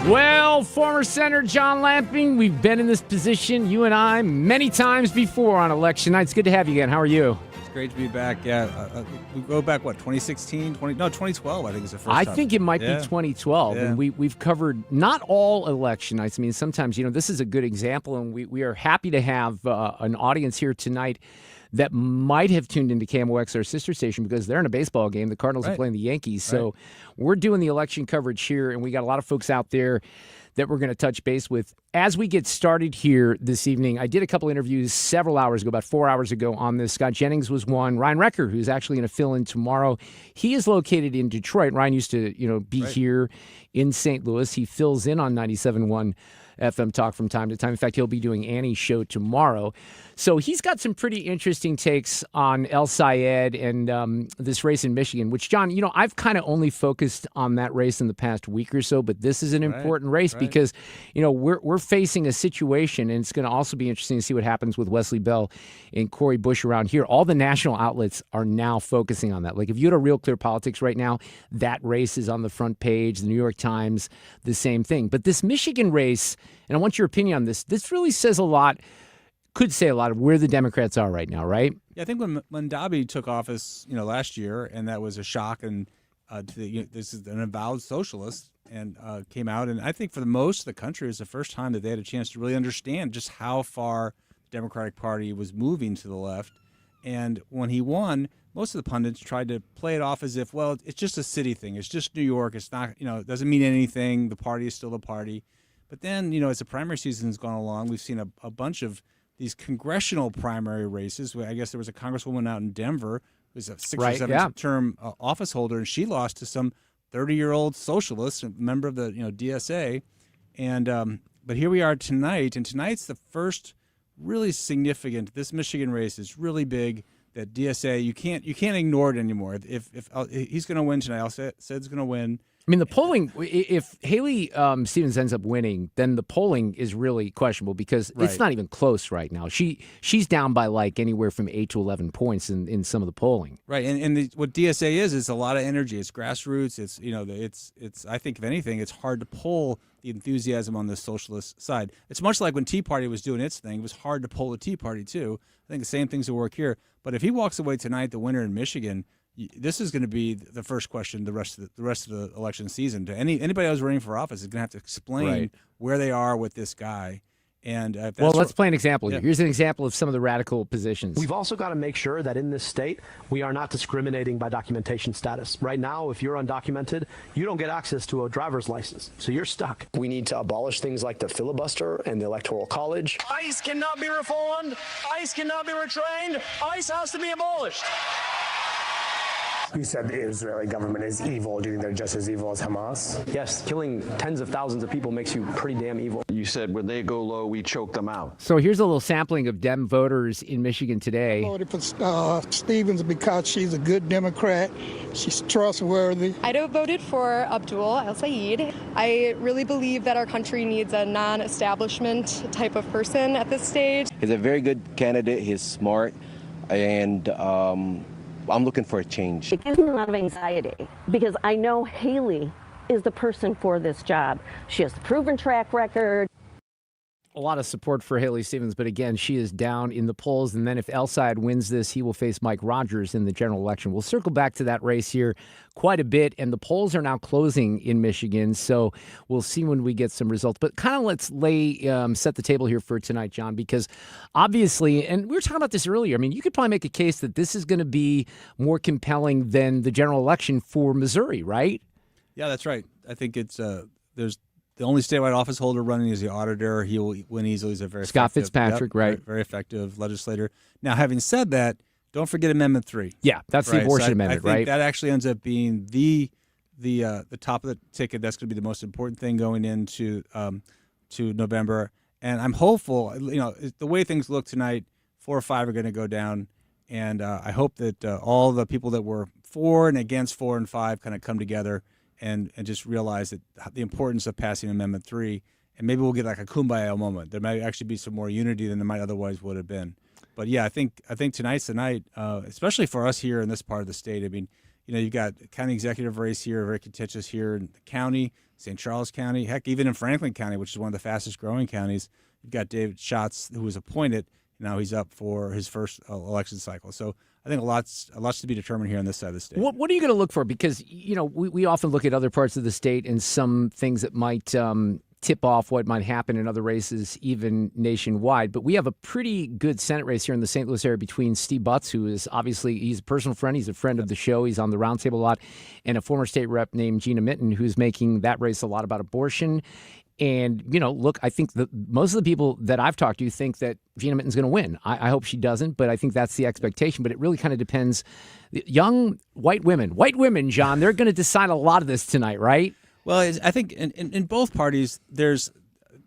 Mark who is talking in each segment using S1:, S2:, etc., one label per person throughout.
S1: Well, former Senator John Lamping, we've been in this position, you and I, many times before on election night. It's good to have you again. How are you?
S2: It's great to be back. Yeah, we go back, 2016? 2012, I think is the first time.
S1: I think it might be 2012, and we've covered not all election nights. I mean, sometimes, this is a good example, and we are happy to have an audience here tonight that might have tuned into KMOX, our sister station, because they're in a baseball game. The Cardinals are playing the Yankees. So we're doing the election coverage here, and we got a lot of folks out there that we're going to touch base with. As we get started here this evening, I did a couple interviews several hours ago, about 4 hours ago on this. Scott Jennings was one. Ryan Recker, who's actually going to fill in tomorrow. He is located in Detroit. Ryan used to, be here in St. Louis. He fills in on 97.1 FM Talk from time to time. In fact, he'll be doing Annie's show tomorrow. So he's got some pretty interesting takes on El Sayed and this race in Michigan, which, John, I've kind of only focused on that race in the past week or so, but this is an important race because, we're facing a situation, and it's going to also be interesting to see what happens with Wesley Bell and Cori Bush around here. All the national outlets are now focusing on that. Like, if you go to Real Clear Politics right now, that race is on the front page. The New York Times, the same thing. But this Michigan race, and I want your opinion on this, this really says a lot, could say a lot of where the Democrats are right now, right?
S2: Yeah, I think when Dobby took office, last year, and that was a shock, and this is an avowed socialist, and came out, and I think for the most of the country, it was the first time that they had a chance to really understand just how far the Democratic Party was moving to the left. And when he won, most of the pundits tried to play it off as if, well, it's just a city thing. It's just New York. It's not, it doesn't mean anything. The party is still the party. But then, as the primary season's gone along, we've seen a bunch of these congressional primary races. I guess there was a congresswoman out in Denver who was a 6 or 7 term office holder, and she lost to some 30-year-old socialist, a member of the DSA. And but here we are tonight, and tonight's the first really significant. This Michigan race is really big. That DSA, you can't ignore it anymore. If he's going to win tonight, Said's going to win.
S1: I mean, the polling, if Haley Stevens ends up winning, then the polling is really questionable because it's not even close right now. She's down by like anywhere from 8 to 11 points in some of the polling.
S2: Right, and what DSA is a lot of energy. It's grassroots. It's it's I think if anything, it's hard to pull the enthusiasm on the socialist side. It's much like when Tea Party was doing its thing. It was hard to pull the Tea Party too. I think the same things will work here. But if he walks away tonight, the winner in Michigan, this is going to be the first question the rest of the election season. To anybody who's running for office is going to have to explain where they are with this guy. And
S1: let's play an example here. Here's an example of some of the radical positions.
S3: We've also got to make sure that in this state, we are not discriminating by documentation status. Right now, if you're undocumented, you don't get access to a driver's license, so you're stuck.
S4: We need to abolish things like the filibuster and the Electoral College.
S5: ICE cannot be reformed. ICE cannot be retrained. ICE has to be abolished.
S6: You said the Israeli government is evil. Do you think they're just as evil as Hamas?
S3: Yes, killing tens of thousands of people makes you pretty damn evil.
S7: You said when they go low, we choke them out.
S1: So here's a little sampling of Dem voters in Michigan today.
S8: I voted for Stevens because she's a good Democrat. She's trustworthy.
S9: I voted for Abdul El Sayed. I really believe that our country needs a non-establishment type of person at this stage.
S10: He's a very good candidate. He's smart, and I'm looking for a change.
S11: It gives me a lot of anxiety because I know Haley is the person for this job. She has the proven track record.
S1: A lot of support for Haley Stevens, but again, she is down in the polls. And then if El Sayed wins this, he will face Mike Rogers in the general election. We'll circle back to that race here quite a bit, and the polls are now closing in Michigan, so we'll see when we get some results. But kind of let's set the table here for tonight, John, because obviously, and we were talking about this earlier, I mean, you could probably make a case that this is going to be more compelling than the general election for Missouri, right?
S2: Yeah, that's right. I think it's there's the only statewide office holder running is the auditor. He will win easily. He's a very
S1: Scott Fitzpatrick, right?
S2: Very effective legislator. Now, having said that, don't forget Amendment 3.
S1: Yeah, that's the abortion amendment,
S2: I think
S1: right?
S2: that actually ends up being the top of the ticket. That's going to be the most important thing going into to November. And I'm hopeful. The way things look tonight, 4 or 5 are going to go down, and I hope that all the people that were for and against 4 and 5 kind of come together and just realize that the importance of passing Amendment 3, and maybe we'll get like a kumbaya moment. There might actually be some more unity than there might otherwise would have been. But yeah, I think tonight's the night, especially for us here in this part of the state. I mean, You've got county executive race here, very contentious here in the county, St. Charles County, heck, even in Franklin County, which is one of the fastest growing counties. You've got David Schatz, who was appointed. Now he's up for his first election cycle. So I think a lot's to be determined here on this side of the state.
S1: What are you going to look for? Because, we often look at other parts of the state and some things that might tip off what might happen in other races, even nationwide. But we have a pretty good Senate race here in the St. Louis area between Steve Butts, who is obviously, he's a personal friend. He's a friend of the show. He's on the roundtable a lot. And a former state rep named Gina Minton, who's making that race a lot about abortion. And, look, I think that most of the people that I've talked to think that Gina Minton's going to win. I hope she doesn't, but I think that's the expectation. But it really kind of depends. Young white women, John, they're going to decide a lot of this tonight, right?
S2: Well, I think in both parties, there's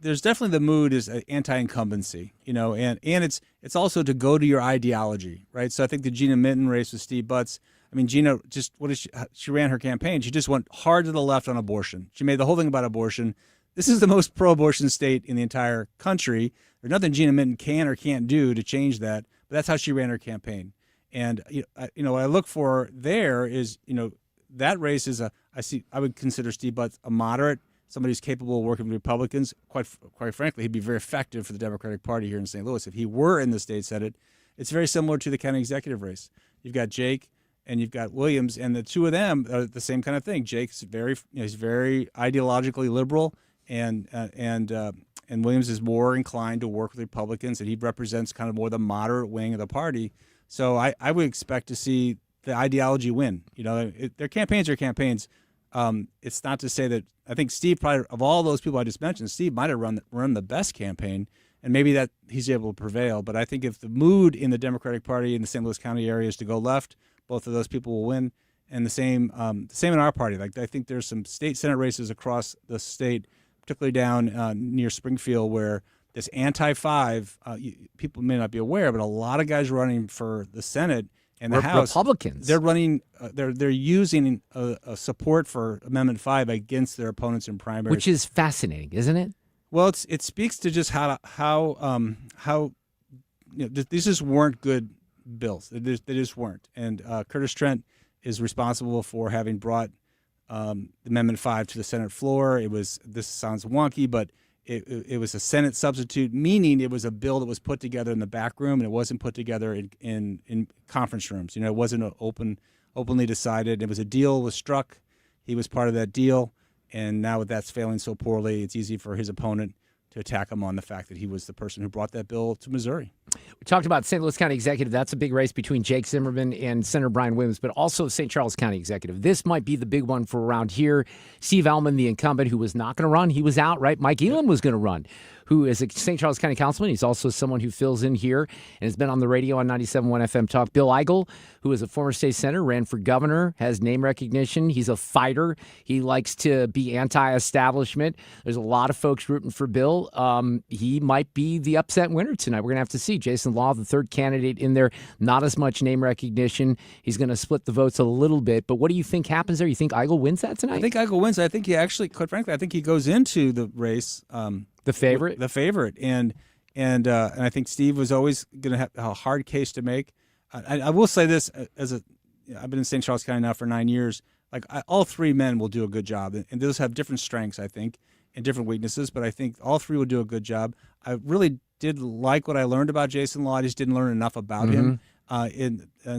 S2: definitely the mood is anti-incumbency, and it's also to go to your ideology, right? So I think the Gina Minton race with Steve Butts, Gina just, she ran her campaign. She just went hard to the left on abortion. She made the whole thing about abortion. This is the most pro-abortion state in the entire country. There's nothing Gina Minton can or can't do to change that, but that's how she ran her campaign. And what I look for there is, that race is I would consider Steve Butts a moderate, somebody who's capable of working with Republicans. Quite frankly, he'd be very effective for the Democratic Party here in St. Louis if he were in the state Senate. It's very similar to the county executive race. You've got Jake and you've got Williams, and the two of them are the same kind of thing. Jake's he's very ideologically liberal, and Williams is more inclined to work with Republicans, and he represents kind of more the moderate wing of the party. So I would expect to see the ideology win. Their campaigns are campaigns. It's not to say that I think Steve, probably of all those people I just mentioned, Steve might have run the best campaign, and maybe that he's able to prevail. But I think if the mood in the Democratic Party in the St. Louis County area is to go left, both of those people will win. And the same in our party. Like, I think there's some state Senate races across the state, particularly down near Springfield, where this anti-5, people may not be aware, but a lot of guys running for the Senate and the House,
S1: Republicans,
S2: they're running, they're using a support for Amendment 5 against their opponents in primaries,
S1: which is fascinating, isn't it?
S2: Well, it speaks to just how these just weren't good bills. They just weren't, and Curtis Trent is responsible for having brought Amendment 5 to the Senate floor. This sounds wonky, but it was a Senate substitute, meaning it was a bill that was put together in the back room, and it wasn't put together in conference rooms. It wasn't openly decided. It was a deal was struck. He was part of that deal, and now that's failing so poorly, it's easy for his opponent to attack him on the fact that he was the person who brought that bill to Missouri.
S1: We talked about St. Louis County Executive. That's a big race between Jake Zimmerman and Senator Brian Williams, but also St. Charles County Executive. This might be the big one for around here. Steve Ellman, the incumbent, who was not going to run. He was out, right? Mike Elam was going to run, who is a St. Charles County councilman. He's also someone who fills in here and has been on the radio on 97.1 FM Talk. Bill Eigel, who is a former state senator, ran for governor, has name recognition. He's a fighter. He likes to be anti-establishment. There's a lot of folks rooting for Bill. He might be the upset winner tonight. We're going to have to see. Jason Law, the third candidate in there, not as much name recognition. He's going to split the votes a little bit. But what do you think happens there? You think Eigel wins that tonight?
S2: I think Eigel wins. I think he actually, quite frankly, I think he goes into the race
S1: the favorite,
S2: and I think Steve was always going to have a hard case to make. I will say this: I've been in St. Charles County now for 9 years. All three men will do a good job, and those have different strengths, I think, and different weaknesses. But I think all three will do a good job. I really did like what I learned about Jason Law. I just didn't learn enough about him,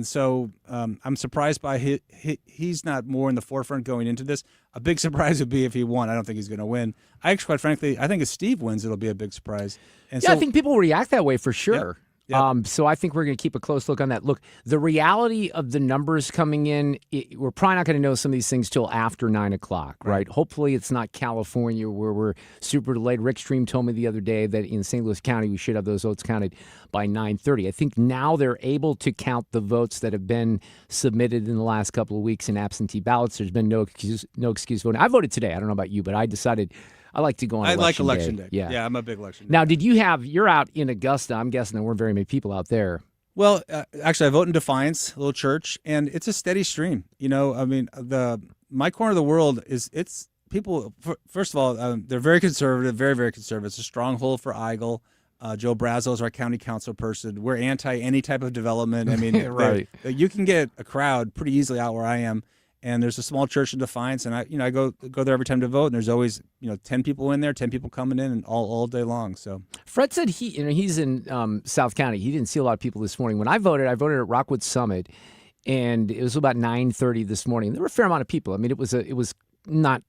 S2: so I'm surprised by he's not more in the forefront going into this. A big surprise would be if he won. I don't think he's going to win. Quite frankly, I think if Steve wins, it'll be a big surprise. And
S1: I think people will react that way for sure.
S2: Yep.
S1: So I think we're going to keep a close look on that. Look, the reality of the numbers coming in, we're probably not going to know some of these things till after 9 o'clock, right? Hopefully it's not California where we're super delayed. Rick Stream told me the other day that in St. Louis County we should have those votes counted by 9:30. I think now they're able to count the votes that have been submitted in the last couple of weeks in absentee ballots. There's been no excuse voting. I voted today. I don't know about you, but I decided I like to go on
S2: election day.
S1: Yeah,
S2: I'm a big election day.
S1: Now, you're out in Augusta. I'm guessing there weren't very many people out there.
S2: Well, actually, I vote in Defiance, a little church, and it's a steady stream. My corner of the world it's people. First of all, they're very conservative, very, very conservative. It's a stronghold for Eigel. Joe Brazo is our county council person. We're anti any type of development. I mean,
S1: right.
S2: You can get a crowd pretty easily out where I am. And there's a small church in Defiance, and I go there every time to vote, and there's always 10 people in there, 10 people coming in, and all day long. So
S1: Fred said he's in South County. He didn't see a lot of people this morning. When I voted at Rockwood Summit, and it was about 9:30 this morning. There were a fair amount of people. I mean, it was not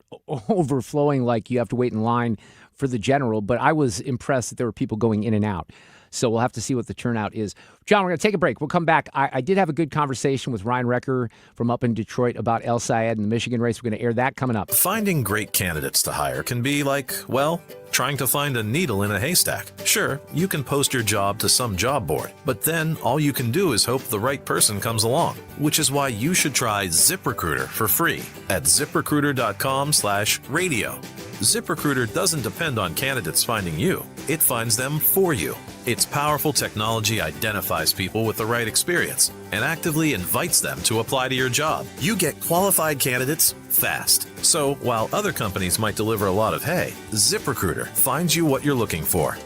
S1: overflowing like you have to wait in line for the general, but I was impressed that there were people going in and out. So we'll have to see what the turnout is. John, we're going to take a break. We'll come back. I did have a good conversation with Ryan Recker from up in Detroit about El Sayed and the Michigan race. We're going to air that coming up.
S12: Finding great candidates to hire can be like, well, trying to find a needle in a haystack. Sure, you can post your job to some job board, but then all you can do is hope the right person comes along, which is why you should try ZipRecruiter for free at ZipRecruiter.com/radio. ZipRecruiter doesn't depend on candidates finding you. It finds them for you. Its powerful technology identifies people with the right experience and actively invites them to apply to your job. You get qualified candidates fast. So while other companies might deliver a lot of hay, ZipRecruiter finds you what you're looking for.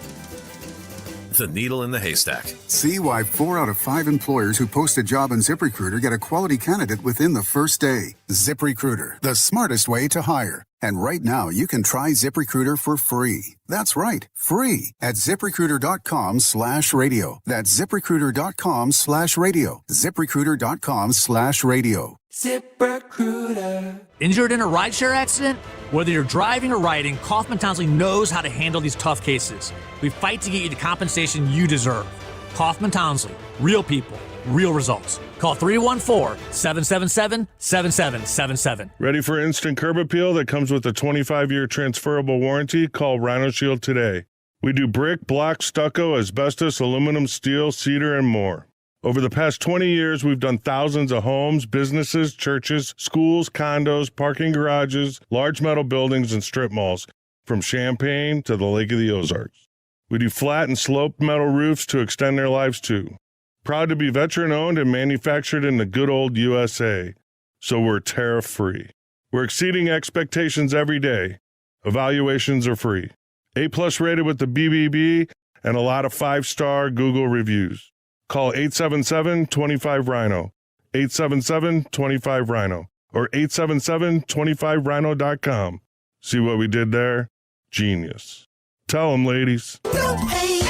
S12: The needle in the haystack.
S13: See why 4 out of 5 employers who post a job on ZipRecruiter get a quality candidate within the first day. ZipRecruiter, the smartest way to hire. And right now, you can try ZipRecruiter for free. That's right, free at ZipRecruiter.com/radio. That's ZipRecruiter.com/radio. ZipRecruiter.com/radio.
S14: ZipRecruiter. Injured in a rideshare accident? Whether you're driving or riding, Kaufman Townsley knows how to handle these tough cases. We fight to get you the compensation you deserve. Kaufman Townsley. Real people. Real results. Call 314-777-7777.
S15: Ready for instant curb appeal that comes with a 25-year transferable warranty? Call Rhino Shield today. We do brick, block, stucco, asbestos, aluminum, steel, cedar, and more. Over the past 20 years, we've done thousands of homes, businesses, churches, schools, condos, parking garages, large metal buildings, and strip malls, from Champaign to the Lake of the Ozarks. We do flat and sloped metal roofs to extend their lives too. Proud to be veteran-owned and manufactured in the good old USA, so we're tariff-free. We're exceeding expectations every day. Evaluations are free. A+ rated with the BBB and a lot of 5-star Google reviews. Call 877-25-RHINO, 877-25-RHINO, or 877-25rhino.com. See what we did there? Genius. Tell them, ladies.
S16: Don't paint,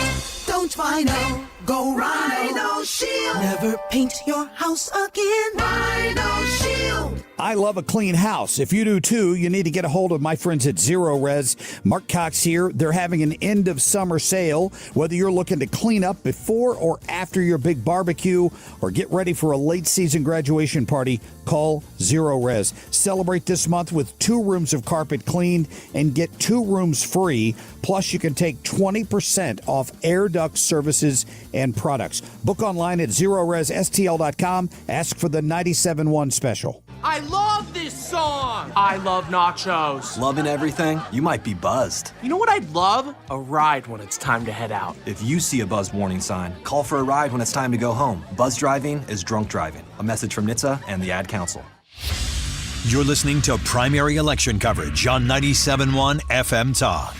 S16: don't Rhino. Go Rhino Shield. Never paint your house again. Rhino Shield.
S17: I love a clean house. If you do too, you need to get a hold of my friends at Zero Res. Mark Cox here. They're having an end of summer sale. Whether you're looking to clean up before or after your big barbecue or get ready for a late season graduation party, call Zero Res. Celebrate this month with 2 rooms of carpet cleaned and get 2 rooms free. Plus, you can take 20% off air duct services and products. Book online at ZeroResSTL.com. Ask for the 97.1 special.
S18: I love this song! I love nachos.
S19: Loving everything? You might be buzzed.
S18: You know what I'd love? A ride when it's time to head out.
S19: If you see a buzzed warning sign, call for a ride when it's time to go home. Buzz driving is drunk driving. A message from NHTSA and the Ad Council.
S20: You're listening to primary election coverage on 97.1 FM Talk.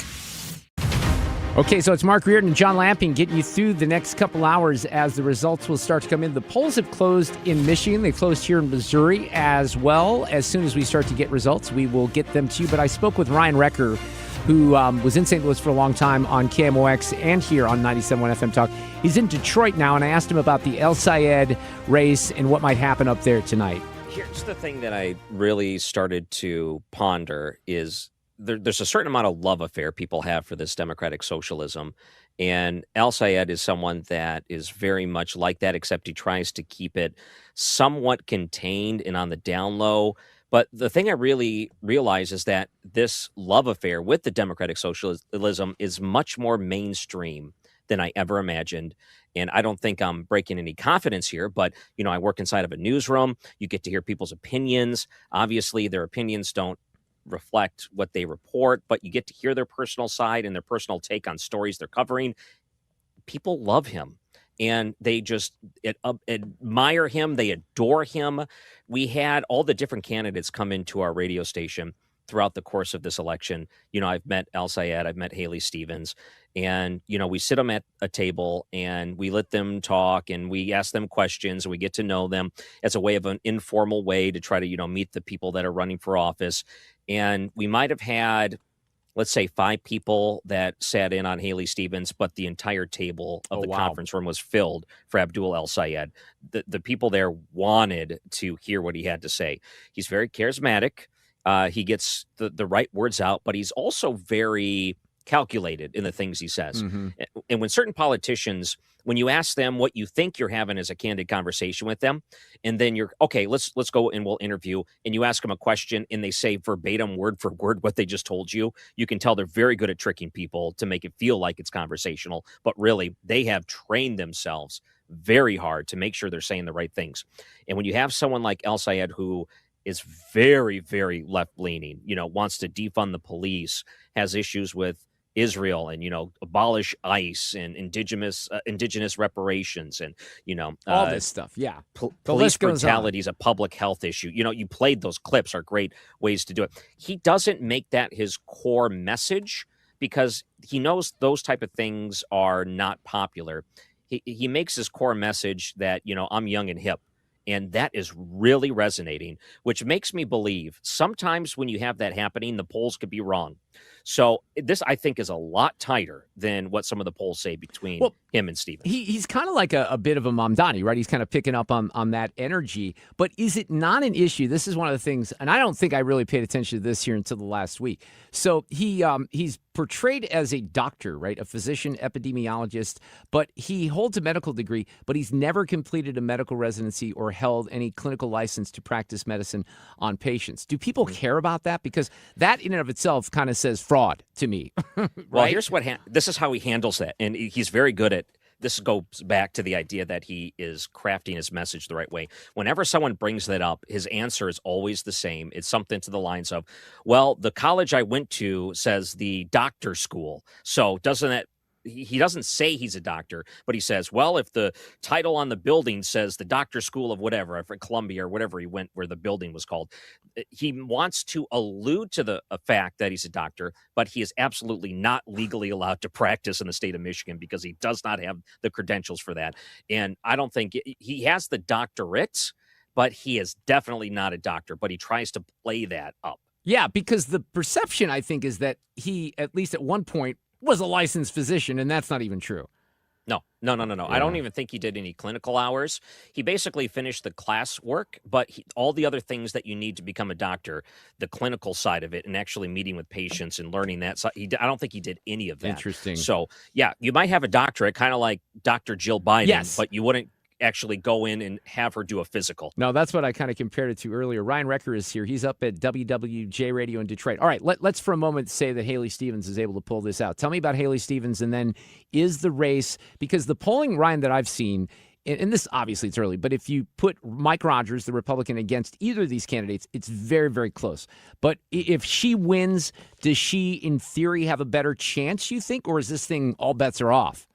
S1: Okay, so it's Mark Reardon and John Lamping getting you through the next couple hours as the results will start to come in. The polls have closed in Michigan. They've closed here in Missouri as well. As soon as we start to get results, we will get them to you. But I spoke with Ryan Recker, who was in St. Louis for a long time on KMOX and here on 97.1 FM Talk. He's in Detroit now, and I asked him about the El Sayed race and what might happen up there tonight.
S21: Here's the thing that I really started to ponder is there's a certain amount of love affair people have for this democratic socialism. And El Sayed is someone that is very much like that, except he tries to keep it somewhat contained and on the down low. But the thing I really realize is that this love affair with the democratic socialism is much more mainstream than I ever imagined. And I don't think I'm breaking any confidence here, but, you know, I work inside of a newsroom. You get to hear people's opinions. Obviously, their opinions don't reflect what they report, but you get to hear their personal side and their personal take on stories they're covering. People love him and they just admire him. They adore him. We had all the different candidates come into our radio station throughout the course of this election, I've met Al Sayed, I've met Haley Stevens, and, we sit them at a table and we let them talk and we ask them questions and we get to know them as a way of an informal way to try to, meet the people that are running for office. And we might have had, let's say, 5 people that sat in on Haley Stevens, but the entire table of the conference room was filled for Abdul El Sayed. The people there wanted to hear what he had to say. He's very charismatic. He gets the right words out, but he's also very calculated in the things he says. And when certain politicians, when you ask them what you think you're having as a candid conversation with them, and then you're, okay, let's go and we'll interview, and you ask them a question and they say verbatim, word for word, what they just told you, you can tell they're very good at tricking people to make it feel like it's conversational, but really they have trained themselves very hard to make sure they're saying the right things. And when you have someone like El Sayed, who is very, very left-leaning, wants to defund the police, has issues with Israel and, abolish ICE and indigenous reparations and,
S1: all this stuff. Yeah.
S21: Police brutality is a public health issue. You played those clips are great ways to do it. He doesn't make that his core message because he knows those type of things are not popular. He makes his core message that, I'm young and hip. And that is really resonating, which makes me believe sometimes when you have that happening, the polls could be wrong. So this, I think, is a lot tighter than what some of the polls say between him and Stevens.
S1: He's kind of like a bit of a Mamdani, right? He's kind of picking up on that energy. But is it not an issue? This is one of the things, and I don't think I really paid attention to this here until the last week. So he's portrayed as a doctor, right? A physician, epidemiologist, but he holds a medical degree, but he's never completed a medical residency or held any clinical license to practice medicine on patients. Do people care about that? Because that in and of itself kind of says fraud to me. Right?
S21: Well, here's this is how he handles that. And he's very good at this. Goes back to the idea that he is crafting his message the right way. Whenever someone brings that up, his answer is always the same. It's something to the lines of, well, the college I went to says the doctor school. So doesn't that, he doesn't say he's a doctor, but he says, well, if the title on the building says the doctor school of whatever, for Columbia or whatever he went where the building was called, he wants to allude to the fact that he's a doctor, but he is absolutely not legally allowed to practice in the state of Michigan because he does not have the credentials for that. And I don't think he has the doctorate, but he is definitely not a doctor, but he tries to play that up.
S1: Yeah, because the perception, I think, is that he, at least at one point, was a licensed physician, and that's not even true.
S21: No. Yeah. I don't even think he did any clinical hours. He basically finished the class work, but all the other things that you need to become a doctor, the clinical side of it, and actually meeting with patients and learning that side, I don't think he did any of that.
S1: Interesting.
S21: So, yeah, you might have a doctorate, kind of like Dr. Jill Biden,
S1: yes,
S21: but you wouldn't actually go in and have her do a physical.
S1: No, that's what I kind of compared it to earlier. Ryan Recker is here. He's up at WWJ Radio in Detroit. All right, let's for a moment say that Haley Stevens is able to pull this out. Tell me about Haley Stevens, and then is the race, because the polling, Ryan, that I've seen, and this obviously it's early, but if you put Mike Rogers, the Republican, against either of these candidates, it's very, very close. But if she wins, does she, in theory, have a better chance, you think, or is this thing all bets are off?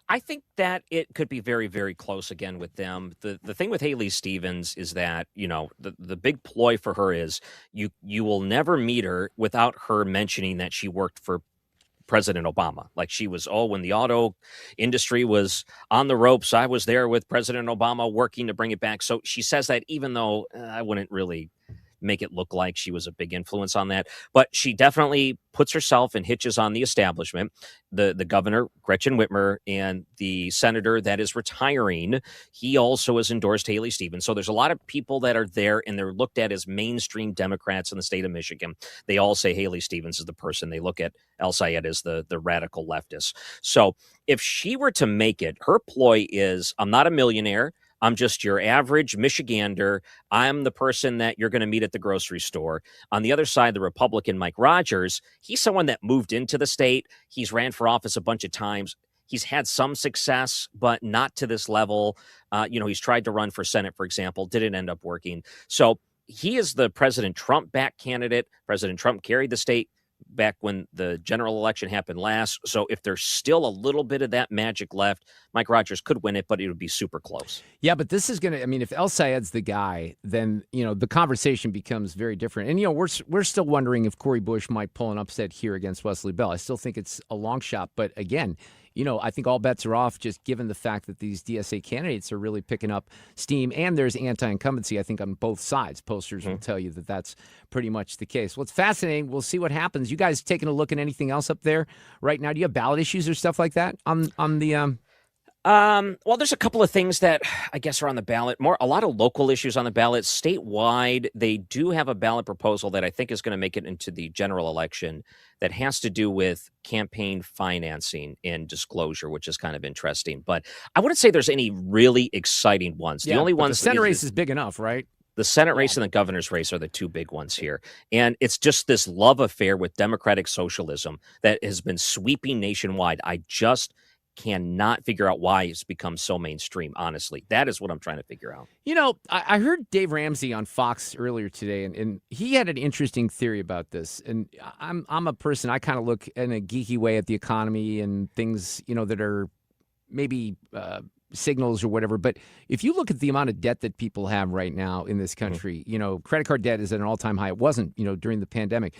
S21: I think that it could be very, very close again with them. The thing with Haley Stevens is that, the big ploy for her is you will never meet her without her mentioning that she worked for President Obama. Like she was, when the auto industry was on the ropes, I was there with President Obama working to bring it back. So she says that even though I wouldn't really make it look like she was a big influence on that, but she definitely puts herself and hitches on the establishment. The governor, Gretchen Whitmer, and the senator that is retiring, he also has endorsed Haley Stevens. So there's a lot of people that are there, and they're looked at as mainstream Democrats in the state of Michigan. They all say Haley Stevens is the person. They look at El Sayed as the radical leftist. So if she were to make it, her ploy is, I'm not a millionaire. I'm just your average Michigander. I'm the person that you're going to meet at the grocery store. On the other side, the Republican Mike Rogers, he's someone that moved into the state. He's ran for office a bunch of times. He's had some success, but not to this level. He's tried to run for Senate, for example, didn't end up working. So he is the President Trump-backed candidate. President Trump carried the state back when the general election happened last. So if there's still a little bit of that magic left, Mike Rogers could win it, but it would be super close.
S1: Yeah, but this is going to, I mean, if El Sayed's the guy, then, the conversation becomes very different. And, we're still wondering if Cori Bush might pull an upset here against Wesley Bell. I still think it's a long shot. But again, I think all bets are off just given the fact that these DSA candidates are really picking up steam, and there's anti-incumbency, I think, on both sides. Posters will tell you that that's pretty much the case. Well, it's fascinating. We'll see what happens. You guys taking a look at anything else up there right now? Do you have ballot issues or stuff like that on the
S21: Well, there's a couple of things that I guess are on the ballot. A lot of local issues on the ballot. Statewide, they do have a ballot proposal that I think is going to make it into the general election that has to do with campaign financing and disclosure, which is kind of interesting. But I wouldn't say there's any really exciting ones. The only ones,
S1: the Senate race is big enough, right?
S21: The Senate race and the governor's race are the two big ones here. And it's just this love affair with democratic socialism that has been sweeping nationwide. I just cannot figure out why it's become so mainstream, honestly. That is what I'm trying to figure out.
S1: I heard Dave Ramsey on Fox earlier today, and he had an interesting theory about this. And I'm a person, I kind of look in a geeky way at the economy and things, that are maybe signals or whatever. But if you look at the amount of debt that people have right now in this country, credit card debt is at an all-time high. It wasn't, during the pandemic.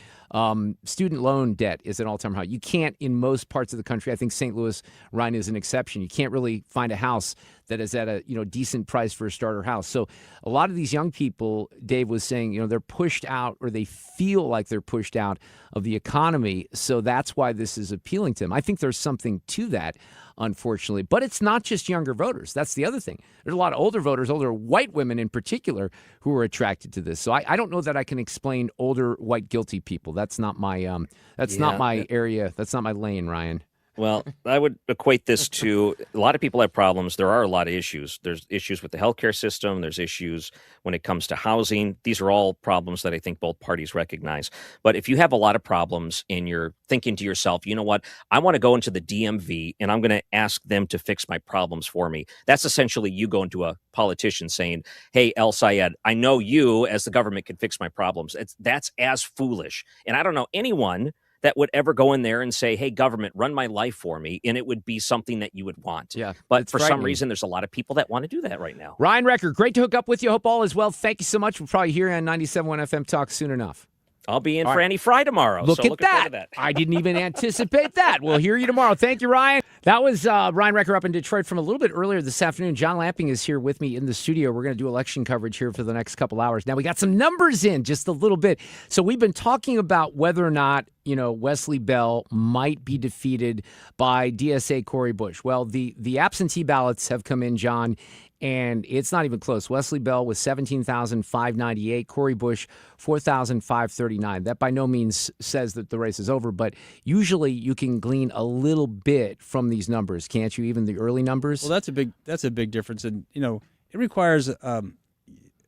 S1: Student loan debt is at an all-time high. You can't, in most parts of the country, I think St. Louis, Ryan, is an exception. You can't really find a house that is at a decent price for a starter house. So a lot of these young people, Dave was saying, they're pushed out, or they feel like they're pushed out of the economy. So that's why this is appealing to them. I think there's something to that, unfortunately. But it's not just younger voters. That's the other thing. There's a lot of older voters, older white women in particular, who are attracted to this. So I don't know that I can explain older white guilty people. That's not my not my area. That's not my lane, Ryan.
S21: Well, I would equate this to a lot of people have problems. There are a lot of issues. There's issues with the healthcare system. There's issues when it comes to housing. These are all problems that I think both parties recognize. But if you have a lot of problems and you're thinking to yourself, you know what, I want to go into the DMV and I'm going to ask them to fix my problems for me. That's essentially you going to a politician saying, hey, El Sayed, I know you as the government can fix my problems. That's as foolish. And I don't know anyone that would ever go in there and say, hey, government, run my life for me, and it would be something that you would want.
S1: Yeah,
S21: but for some reason, there's a lot of people that want to do that right now.
S1: Ryan Recker, great to hook up with you. Hope all is well. Thank you so much. We'll probably hear you on 97.1 FM Talk soon enough.
S21: I'll be in for Annie Fry tomorrow.
S1: Look
S21: so
S1: at that.
S21: that.
S1: I didn't even anticipate that. We'll hear you tomorrow. Thank you, Ryan. That was Ryan Recker up in Detroit from a little bit earlier this afternoon. John Lamping is here with me in the studio. We're going to do election coverage here for the next couple hours. Now, we got some numbers in just a little bit. So we've been talking about whether or not, Wesley Bell might be defeated by DSA Cori Bush. Well, the absentee ballots have come in, John, and it's not even close. Wesley Bell was 17,598. Cori Bush, 4,539. That by no means says that the race is over, but usually you can glean a little bit from these numbers, can't you? Even the early numbers.
S2: Well, that's a big difference, and it requires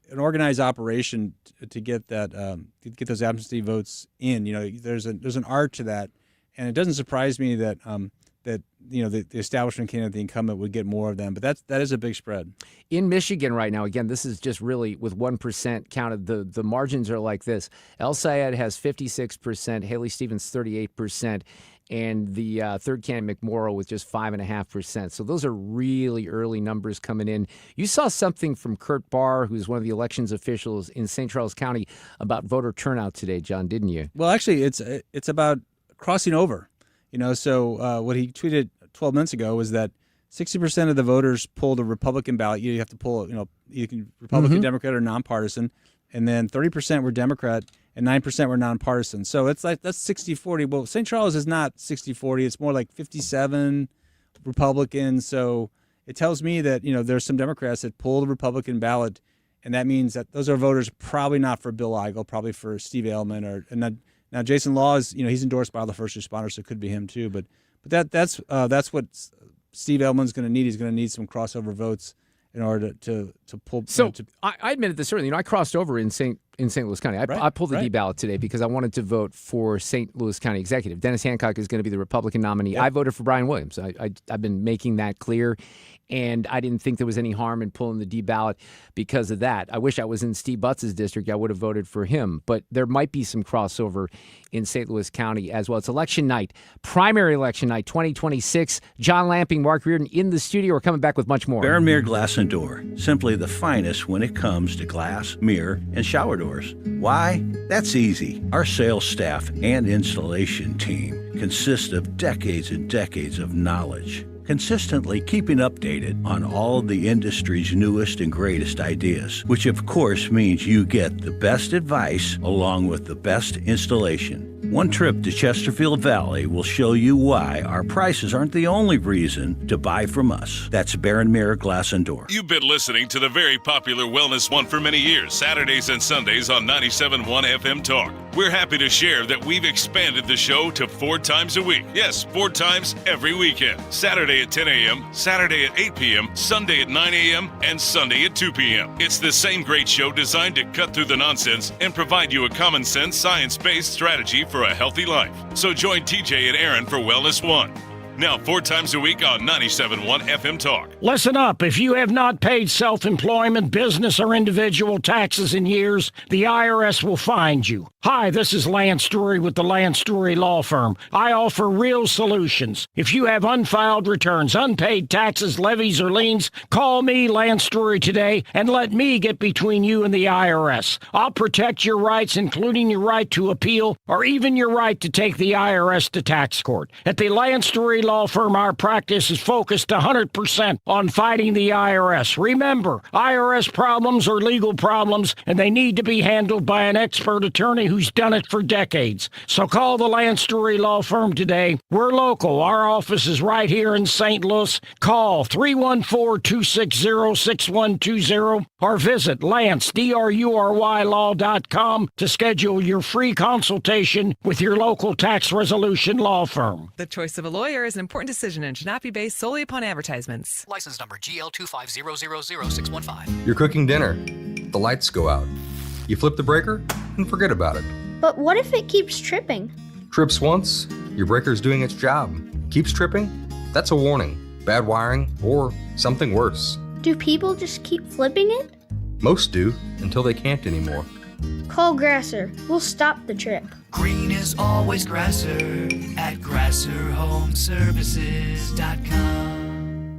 S2: an organized operation to get that to get those absentee votes in. There's an art to that, and it doesn't surprise me that the establishment candidate, the incumbent, would get more of them. But that is a big spread. In Michigan right now, again, this is just really with 1% counted. The margins are like this. El Sayed has 56%, Haley Stevens 38%, and the third candidate, McMorrow, with just 5.5%. So those are really early numbers coming in. You saw something from Kurt Barr, who's one of the elections officials in St. Charles County, about voter turnout today, John, didn't you? Well, actually, it's about crossing over. So what he tweeted 12 months ago was that 60% of the voters pulled a Republican ballot. You have to pull, you can Republican, Democrat, or nonpartisan. And then 30% were Democrat and 9% were nonpartisan. So that's 60-40. Well, St. Charles is not 60-40. It's more like 57 Republicans. So it tells me that, there's some Democrats that pulled a Republican ballot, and that means that those are voters probably not for Bill Eigel, probably for Steve Ailman Now, Jason Law is, he's endorsed by all the first responders, so it could be him too. But that's what Steve Ailman's going to need. He's going to need some crossover votes in order to pull. So I admitted this earlier. I crossed over in St.
S1: in St. Louis County. I pulled the D-ballot today because I wanted to vote for St. Louis County Executive. Dennis Hancock is going to be the Republican nominee. Yep. I voted for Brian Williams. I've been making that clear, and I didn't think there was any harm in pulling the D-ballot because of that. I wish I was in Steve Butts' district. I would have voted for him, but there might be some crossover in St. Louis County as well. It's election night, primary election night 2026. John Lamping, Mark Reardon in the studio. We're coming back with much more.
S4: Baron Mirror Glass and Door, simply the finest when it comes to glass, mirror, and shower doors. Why? That's easy. Our sales staff and installation team consist of decades and decades of knowledge, consistently keeping updated on all of the industry's newest and greatest ideas, which of course means you get the best advice along with the best installation. One trip to Chesterfield Valley will show you why our prices aren't the only reason to buy from us. That's Baron Mirror Glass and Door.
S22: You've been listening to the very popular Wellness One for many years, Saturdays and Sundays on 97.1 FM Talk. We're happy to share that we've expanded the show to 4 times a week. Yes, 4 times every weekend. Saturday at 10 a.m., Saturday at 8 p.m., Sunday at 9 a.m., and Sunday at 2 p.m. It's the same great show designed to cut through the nonsense and provide you a common sense, science-based strategy for a healthy life. So join TJ and Aaron for Wellness One. Now 4 times a week on 97.1 FM Talk.
S23: Listen up. If you have not paid self-employment, business, or individual taxes in years, the IRS will find you. Hi, this is Lance Story with the Lance Story Law Firm. I offer real solutions. If you have unfiled returns, unpaid taxes, levies, or liens, call me, Lance Story, today and let me get between you and the IRS. I'll protect your rights, including your right to appeal or even your right to take the IRS to tax court. At the Lance Story Law Firm, our practice is focused 100% on fighting the IRS. Remember, IRS problems are legal problems, and they need to be handled by an expert attorney who's done it for decades. So call the Lance Story Law Firm today. We're local. Our office is right here in St. Louis. Call 314-260-6120 or visit LanceDruryLaw.com to schedule your free consultation with your local tax resolution law firm.
S24: The choice of a lawyer is an important decision and should not be based solely upon advertisements.
S25: License number GL2500615.
S26: You're cooking dinner. The lights go out. You flip the breaker and forget about it.
S27: But what if it keeps tripping?
S26: Trips once, your breaker's doing its job. Keeps tripping? That's a warning. Bad wiring or something worse.
S27: Do people just keep flipping it?
S26: Most do, until they can't anymore.
S27: Call Grasser. We'll stop the trip.
S16: Green is always Grasser at GrasserHomeservices.com.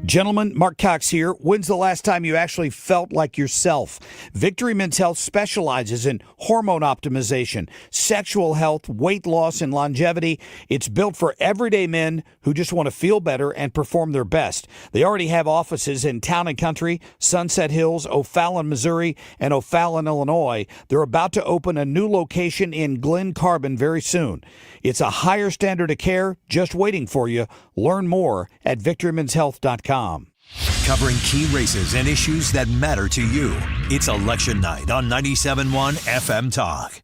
S17: Gentlemen, Mark Cox here. When's the last time you actually felt like yourself? Victory Men's Health specializes in hormone optimization, sexual health, weight loss, and longevity. It's built for everyday men who just want to feel better and perform their best. They already have offices in Town and Country, Sunset Hills, O'Fallon, Missouri, and O'Fallon, Illinois. They're about to open a new location in Glen Carbon very soon. It's a higher standard of care just waiting for you. Learn more at victorymenshealth.com.
S20: Covering key races and issues that matter to you. It's election night on 97.1 FM Talk.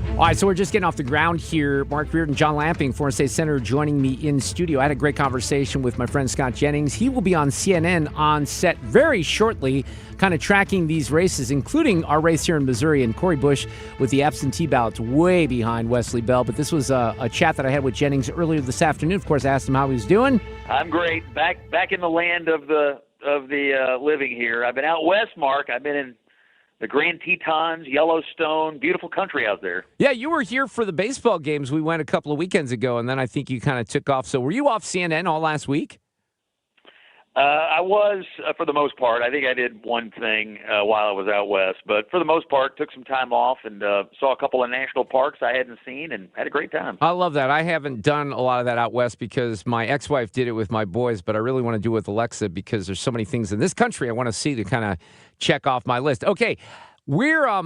S1: All right, so we're just getting off the ground here. Mark Reardon, John Lamping, Florida State Senator, joining me in studio. I had a great conversation with my friend Scott Jennings. He will be on CNN on set very shortly, kind of tracking these races, including our race here in Missouri, and Cori Bush with the absentee ballots way behind Wesley Bell. But this was a chat that I had with Jennings earlier this afternoon. Of course, I asked him how he was doing.
S28: I'm great. Back in the land of the living here. I've been out west, Mark. I've been in the Grand Tetons, Yellowstone, beautiful country out there.
S1: Yeah, you were here for the baseball games. We went a couple of weekends ago, and then I think you kind of took off. So were you off CNN all last week?
S28: I was, for the most part. I think I did one thing while I was out west. But for the most part, took some time off and saw a couple of national parks I hadn't seen and had a great time.
S1: I love that. I haven't done a lot of that out west because my ex-wife did it with my boys, but I really want to do it with Alexa because there's so many things in this country I want to see to kind of check off my list. Okay. I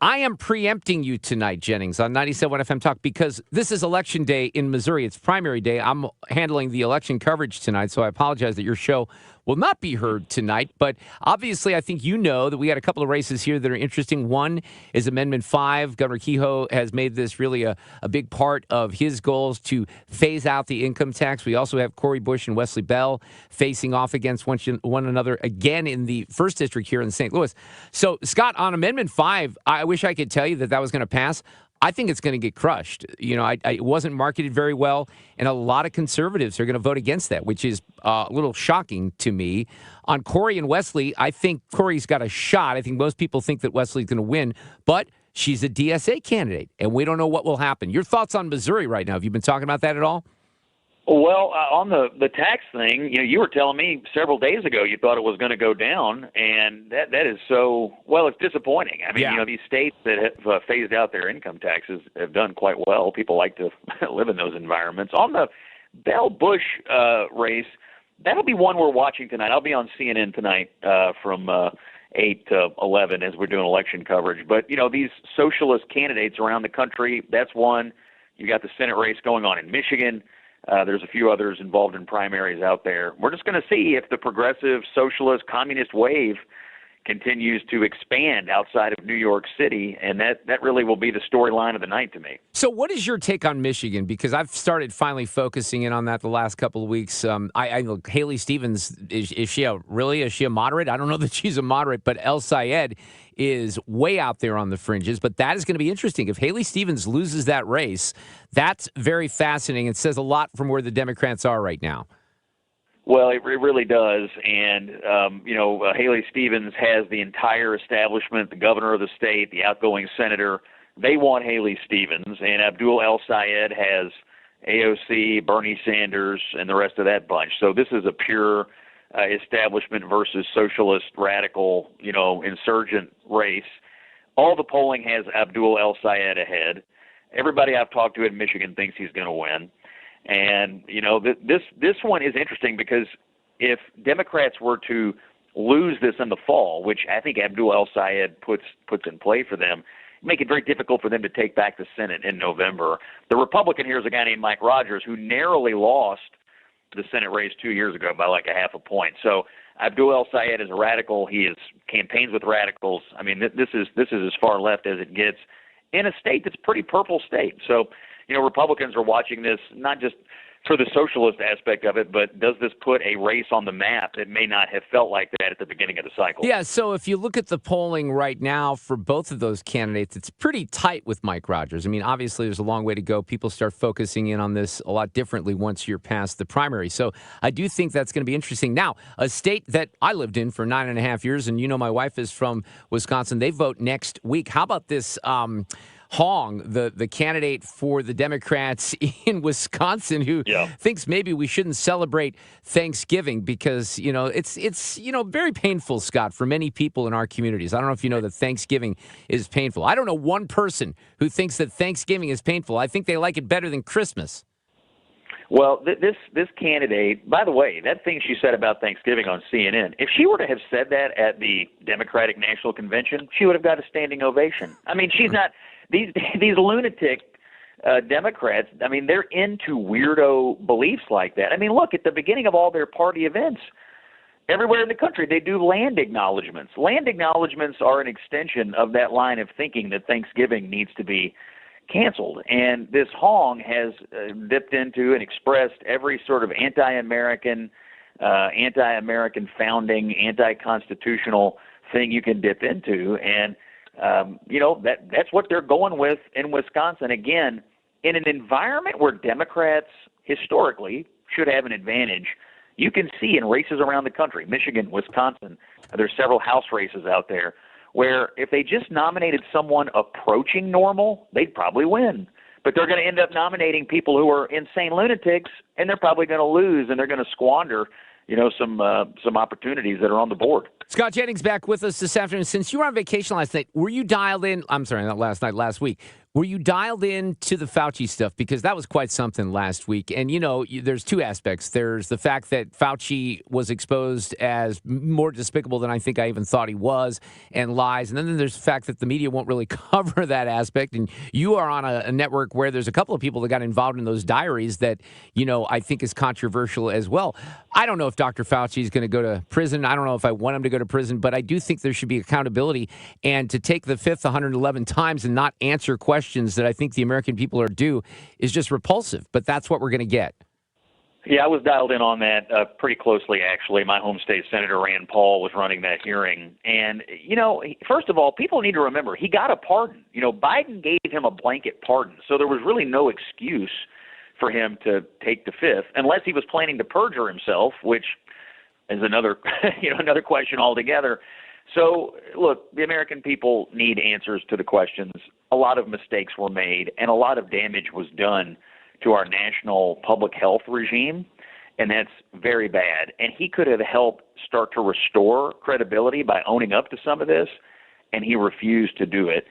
S1: am preempting you tonight, Jennings, on 97 FM Talk because this is election day in Missouri. It's primary day. I'm handling the election coverage tonight, so I apologize that your show will not be heard tonight. But obviously, I think you know that we got a couple of races here that are interesting. One is Amendment 5. Governor Kehoe has made this really a big part of his goals to phase out the income tax. We also have Cori Bush and Wesley Bell facing off against one another again in the 1st District here in St. Louis. So, Scott, on Amendment 5, I wish I could tell you that was going to pass. I think it's going to get crushed. It wasn't marketed very well, and a lot of conservatives are going to vote against that, which is a little shocking to me. On Cori and Wesley, I think Cori's got a shot. I think most people think that Wesley's going to win, but she's a DSA candidate, and we don't know what will happen. Your thoughts on Missouri right now? Have you been talking about that at all?
S28: Well, on the tax thing, you were telling me several days ago you thought it was going to go down, and that is so, well, it's disappointing. I mean, these states that have phased out their income taxes have done quite well. People like to live in those environments. On the Bell-Bush race, that'll be one we're watching tonight. I'll be on CNN tonight from 8 to 11 as we're doing election coverage. But, these socialist candidates around the country, that's one. You got the Senate race going on in Michigan. There's a few others involved in primaries out there. We're just going to see if the progressive, socialist, communist wave continues to expand outside of New York City, and that really will be the storyline of the night to me.
S1: So what is your take on Michigan? Because I've started finally focusing in on that the last couple of weeks. I look, Haley Stevens, is she a moderate? I don't know that she's a moderate, but El Sayed is way out there on the fringes. But that is going to be interesting. If Haley Stevens loses that race, that's very fascinating. It says a lot from where the Democrats are right now.
S28: Well, it really does. And, Haley Stevens has the entire establishment, the governor of the state, the outgoing senator. They want Haley Stevens. And Abdul El Sayed has AOC, Bernie Sanders, and the rest of that bunch. So this is a pure establishment versus socialist, radical, insurgent race. All the polling has Abdul El Sayed ahead. Everybody I've talked to in Michigan thinks he's going to win. And, this one is interesting because if Democrats were to lose this in the fall, which I think Abdul El Sayed puts in play for them, make it very difficult for them to take back the Senate in November. The Republican here is a guy named Mike Rogers who narrowly lost the Senate race 2 years ago by like a half a point. So Abdul El Sayed is a radical. He campaigns with radicals. I mean, this is as far left as it gets in a state that's a pretty purple state. So, Republicans are watching this not just for the socialist aspect of it, but does this put a race on the map that may not have felt like that at the beginning of the cycle?
S1: Yeah, so if you look at the polling right now for both of those candidates, it's pretty tight with Mike Rogers. I mean, obviously there's a long way to go. People start focusing in on this a lot differently once you're past the primary. So I do think that's going to be interesting. Now, a state that I lived in for 9.5 years, and my wife is from Wisconsin, they vote next week. How about this Hong, the candidate for the Democrats in Wisconsin, who thinks maybe we shouldn't celebrate Thanksgiving because, it's very painful, Scott, for many people in our communities. I don't know if you know that Thanksgiving is painful. I don't know one person who thinks that Thanksgiving is painful. I think they like it better than Christmas.
S28: Well, this candidate, by the way, that thing she said about Thanksgiving on CNN, if she were to have said that at the Democratic National Convention, she would have got a standing ovation. I mean, she's not – these lunatic Democrats, I mean, they're into weirdo beliefs like that. I mean, look, at the beginning of all their party events, everywhere in the country, they do land acknowledgments. Land acknowledgments are an extension of that line of thinking that Thanksgiving needs to be canceled. And this Hong has dipped into and expressed every sort of anti-American founding, anti-constitutional thing you can dip into. And that's what they're going with in Wisconsin. Again, in an environment where Democrats historically should have an advantage, you can see in races around the country, Michigan, Wisconsin, there's several House races out there where if they just nominated someone approaching normal, they'd probably win. But they're going to end up nominating people who are insane lunatics, and they're probably going to lose, and they're going to squander some opportunities that are on the board.
S1: Scott Jennings back with us this afternoon. Since you were on vacation last night, were you dialed in? I'm sorry, not last night, last week. Were you dialed in to the Fauci stuff? Because that was quite something last week. And, there's two aspects. There's the fact that Fauci was exposed as more despicable than I think I even thought he was, and lies. And then there's the fact that the media won't really cover that aspect. And you are on a network where there's a couple of people that got involved in those diaries that, I think is controversial as well. I don't know if Dr. Fauci is going to go to prison. I don't know if I want him to go to prison, but I do think there should be accountability. And to take the fifth 111 times and not answer questions that I think the American people are due is just repulsive, but that's what we're going to get.
S28: Yeah, I was dialed in on that pretty closely, actually. My home state Senator Rand Paul was running that hearing. And, first of all, people need to remember he got a pardon. Biden gave him a blanket pardon, so there was really no excuse for him to take the fifth unless he was planning to perjure himself, which is another, another question altogether. So, look, the American people need answers to the questions. A lot of mistakes were made, and a lot of damage was done to our national public health regime, and that's very bad. And he could have helped start to restore credibility by owning up to some of this, and he refused to do it.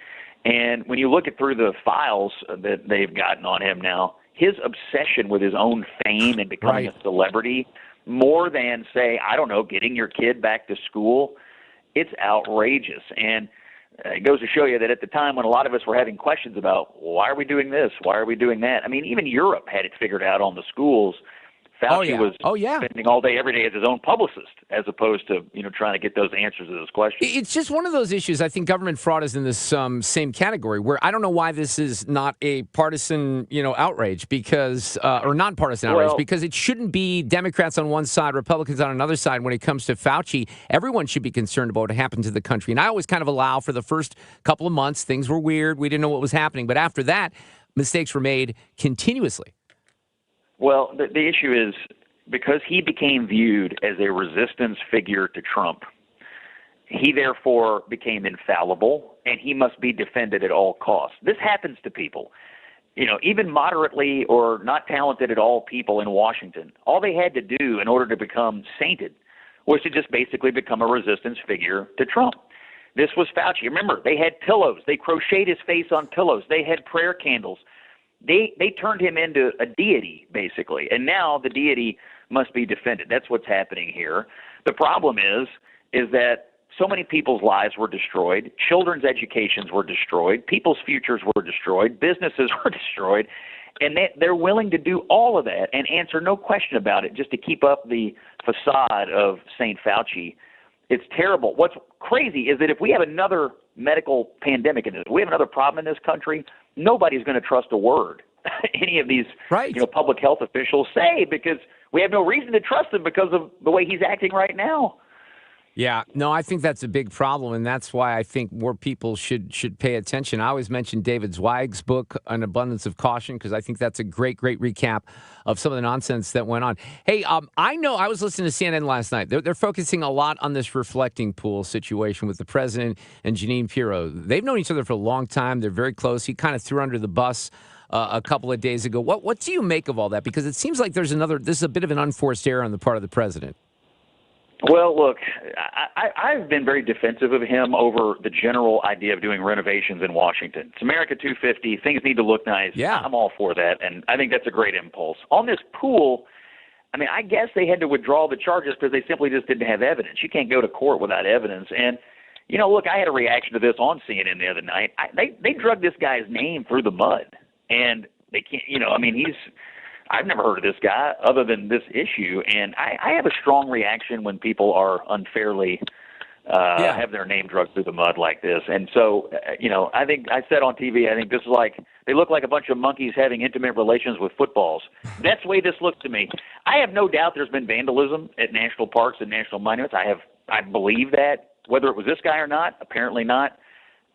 S28: And when you look through the files that they've gotten on him now, his obsession with his own fame and becoming a celebrity, more than, say, I don't know, getting your kid back to school, it's outrageous. And it goes to show you that at the time when a lot of us were having questions about why are we doing this, why are we doing that, I mean, even Europe had it figured out on the schools. Fauci was spending all day, every day as his own publicist, as opposed to trying to get those answers to those questions.
S1: It's just one of those issues. I think government fraud is in this same category where I don't know why this is not a partisan outrage because or non-partisan outrage because it shouldn't be Democrats on one side, Republicans on another side. When it comes to Fauci, everyone should be concerned about what happened to the country. And I always kind of allow for the first couple of months things were weird, we didn't know what was happening, but after that, mistakes were made continuously.
S28: Well, the issue is because he became viewed as a resistance figure to Trump, he therefore became infallible, and he must be defended at all costs. This happens to people. Even moderately or not talented at all people in Washington, all they had to do in order to become sainted was to just basically become a resistance figure to Trump. This was Fauci. Remember, they had pillows. They crocheted his face on pillows. They had prayer candles. They turned him into a deity, basically, and now the deity must be defended. That's what's happening here. The problem is that so many people's lives were destroyed, children's educations were destroyed, people's futures were destroyed, businesses were destroyed, and they're willing to do all of that and answer no question about it just to keep up the facade of St. Fauci. It's terrible. What's crazy is that if we have another medical pandemic in this, if we have another problem in this country, nobody's going to trust a word any of these public health officials say because we have no reason to trust him because of the way he's acting right now.
S1: Yeah, no, I think that's a big problem, and that's why I think more people should pay attention. I always mention David Zweig's book, An Abundance of Caution, because I think that's a great recap of some of the nonsense that went on. Hey, I know I was listening to CNN last night. They're focusing a lot on this reflecting pool situation with the president and Jeanine Pirro. They've known each other for a long time. They're very close. He kind of threw under the bus a couple of days ago. What do you make of all that? Because it seems like this is a bit of an unforced error on the part of the president.
S28: Well, look, I've been very defensive of him over the general idea of doing renovations in Washington. It's America 250. Things need to look nice. Yeah. I'm all for that, and I think that's a great impulse. On this pool, I mean, I guess they had to withdraw the charges because they simply just didn't have evidence. You can't go to court without evidence. And, look, I had a reaction to this on CNN the other night. They drug this guy's name through the mud, and they can't, I've never heard of this guy other than this issue, and I have a strong reaction when people are unfairly have their name drugged through the mud like this. And so, I think I said on TV, I think this is like they look like a bunch of monkeys having intimate relations with footballs. That's the way this looks to me. I have no doubt there's been vandalism at national parks and national monuments. I believe that, whether it was this guy or not. Apparently not.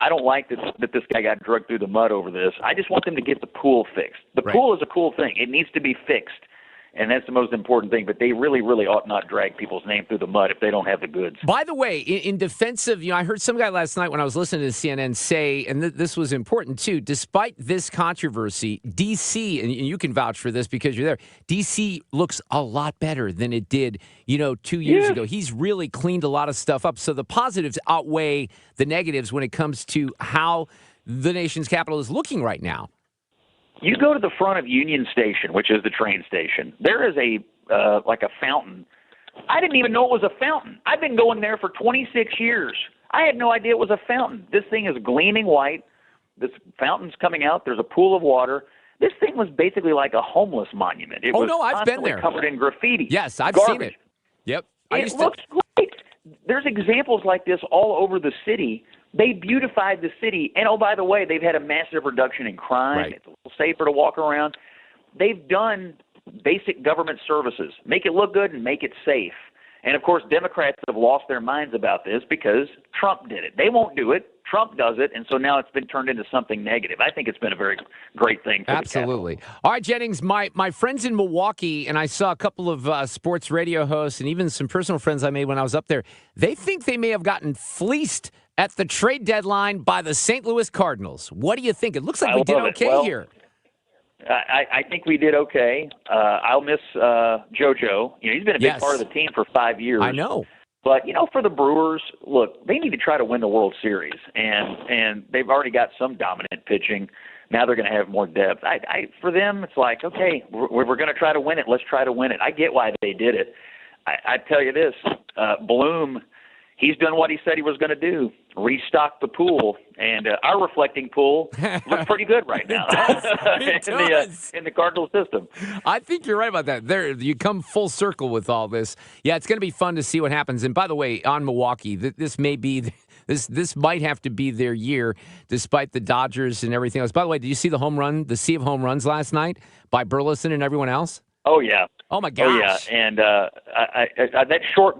S28: I don't like that this guy got drugged through the mud over this. I just want them to get the pool fixed. The pool is a cool thing. It needs to be fixed, and that's the most important thing. But they really, really ought not drag people's name through the mud if they don't have the goods.
S1: By the way, in defense of, I heard some guy last night when I was listening to CNN say, and this was important too, despite this controversy, D.C., and you can vouch for this because you're there, D.C. looks a lot better than it did, 2 years ago. He's really cleaned a lot of stuff up. So the positives outweigh the negatives when it comes to how the nation's capital is looking right now.
S28: You go to the front of Union Station, which is the train station. There is like a fountain. I didn't even know it was a fountain. I've been going there for 26 years. I had no idea it was a fountain. This thing is gleaming white. This fountain's coming out. There's a pool of water. This thing was basically like a homeless monument. It was
S1: I've been there.
S28: Covered in graffiti.
S1: Yes, I've
S28: Garbage.
S1: seen it. Yep.
S28: It looks great. There's examples like this all over the city. They beautified the city. And, oh, by the way, they've had a massive reduction in crime.
S1: Right.
S28: It's a little safer to walk around. They've done basic government services. Make it look good and make it safe. And, of course, Democrats have lost their minds about this because Trump did it. They won't do it. Trump does it, and so now it's been turned into something negative. I think it's been a very great thing for
S1: Absolutely. All right, Jennings, my friends in Milwaukee, and I saw a couple of sports radio hosts and even some personal friends I made when I was up there, they think they may have gotten fleeced at the trade deadline by the St. Louis Cardinals. What do you think? It looks like we did okay here.
S28: I think we did okay. I'll miss JoJo. He's been a big part of the team for 5 years.
S1: I know.
S28: But, for the Brewers, look, they need to try to win the World Series. And they've already got some dominant pitching. Now they're going to have more depth. For them, it's like, okay, we're going to try to win it. Let's try to win it. I get why they did it. I tell you this, Bloom, he's done what he said he was going to do, restock the pool. And our reflecting pool looks pretty good right now in the Cardinal system.
S1: I think you're right about that. There, you come full circle with all this. Yeah, it's going to be fun to see what happens. And by the way, on Milwaukee, this may be this might have to be their year, despite the Dodgers and everything else. By the way, did you see the sea of home runs last night by Burleson and everyone else?
S28: Oh, yeah.
S1: Oh, my gosh.
S28: Oh, yeah. And that short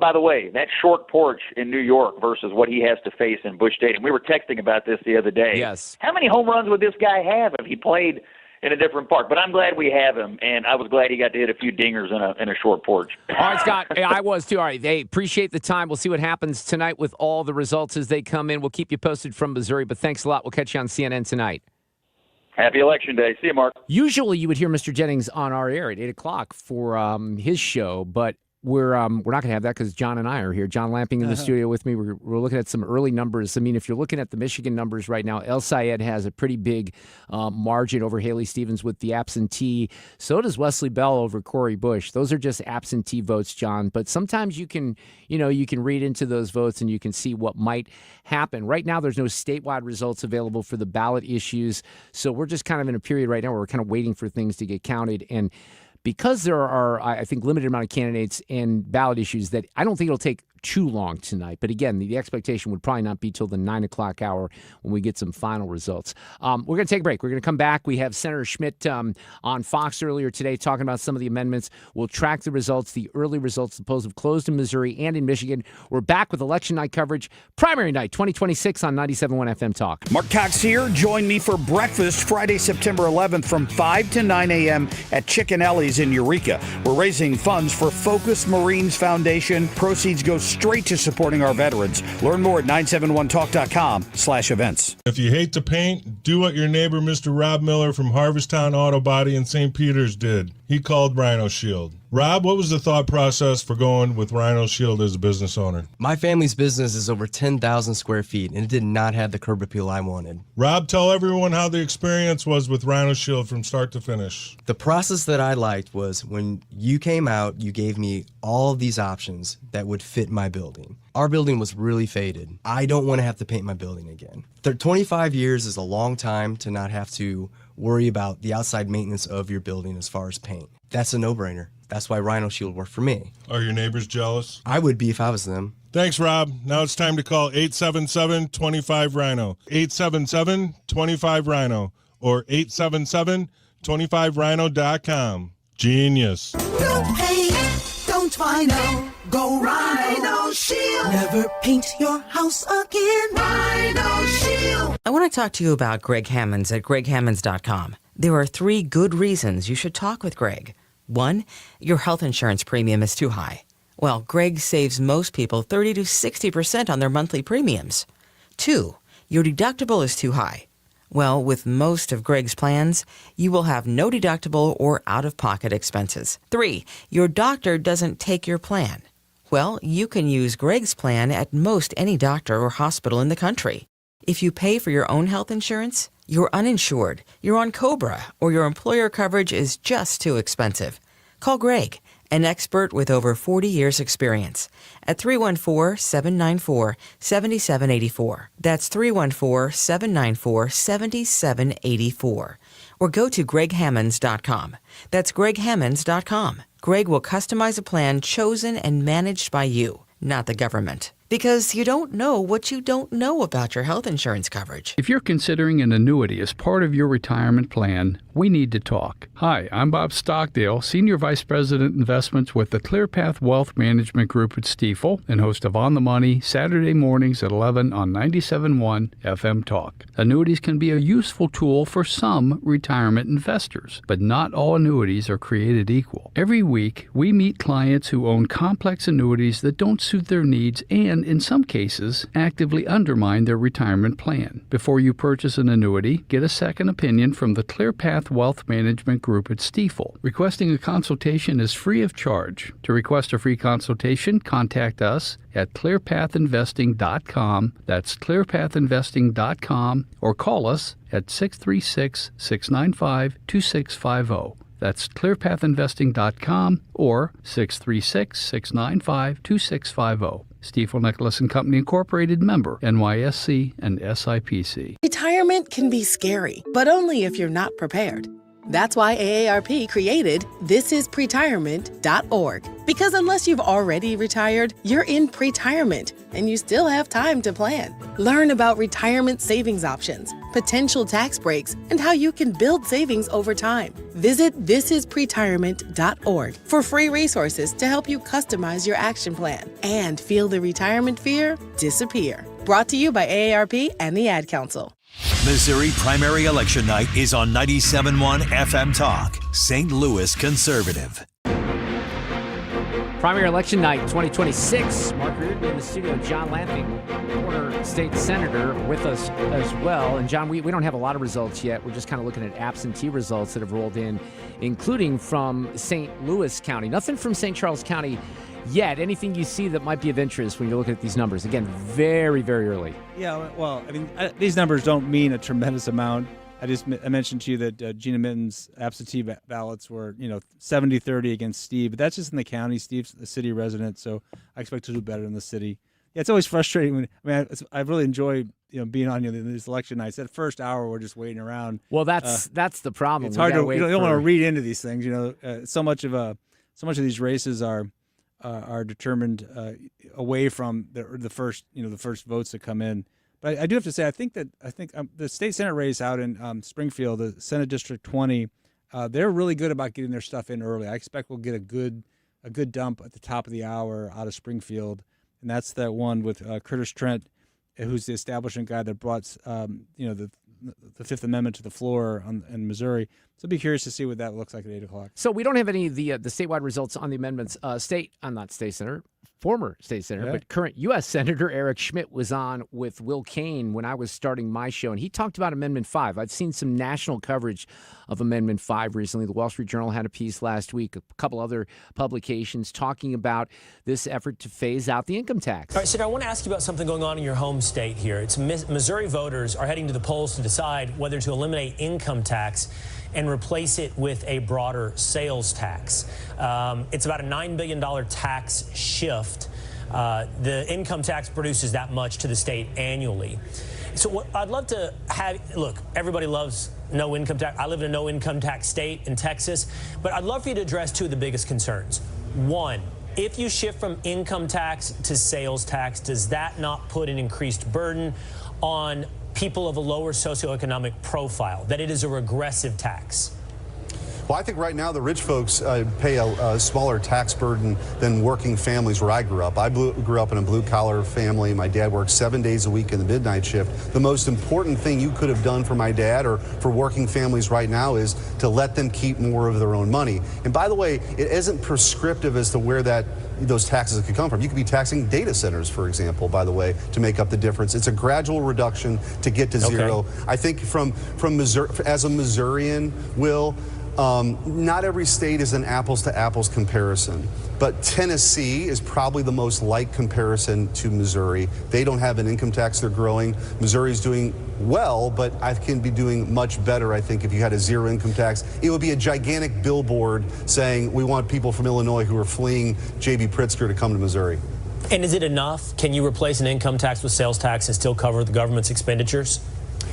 S28: porch in New York versus what he has to face in Busch Stadium. We were texting about this the other day.
S1: Yes.
S28: How many home runs would this guy have if he played in a different park? But I'm glad we have him, and I was glad he got to hit a few dingers in a short porch.
S1: All right, Scott. I was too. All right. Hey, appreciate the time. We'll see what happens tonight with all the results as they come in. We'll keep you posted from Missouri, but thanks a lot. We'll catch you on CNN tonight.
S28: Happy Election Day. See you, Mark.
S1: Usually you would hear Mr. Jennings on our air at 8 o'clock for his show, but we're not going to have that because John and I are here. John Lamping in the studio with me. We're looking at some early numbers. I mean, if you're looking at the Michigan numbers right now, El Sayed has a pretty big margin over Haley Stevens with the absentee. So does Wesley Bell over Corey Bush. Those are just absentee votes, John. But sometimes you can read into those votes and you can see what might happen. Right now, there's no statewide results available for the ballot issues. So we're just kind of in a period right now where we're kind of waiting for things to get counted. And because there are, I think, limited amount of candidates and ballot issues, that I don't think it'll take too long tonight. But again, the expectation would probably not be till the 9 o'clock hour when we get some final results. We're going to take a break. We're going to come back. We have Senator Schmidt on Fox earlier today talking about some of the amendments. We'll track the results, the early results. The polls have closed in Missouri and in Michigan. We're back with election night coverage, primary night 2026 on 97.1 FM Talk.
S17: Mark Cox here. Join me for breakfast Friday, September 11th from 5 to 9 a.m. at Chicken Ellie's in Eureka. We're raising funds for Focus Marines Foundation. Proceeds go straight to supporting our veterans. Learn more at 971talk.com/events.
S15: If you hate to paint, do what your neighbor Mr. Rob Miller from Harvesttown Auto Body in St. Peters did. He called Rhino Shield. Rob, what was the thought process for going with Rhino Shield as a business owner?
S3: My family's business is over 10,000 square feet, and it did not have the curb appeal I wanted.
S15: Rob, tell everyone how the experience was with Rhino Shield from start to finish.
S3: The process that I liked was when you came out, you gave me all of these options that would fit my building. Our building was really faded. I don't want to have to paint my building again. 25 years is a long time to not have to worry about the outside maintenance of your building as far as paint. That's a no-brainer. That's why Rhino Shield worked for me.
S15: Are your neighbors jealous?
S3: I would be if I was them.
S15: Thanks, Rob. Now it's time to call 877-25-RHINO. 877-25-RHINO or 877-25rhino.com. Genius.
S16: Don't paint, don't Rhino. Go Rhino Shield. Never paint your house again. Rhino Shield.
S5: I want to talk to you about Greg Hammonds at greghammonds.com. There are 3 good reasons you should talk with Greg. 1, your health insurance premium is too high. Well, Greg saves most people 30 to 60% on their monthly premiums. 2, your deductible is too high. Well, with most of Greg's plans, you will have no deductible or out-of-pocket expenses. 3, your doctor doesn't take your plan. Well, you can use Greg's plan at most any doctor or hospital in the country. If you pay for your own health insurance, you're uninsured, you're on COBRA, or your employer coverage is just too expensive. Call Greg, an expert with over 40 years' experience, at 314-794-7784. That's 314-794-7784. Or go to greghammonds.com. That's greghammonds.com. Greg will customize a plan chosen and managed by you, not the government. Because you don't know what you don't know about your health insurance coverage.
S6: If you're considering an annuity as part of your retirement plan, we need to talk. Hi, I'm Bob Stockdale, Senior Vice President Investments with the ClearPath Wealth Management Group at Stifel and host of On the Money Saturday mornings at 11 on 97.1 FM Talk. Annuities can be a useful tool for some retirement investors, but not all annuities are created equal. Every week, we meet clients who own complex annuities that don't suit their needs and, in some cases, actively undermine their retirement plan. Before you purchase an annuity, get a second opinion from the ClearPath Wealth Management Group at Stifel. Requesting a consultation is free of charge. To request a free consultation, contact us at clearpathinvesting.com. That's clearpathinvesting.com, or call us at 636-695-2650. That's clearpathinvesting.com or 636-695-2650. Stifel Nicholas and Company Incorporated, member NYSE and SIPC.
S7: Retirement can be scary, but only if you're not prepared. That's why AARP created thisispretirement.org. Because unless you've already retired, you're in pretirement, and you still have time to plan. Learn about retirement savings options, potential tax breaks, and how you can build savings over time. Visit thisispretirement.org for free resources to help you customize your action plan and feel the retirement fear disappear. Brought to you by AARP and the Ad Council.
S20: Missouri primary election night is on 97.1 FM Talk, St. Louis conservative.
S1: Primary election night 2026. Mark Reardon in the studio. John Lamping, former state senator, with us as well. And John, we don't have a lot of results yet. We're just kind of looking at absentee results that have rolled in, including from St. Louis County. Nothing from St. Charles County yet. Anything you see that might be of interest when you're looking at these numbers? Again, very, very early.
S2: Yeah, well, I mean, these numbers don't mean a tremendous amount. I mentioned to you that Gina Mitten's absentee ballots were, 70-30 against Steve, but that's just in the county. Steve's a city resident, so I expect to do better in the city. Yeah, it's always frustrating. I really enjoy being on these election nights. That first hour, we're just waiting around.
S1: Well, that's the problem.
S2: It's hard to you don't want to read into these things. So much of these races are determined away from the first votes that come in. But I do have to say, I think the state Senate race out in Springfield, the Senate District 20, they're really good about getting their stuff in early. I expect we'll get a good dump at the top of the hour out of Springfield, and that's that one with Curtis Trent, who's the establishment guy that brought the Fifth Amendment to the floor in Missouri. So I'll be curious to see what that looks like at 8 o'clock.
S1: So we don't have any of the statewide results on the amendments. Former state senator, but current U.S. Senator Eric Schmidt was on with Will Cain when I was starting my show, and he talked about Amendment 5. I've seen some national coverage of Amendment 5 recently. The Wall Street Journal had a piece last week, a couple other publications talking about this effort to phase out the income tax.
S8: All right, Senator, I want to ask you about something going on in your home state here. It's Missouri voters are heading to the polls to decide whether to eliminate income tax and replace it with a broader sales tax. It's about a $9 billion tax shift. The income tax produces that much to the state annually. So what I'd love to have, look, everybody loves no income tax. I live in a no income tax state in Texas, but I'd love for you to address two of the biggest concerns. One, if you shift from income tax to sales tax, does that not put an increased burden on people of a lower socioeconomic profile, that it is a regressive tax?
S9: Well, I think right now the rich folks pay a smaller tax burden than working families where I grew up. I grew up in a blue-collar family. My dad worked 7 days a week in the midnight shift. The most important thing you could have done for my dad or for working families right now is to let them keep more of their own money. And by the way, it isn't prescriptive as to where those taxes could come from. You could be taxing data centers, for example, by the way, to make up the difference. It's a gradual reduction to get to zero. I think from Missouri, as a Missourian, Will, Not every state is an apples to apples comparison, but Tennessee is probably the most like comparison to Missouri. They don't have an income tax they're growing. Missouri's doing well, but I can be doing much better, I think, if you had a zero income tax. It would be a gigantic billboard saying we want people from Illinois who are fleeing J.B. Pritzker to come to Missouri.
S8: And is it enough? Can you replace an income tax with sales tax and still cover the government's expenditures?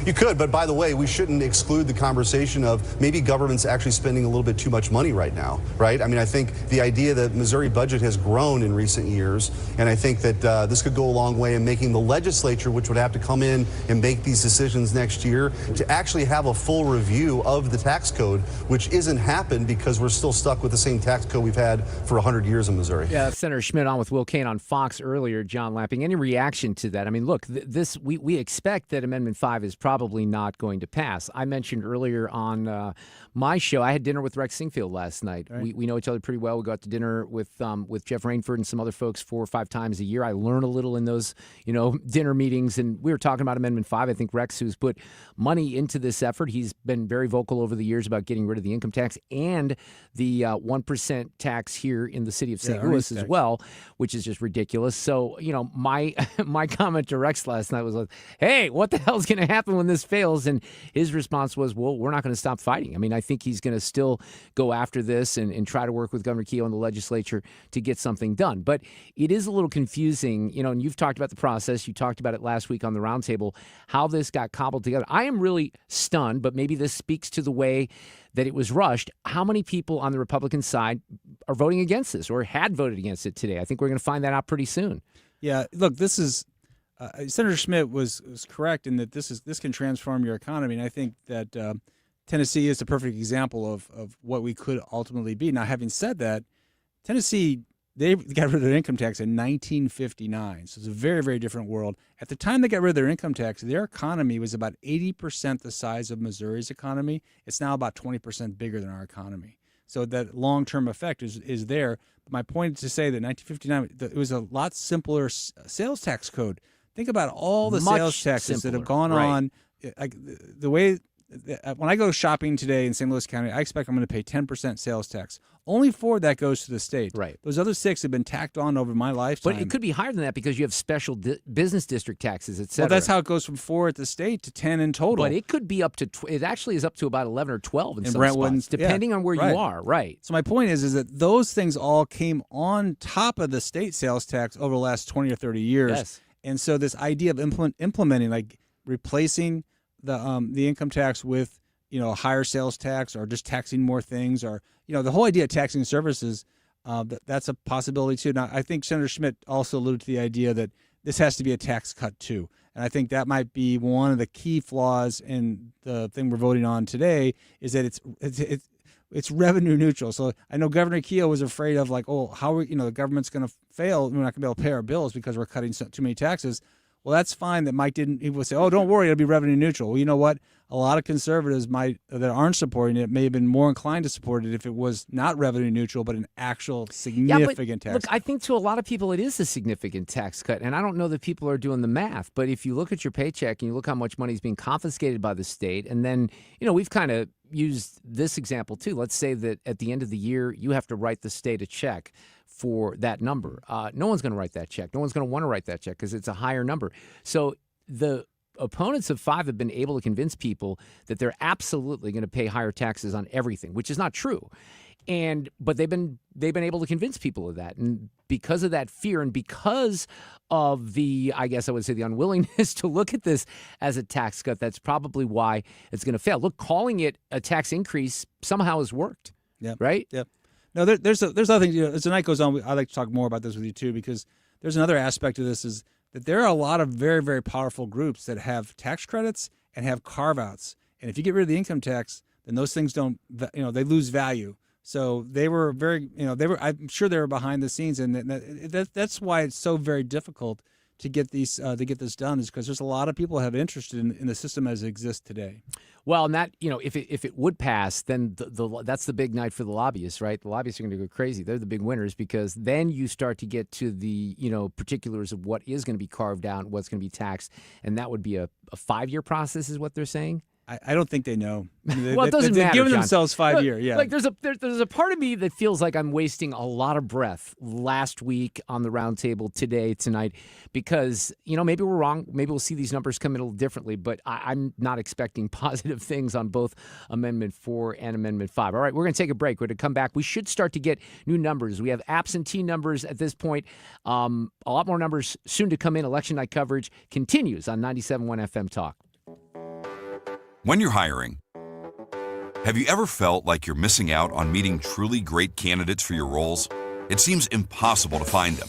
S9: You could, but by the way, we shouldn't exclude the conversation of maybe government's actually spending a little bit too much money right now, right? I mean, I think the idea that Missouri budget has grown in recent years, and I think that this could go a long way in making the legislature, which would have to come in and make these decisions next year, to actually have a full review of the tax code, which isn't happened because we're still stuck with the same tax code we've had for 100 years in Missouri.
S1: Yeah, Senator Schmidt on with Will Kane on Fox earlier. John Lapping, any reaction to that? I mean, look, we expect that Amendment 5 is probably not going to pass. I mentioned earlier on my show, I had dinner with Rex Singfield last night. Right. We know each other pretty well. We go out to dinner with Jeff Rainford and some other folks 4 or 5 times a year. I learn a little in those, dinner meetings, and we were talking about Amendment 5. I think Rex, who's put money into this effort, he's been very vocal over the years about getting rid of the income tax and the 1% tax here in the city of St. Louis as well, which is just ridiculous. So, my comment to Rex last night was like, hey, what the hell's going to happen when this fails? And his response was, well, we're not going to stop fighting. I mean, I think he's going to still go after this and try to work with Governor Keogh and the legislature to get something done. But it is a little confusing, and you've talked about the process. You talked about it last week on the roundtable, how this got cobbled together. I am really stunned, but maybe this speaks to the way that it was rushed. How many people on the Republican side are voting against this or had voted against it today? I think we're going to find that out pretty soon.
S2: Yeah, look, this is Senator Schmidt was correct in that this can transform your economy, and I think that Tennessee is a perfect example of what we could ultimately be. Now, having said that, Tennessee, they got rid of their income tax in 1959, so it's a very, very different world. At the time they got rid of their income tax, their economy was about 80% the size of Missouri's economy. It's now about 20% bigger than our economy. So that long-term effect is there. But my point is to say that 1959, it was a lot simpler sales tax code. Think about all the sales taxes that have gone on. Like the way when I go shopping today in St. Louis County, I expect I'm going to pay 10% sales tax. Only 4 that goes to the state.
S1: Right.
S2: Those other 6 have been tacked on over my lifetime.
S1: But it could be higher than that because you have special business district taxes, et cetera.
S2: Well, that's how it goes from 4 at the state to 10 in total.
S1: But it could be up to it actually is up to about 11 or 12 in some
S2: Brentwood,
S1: spots, depending on where you are. Right.
S2: So my point is that those things all came on top of the state sales tax over the last 20 or 30 years.
S1: Yes.
S2: And so this idea of implementing, like replacing the income tax with a higher sales tax or just taxing more things, or the whole idea of taxing services, that's a possibility too. Now, I think Senator Schmidt also alluded to the idea that this has to be a tax cut too, and I think that might be one of the key flaws in the thing we're voting on today, is that it's revenue neutral. So I know Governor Keogh was afraid of how are the government's going to fail. We're not going to be able to pay our bills because we're cutting too many taxes. Well, that's fine that Mike didn't. He would say, "Oh, don't worry, it'll be revenue neutral." Well, you know what? A lot of conservatives that aren't supporting it may have been more inclined to support it if it was not revenue neutral, but an actual significant tax.
S1: Look, I think to a lot of people it is a significant tax cut, and I don't know that people are doing the math. But if you look at your paycheck and you look how much money is being confiscated by the state, and then we've kind of used this example too. Let's say that at the end of the year you have to write the state a check for that number. No one's going to write that check. No one's going to want to write that check because it's a higher number. So the opponents of 5 have been able to convince people that they're absolutely going to pay higher taxes on everything, which is not true. But they've been able to convince people of that. And because of that fear and because of the, I guess I would say, the unwillingness to look at this as a tax cut, that's probably why it's going to fail. Look, calling it a tax increase somehow has worked.
S2: Yep.
S1: Right?
S2: Yep. No, there's other things. As the night goes on, I'd like to talk more about this with you too, because there's another aspect of this is that there are a lot of very, very powerful groups that have tax credits and have carve-outs. And if you get rid of the income tax, then those things don't, they lose value. So they were very, I'm sure they were behind the scenes, and that's why it's so very difficult to get this done, is because there's a lot of people who have interest in the system as it exists today.
S1: Well, and that, if it would pass, then that's the big night for the lobbyists, right? The lobbyists are going to go crazy. They're the big winners, because then you start to get to the, particulars of what is going to be carved out, what's going to be taxed, and that would be a 5-year process is what they're saying.
S2: I don't think they know. I mean,
S1: Well, it doesn't matter,
S2: They've given
S1: John.
S2: themselves 5
S1: Look,
S2: years. Yeah.
S1: Like there's a part of me that feels like I'm wasting a lot of breath last week on the roundtable, tonight, because maybe we're wrong. Maybe we'll see these numbers come in a little differently, but I'm not expecting positive things on both Amendment 4 and Amendment 5. All right, we're going to take a break. We're going to come back. We should start to get new numbers. We have absentee numbers at this point. A lot more numbers soon to come in. Election night coverage continues on 97.1 FM Talk.
S10: When you're hiring, have you ever felt like you're missing out on meeting truly great candidates for your roles? It seems impossible to find them,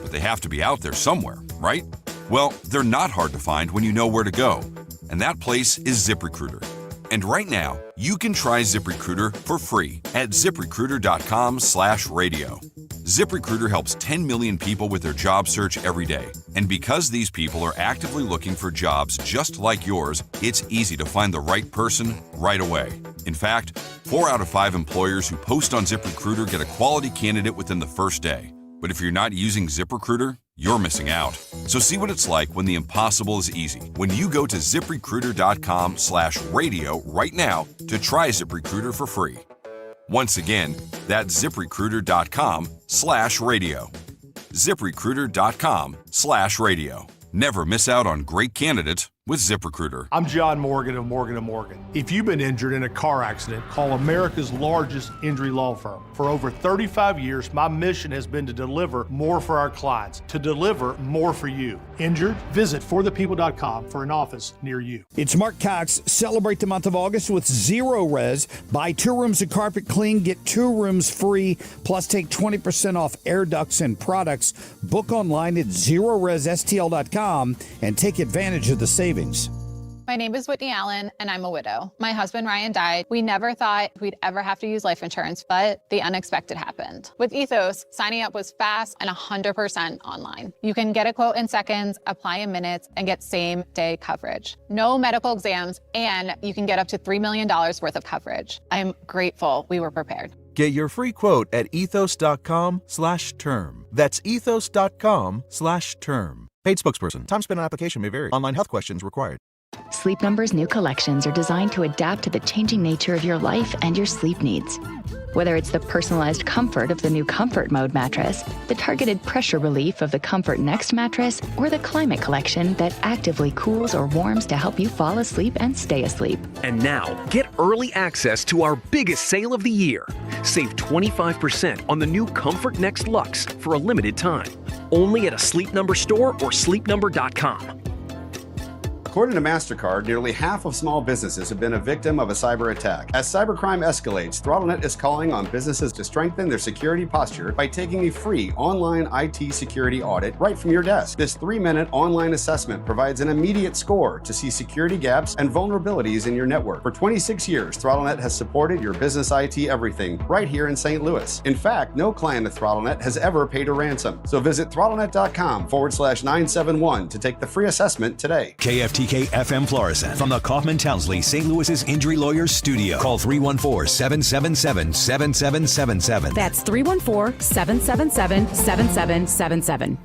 S10: but they have to be out there somewhere, right? Well, they're not hard to find when you know where to go, and that place is ZipRecruiter. And right now, you can try ZipRecruiter for free at ZipRecruiter.com/radio. ZipRecruiter helps 10 million people with their job search every day. And because these people are actively looking for jobs just like yours, it's easy to find the right person right away. In fact, 4 out of 5 employers who post on ZipRecruiter get a quality candidate within the first day. But if you're not using ZipRecruiter, you're missing out. So see what it's like when the impossible is easy. When you go to ZipRecruiter.com/radio right now to try ZipRecruiter for free. Once again, that's ZipRecruiter.com/radio. ZipRecruiter.com/radio. Never miss out on great candidates with ZipRecruiter.
S11: I'm John Morgan of Morgan & Morgan. If you've been injured in a car accident, call America's largest injury law firm. For over 35 years, my mission has been to deliver more for our clients, to deliver more for you. Injured? Visit forthepeople.com for an office near you.
S17: It's Mark Cox. Celebrate the month of August with Zero Res. Buy 2 rooms of carpet clean, get 2 rooms free, plus take 20% off air ducts and products. Book online at ZeroResSTL.com and take advantage of the savings.
S12: My name is Whitney Allen, and I'm a widow. My husband, Ryan, died. We never thought we'd ever have to use life insurance, but the unexpected happened. With Ethos, signing up was fast and 100% online. You can get a quote in seconds, apply in minutes, and get same-day coverage. No medical exams, and you can get up to $3 million worth of coverage. I'm grateful we were prepared.
S13: Get your free quote at ethos.com/term. That's ethos.com/term. Paid spokesperson. Time spent on application may vary. Online health questions required.
S14: Sleep Number's new collections are designed to adapt to the changing nature of your life and your sleep needs. Whether it's the personalized comfort of the new Comfort Mode mattress, the targeted pressure relief of the Comfort Next mattress, or the Climate Collection that actively cools or warms to help you fall asleep and stay asleep.
S18: And now, get early access to our biggest sale of the year. Save 25% on the new Comfort Next Luxe for a limited time. Only at a Sleep Number store or sleepnumber.com.
S19: According to MasterCard, nearly half of small businesses have been a victim of a cyber attack. As cybercrime escalates, ThrottleNet is calling on businesses to strengthen their security posture by taking a free online IT security audit right from your desk. This 3-minute online assessment provides an immediate score to see security gaps and vulnerabilities in your network. For 26 years, ThrottleNet has supported your business IT everything right here in St. Louis. In fact, no client of ThrottleNet has ever paid a ransom. So visit throttlenet.com/971 to take the free assessment today.
S20: KFTK FM Florissant from the Kaufman Townsley St. Louis's Injury Lawyers Studio. Call 314-777-7777.
S25: That's 314-777-7777.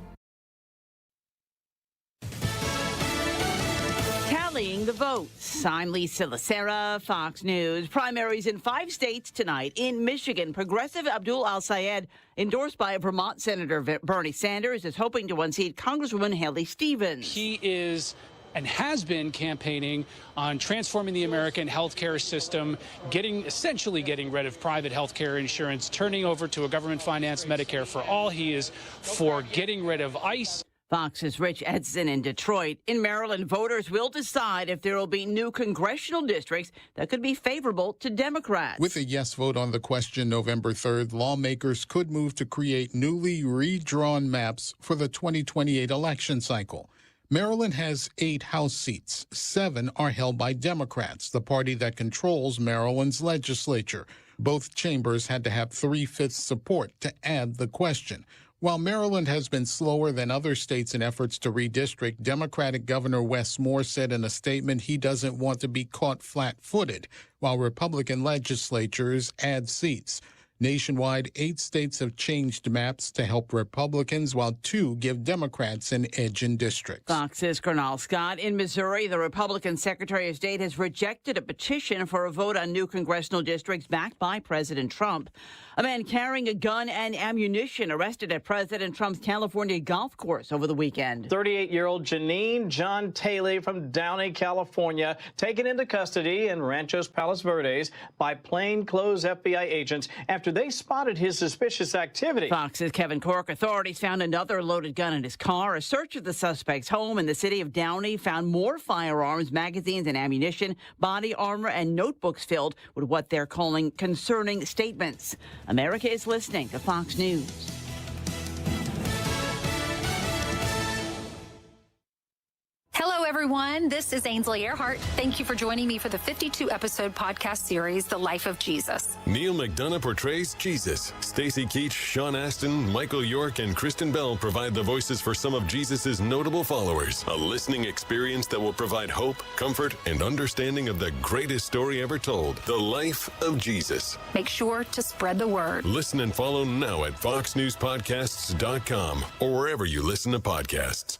S29: Tallying the votes. I'm Lisa Lacera, Fox News. Primaries in 5 states tonight. In Michigan, progressive Abdul Al-Sayed, endorsed by Vermont Senator Bernie Sanders, is hoping to unseat Congresswoman Haley Stevens.
S30: He is and has been campaigning on transforming the American healthcare system, essentially getting rid of private healthcare insurance, turning over to a government-financed Medicare for all. He is for getting rid of ICE.
S29: Fox's Rich Edson in Detroit. In Maryland, voters will decide if there will be new congressional districts that could be favorable to Democrats.
S31: With a yes vote on the question November 3rd, lawmakers could move to create newly redrawn maps for the 2028 election cycle. Maryland has 8 House seats. 7 are held by Democrats, the party that controls Maryland's legislature. Both chambers had to have 3/5 support to add the question. While Maryland has been slower than other states in efforts to redistrict, Democratic Governor Wes Moore said in a statement he doesn't want to be caught flat-footed while Republican legislatures add seats. Nationwide, 8 states have changed maps to help Republicans, while 2 give Democrats an edge in districts.
S29: Fox's Cornell Scott. In Missouri, the Republican Secretary of State has rejected a petition for a vote on new congressional districts backed by President Trump. A man carrying a gun and ammunition arrested at President Trump's California golf course over the weekend.
S3: 38-year-old Janine John Taylor from Downey, California, taken into custody in Ranchos Palos Verdes by plainclothes FBI agents after they spotted his suspicious activity.
S29: Fox's Kevin Cork. Authorities found another loaded gun in his car. A search of the suspect's home in the city of Downey found more firearms, magazines, and ammunition, body armor, and notebooks filled with what they're calling concerning statements. America is listening to Fox News.
S4: Hello, everyone. This is Ainsley Earhart. Thank you for joining me for the 52-episode podcast series, The Life of Jesus.
S15: Neil McDonough portrays Jesus. Stacey Keach, Sean Astin, Michael York, and Kristen Bell provide the voices for some of Jesus' notable followers. A listening experience that will provide hope, comfort, and understanding of the greatest story ever told, The Life of Jesus.
S4: Make sure to spread the word.
S15: Listen and follow now at foxnewspodcasts.com or wherever you listen to podcasts.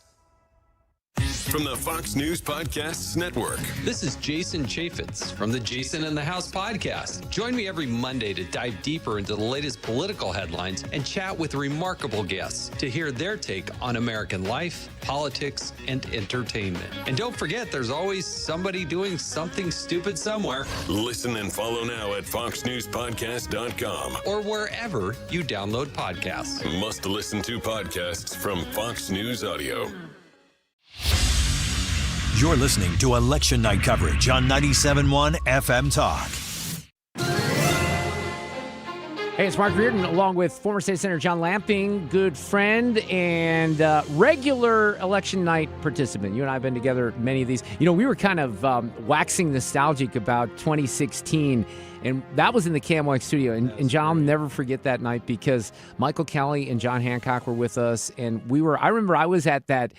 S15: From the Fox News Podcasts Network.
S21: This is Jason Chaffetz from the Jason in the House podcast. Join me every Monday to dive deeper into the latest political headlines and chat with remarkable guests to hear their take on American life, politics, and entertainment. And don't forget, there's always somebody doing something stupid somewhere.
S15: Listen and follow now at foxnewspodcast.com
S21: or wherever you download podcasts.
S15: Must listen to podcasts from Fox News Audio.
S20: You're listening to Election Night coverage on 97.1 FM Talk.
S1: Hey, it's Mark Reardon along with former State Senator John Lamping, good friend and regular election night participant. You and I have been together many of these. You know, we were kind of waxing nostalgic about 2016, and that was in the KMOX studio. And John, I'll never forget that night because Michael Kelly and John Hancock were with us, and I remember I was at that,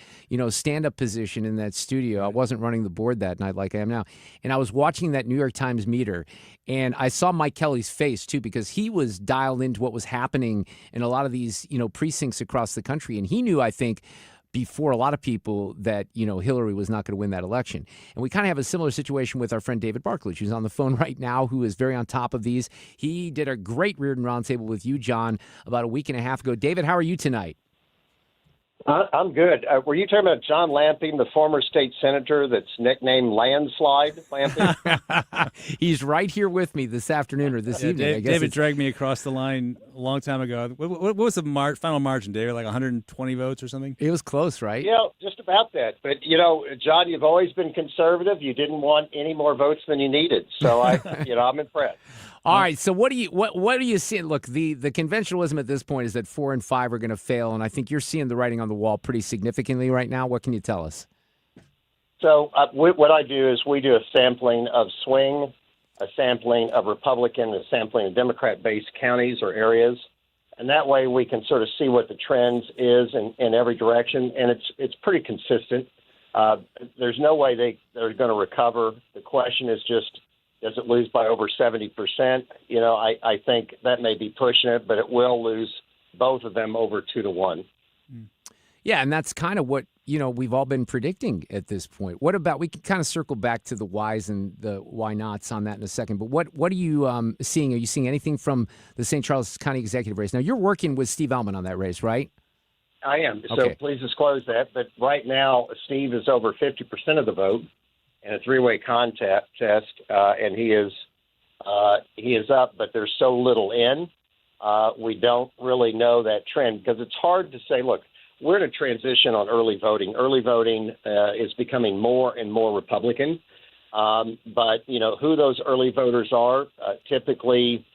S1: stand-up position in that studio. I wasn't running the board that night like I am now, and I was watching that New York Times meter. And I saw Mike Kelly's face, too, because he was dialed into what was happening in a lot of these, precincts across the country. And he knew, I think, before a lot of people that, Hillary was not going to win that election. And we kind of have a similar situation with our friend David Barklich, who's on the phone right now, who is very on top of these. He did a great Reardon Roundtable with you, John, about a week and a half ago. David, how are you tonight?
S22: I'm good. Were you talking about John Lamping, the former state senator that's nicknamed Landslide Lamping?
S1: He's right here with me this afternoon or this evening. I guess
S2: David dragged me across the line a long time ago. What was the final margin, David? Like 120 votes or something?
S1: It was close, right?
S22: Yeah, just about that. But, John, you've always been conservative. You didn't want any more votes than you needed. So, I'm impressed.
S1: All right, so what do you see? Look, the conventionalism at this point is that 4 and 5 are going to fail, and I think you're seeing the writing on the wall pretty significantly right now. What can you tell us?
S22: So what I do is we do a sampling of swing, a sampling of Republican, a sampling of Democrat-based counties or areas, and that way we can sort of see what the trends is in every direction, and it's pretty consistent. There's no way they're going to recover. The question is just, does it lose by over 70%? I think that may be pushing it, but it will lose both of them over 2-1.
S1: Yeah, and that's kind of what, we've all been predicting at this point. What about, we can kind of circle back to the whys and the why nots on that in a second, but what are you seeing? Are you seeing anything from the St. Charles County executive race? Now, you're working with Steve Ellman on that race, right?
S22: I am.
S1: Okay.
S22: So please disclose that. But right now, Steve is over 50% of the vote in a three-way contest, and he is up, but there's so little in. We don't really know that trend because it's hard to say, look, we're in a transition on early voting. Early voting is becoming more and more Republican. But, who those early voters are, typically,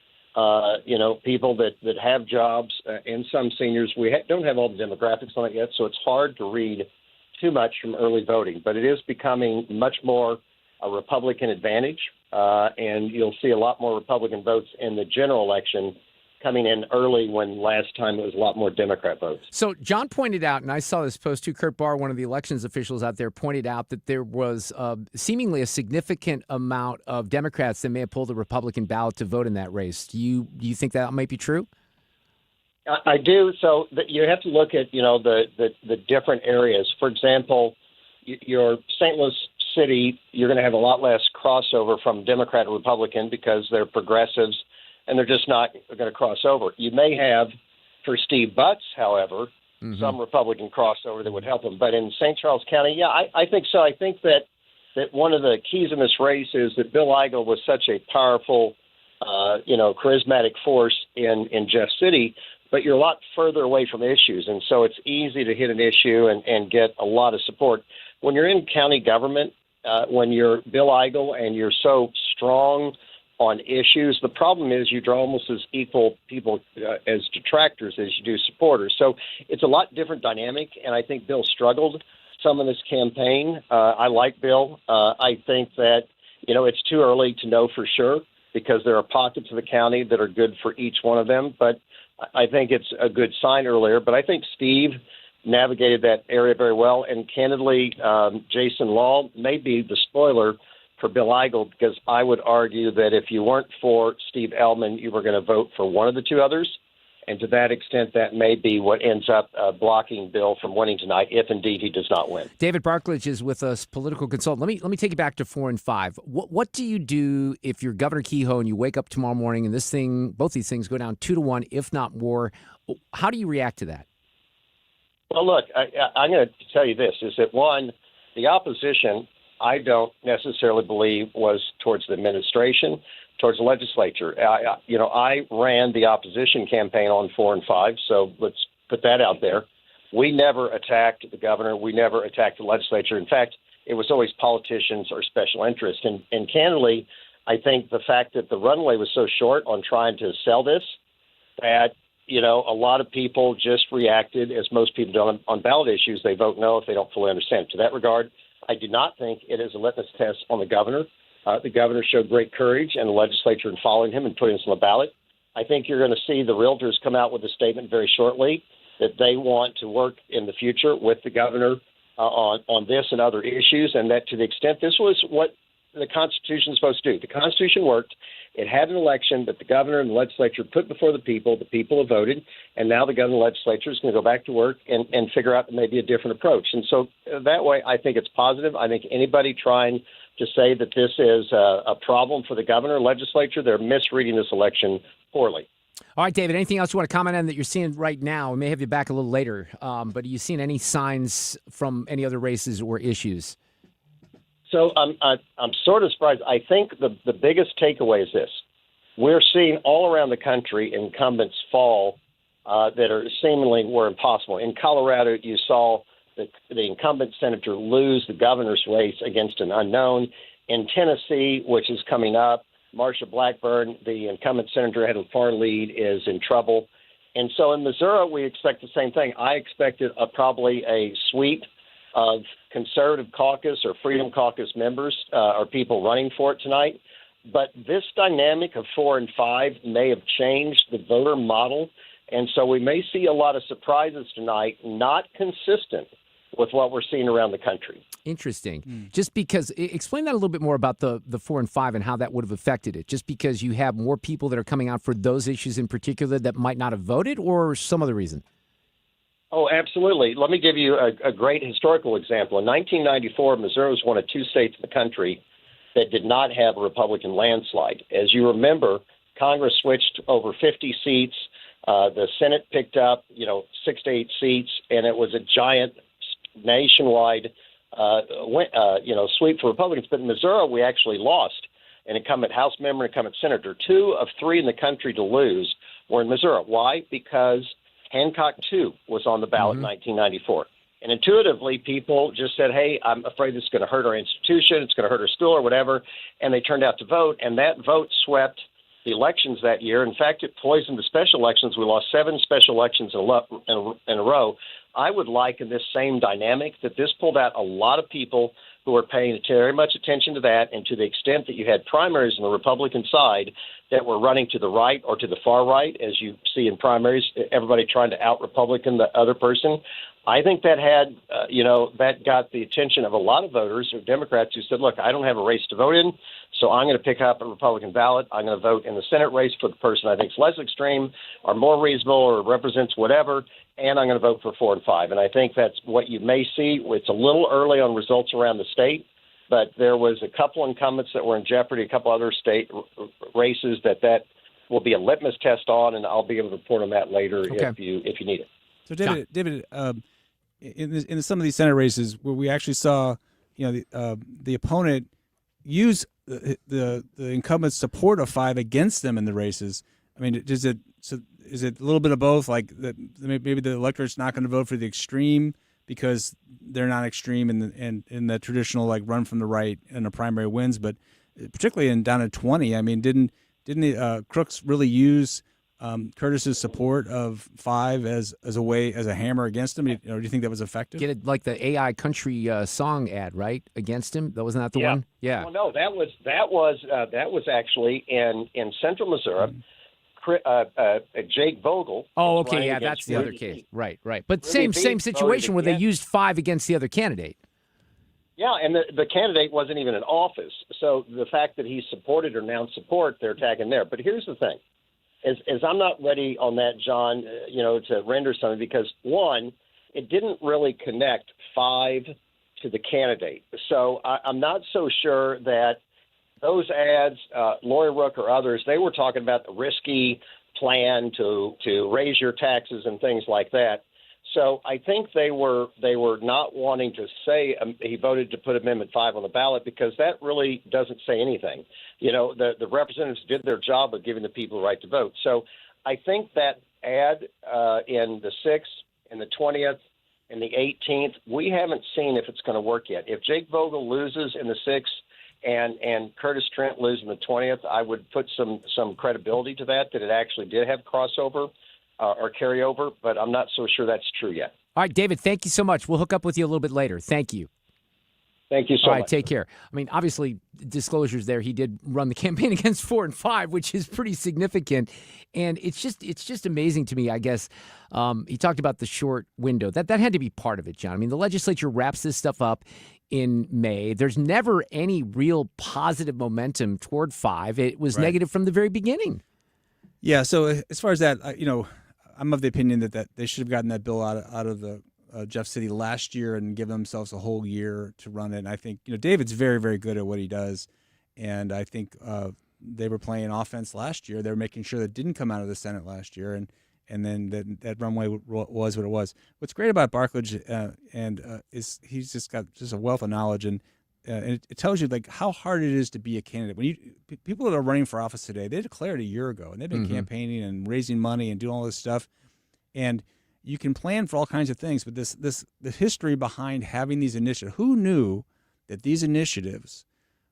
S22: people that have jobs and some seniors. We don't have all the demographics on it yet, so it's hard to read too much from early voting, but it is becoming much more a Republican advantage, and you'll see a lot more Republican votes in the general election coming in early when last time it was a lot more Democrat votes.
S1: So John pointed out, and I saw this post too, Kurt Barr, one of the elections officials out there, pointed out that there was seemingly a significant amount of Democrats that may have pulled the Republican ballot to vote in that race. Do you think that might be true?
S22: I do. So you have to look at, the different areas. For example, your St. Louis City, you're going to have a lot less crossover from Democrat to Republican because they're progressives and they're just not going to cross over. You may have, for Steve Butts, however, some Republican crossover that would help him. But in St. Charles County, I think so. I think that one of the keys in this race is that Bill Eigel was such a powerful, charismatic force in Jeff City, but you're a lot further away from issues. And so it's easy to hit an issue and get a lot of support. When you're in county government, when you're Bill Eigel and you're so strong on issues, the problem is you draw almost as equal people as detractors as you do supporters. So it's a lot different dynamic, and I think Bill struggled some in this campaign. I like Bill. I think that, it's too early to know for sure because there are pockets of the county that are good for each one of them, but I think it's a good sign earlier. But I think Steve navigated that area very well, and candidly, Jason Law may be the spoiler for Bill Eigel, because I would argue that if you weren't for Steve Ellman, you were going to vote for one of the two others. And to that extent, that may be what ends up blocking Bill from winning tonight, if indeed he does not win.
S1: David Barklage is with us, political consultant. Let me take you back to 4 and 5. What do you do if you're Governor Kehoe and you wake up tomorrow morning and both these things go down 2-1, if not more? How do you react to that?
S22: Well, look, I'm going to tell you this, is that one, the opposition, I don't necessarily believe was towards the administration, towards the legislature. I ran the opposition campaign on 4 and 5, so let's put that out there. We never attacked the governor. We never attacked the legislature. In fact, it was always politicians or special interests. And candidly, I think the fact that the runway was so short on trying to sell this, that, a lot of people just reacted, as most people do on ballot issues. They vote no if they don't fully understand. To that regard, I do not think it is a litmus test on the governor. The governor showed great courage and the legislature in following him and putting this on the ballot. I think you're going to see the realtors come out with a statement very shortly that they want to work in the future with the governor on this and other issues, and that to the extent this was what the Constitution is supposed to do. The Constitution worked. It had an election that the governor and the legislature put before the people. The people have voted, and now the governor and the legislature is going to go back to work and figure out maybe a different approach. And so that way, I think it's positive. I think anybody trying to say that this is a problem for the governor and legislature, they're misreading this election poorly.
S1: All right, David, anything else you want to comment on that you're seeing right now? We may have you back a little later, but are you seeing any signs from any other races or issues?
S22: So I'm sort of surprised. I think the biggest takeaway is this. We're seeing all around the country incumbents fall that are seemingly were impossible. In Colorado, you saw the incumbent senator lose the governor's race against an unknown. In Tennessee, which is coming up, Marsha Blackburn, the incumbent senator had a far lead, is in trouble. And so in Missouri, we expect the same thing. I expected probably a sweep of conservative caucus or freedom caucus members or people running for it tonight. But this dynamic of 4 and 5 may have changed the voter model. And so we may see a lot of surprises tonight, not consistent with what we're seeing around the country.
S1: Interesting. Just because, explain that a little bit more about the 4 and 5 and how that would have affected it. Just because you have more people that are coming out for those issues in particular that might not have voted, or some other reason?
S22: Oh, absolutely. Let me give you a great historical example. In 1994, Missouri was one of 2 states in the country that did not have a Republican landslide. As you remember, Congress switched over 50 seats. The Senate picked up, 6 to 8 seats, and it was a giant nationwide, sweep for Republicans. But in Missouri, we actually lost an incumbent House member, incumbent senator. 2 of 3 in the country to lose were in Missouri. Why? Because Hancock 2 was on the ballot in 1994. And intuitively, people just said, hey, I'm afraid this is going to hurt our institution, it's going to hurt our school or whatever, and they turned out to vote, and that vote swept the elections that year. In fact, it poisoned the special elections. We lost 7 special elections in a row. I would liken this same dynamic, that this pulled out a lot of people who are paying very much attention to that, and to the extent that you had primaries on the Republican side, that were running to the right or to the far right, as you see in primaries, everybody trying to out-Republican the other person. I think that had, that got the attention of a lot of voters or Democrats who said, look, I don't have a race to vote in, so I'm going to pick up a Republican ballot. I'm going to vote in the Senate race for the person I think is less extreme or more reasonable or represents whatever, and I'm going to vote for 4 and 5. And I think that's what you may see. It's a little early on results around the state, but there was a couple incumbents that were in jeopardy, a couple other state races that will be a litmus test on, and I'll be able to report on that later if you need it.
S2: So, David, in some of these Senate races where we actually saw, the opponent use the incumbent's support of 5 against them in the races. I mean, is it a little bit of both? Like maybe the electorate's not going to vote for the extreme because they're not extreme in the traditional like run from the right and a primary wins, but particularly down at 20. I mean, didn't the Crooks really use Curtis's support of 5 as a hammer against him? Or do you think that was effective?
S1: Get it like the AI country song ad, right? Against him? Wasn't that the one? Yeah.
S22: Well, no, that was actually in Central Missouri. Jake Vogel.
S1: Oh, okay, yeah, that's the other case. Right. But same situation where they used 5 against the other candidate.
S22: Yeah, and the candidate wasn't even in office. So the fact that he supported or announced support, they're attacking there. But here's the thing. As I'm not ready on that, John, to render something because, one, it didn't really connect 5 to the candidate. So I'm not so sure that those ads, Lori Rook or others, they were talking about the risky plan to raise your taxes and things like that. So I think they were not wanting to say he voted to put Amendment 5 on the ballot because that really doesn't say anything. The representatives did their job of giving the people the right to vote. So I think that ad in the 6th and the 20th and the 18th, we haven't seen if it's going to work yet. If Jake Vogel loses in the 6th and Curtis Trent loses in the 20th, I would put some credibility to that it actually did have crossover or carryover, but I'm not so sure that's true yet.
S1: All right, David, thank you so much. We'll hook up with you a little bit later. Thank you.
S22: Thank you so much.
S1: All right, take care. I mean, obviously, disclosures there. He did run the campaign against 4 and 5, which is pretty significant. And it's just amazing to me, I guess. He talked about the short window. That had to be part of it, John. I mean, the legislature wraps this stuff up in May. There's never any real positive momentum toward 5. It was negative from the very beginning.
S2: Yeah, so as far as that, I'm of the opinion that they should have gotten that bill out of the Jeff City last year and given themselves a whole year to run it. And I think David's very, very good at what he does, and I think they were playing offense last year. They were making sure that didn't come out of the Senate last year, and then that runway was what it was. What's great about Barklage is he's just got a wealth of knowledge, and it tells you like how hard it is to be a candidate. When people that are running for office today, they declared a year ago, and they've been campaigning and raising money and doing all this stuff, and you can plan for all kinds of things. But the history behind having these initiatives, who knew that these initiatives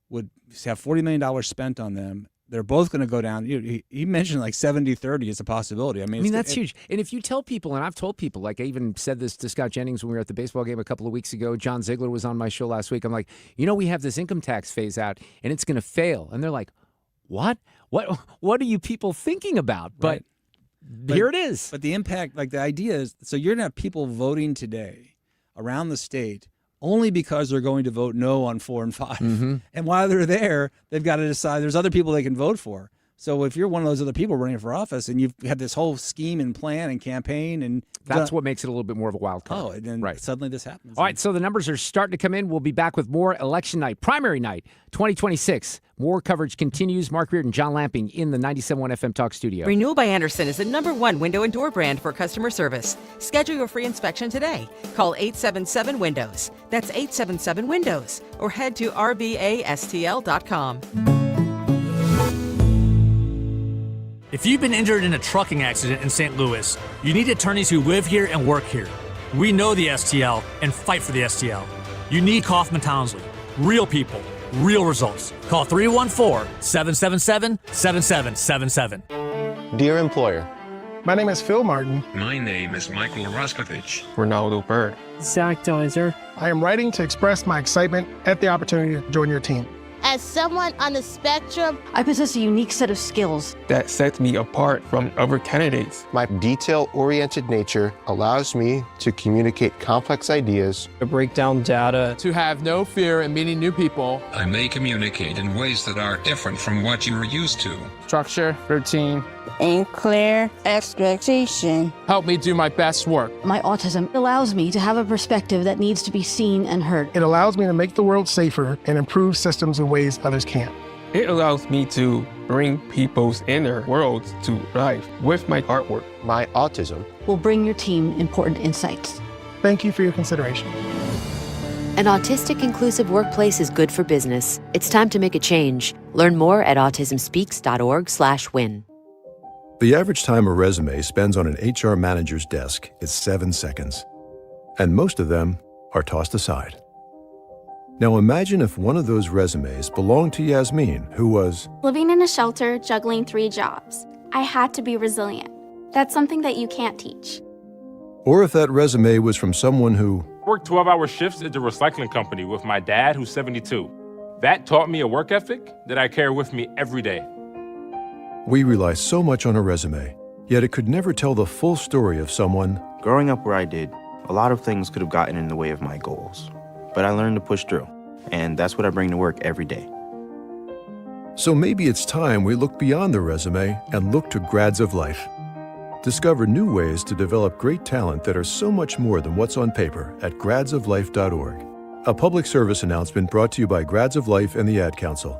S2: would have $40 million spent on them? They're both going to go down. He mentioned like 70-30 is a possibility. I mean,
S1: that's huge. And if you tell people, and I've told people, like I even said this to Scott Jennings when we were at the baseball game a couple of weeks ago. John Ziegler was on my show last week. I'm like, we have this income tax phase out, and it's going to fail. And they're like, what? What are you people thinking about? But here it is.
S2: But the impact, like the idea is, so you're going to have people voting today around the state only because they're going to vote no on 4 and 5.
S1: Mm-hmm.
S2: And while they're there, they've got to decide there's other people they can vote for. So if you're one of those other people running for office and you've had this whole scheme and plan and campaign, and
S1: that's what makes it a little bit more of a wild card.
S2: Oh, and then suddenly this happens.
S1: All right, so the numbers are starting to come in. We'll be back with more election night, primary night, 2026. More coverage continues. Mark Reardon, John Lamping in the 97.1 FM Talk studio.
S5: Renewal by Andersen is the #1 window and door brand for customer service. Schedule your free inspection today. Call 877-WINDOWS. That's 877-WINDOWS. Or head to rbastl.com.
S6: If you've been injured in a trucking accident in St. Louis, you need attorneys who live here and work here. We know the STL and fight for the STL. You need Kaufman Townsley. Real people, real results. Call 314-777-7777.
S7: Dear employer,
S8: my name is Phil Martin.
S16: My name is Michael Raskovich.
S7: Ronaldo Bird.
S8: Zach Deiser. I am writing to express my excitement at the opportunity to join your team.
S7: As someone on the spectrum,
S9: I possess a unique set of skills
S10: that sets me apart from other candidates.
S11: My detail-oriented nature allows me to communicate complex ideas,
S17: to break down data,
S23: to have no fear in meeting new people.
S16: I may communicate in ways that are different from what you are used to.
S23: Structure, routine,
S24: and clear expectation.
S23: Help me do my best work.
S9: My autism allows me to have a perspective that needs to be seen and heard.
S8: It allows me to make the world safer and improve systems in ways others can't.
S10: It allows me to bring people's inner worlds to life with my artwork.
S11: My autism
S9: will bring your team important insights.
S8: Thank you for your consideration.
S25: An autistic inclusive workplace is good for business. It's time to make a change. Learn more at autismspeaks.org/win.
S26: The average time a resume spends on an HR manager's desk is 7 seconds, and most of them are tossed aside. Now imagine if one of those resumes belonged to Yasmin, who was
S27: living in a shelter, juggling 3 jobs. I had to be resilient. That's something that you can't teach.
S26: Or if that resume was from someone who
S28: worked 12-hour shifts at the recycling company with my dad, who's 72. That taught me a work ethic that I carry with me every day.
S26: We rely so much on a resume, yet it could never tell the full story of someone.
S32: Growing up where I did, a lot of things could have gotten in the way of my goals. But I learned to push through, and that's what I bring to work every day.
S26: So maybe it's time we look beyond the resume and look to Grads of Life. Discover new ways to develop great talent that are so much more than what's on paper at gradsoflife.org. A public service announcement brought to you by Grads of Life and the Ad Council.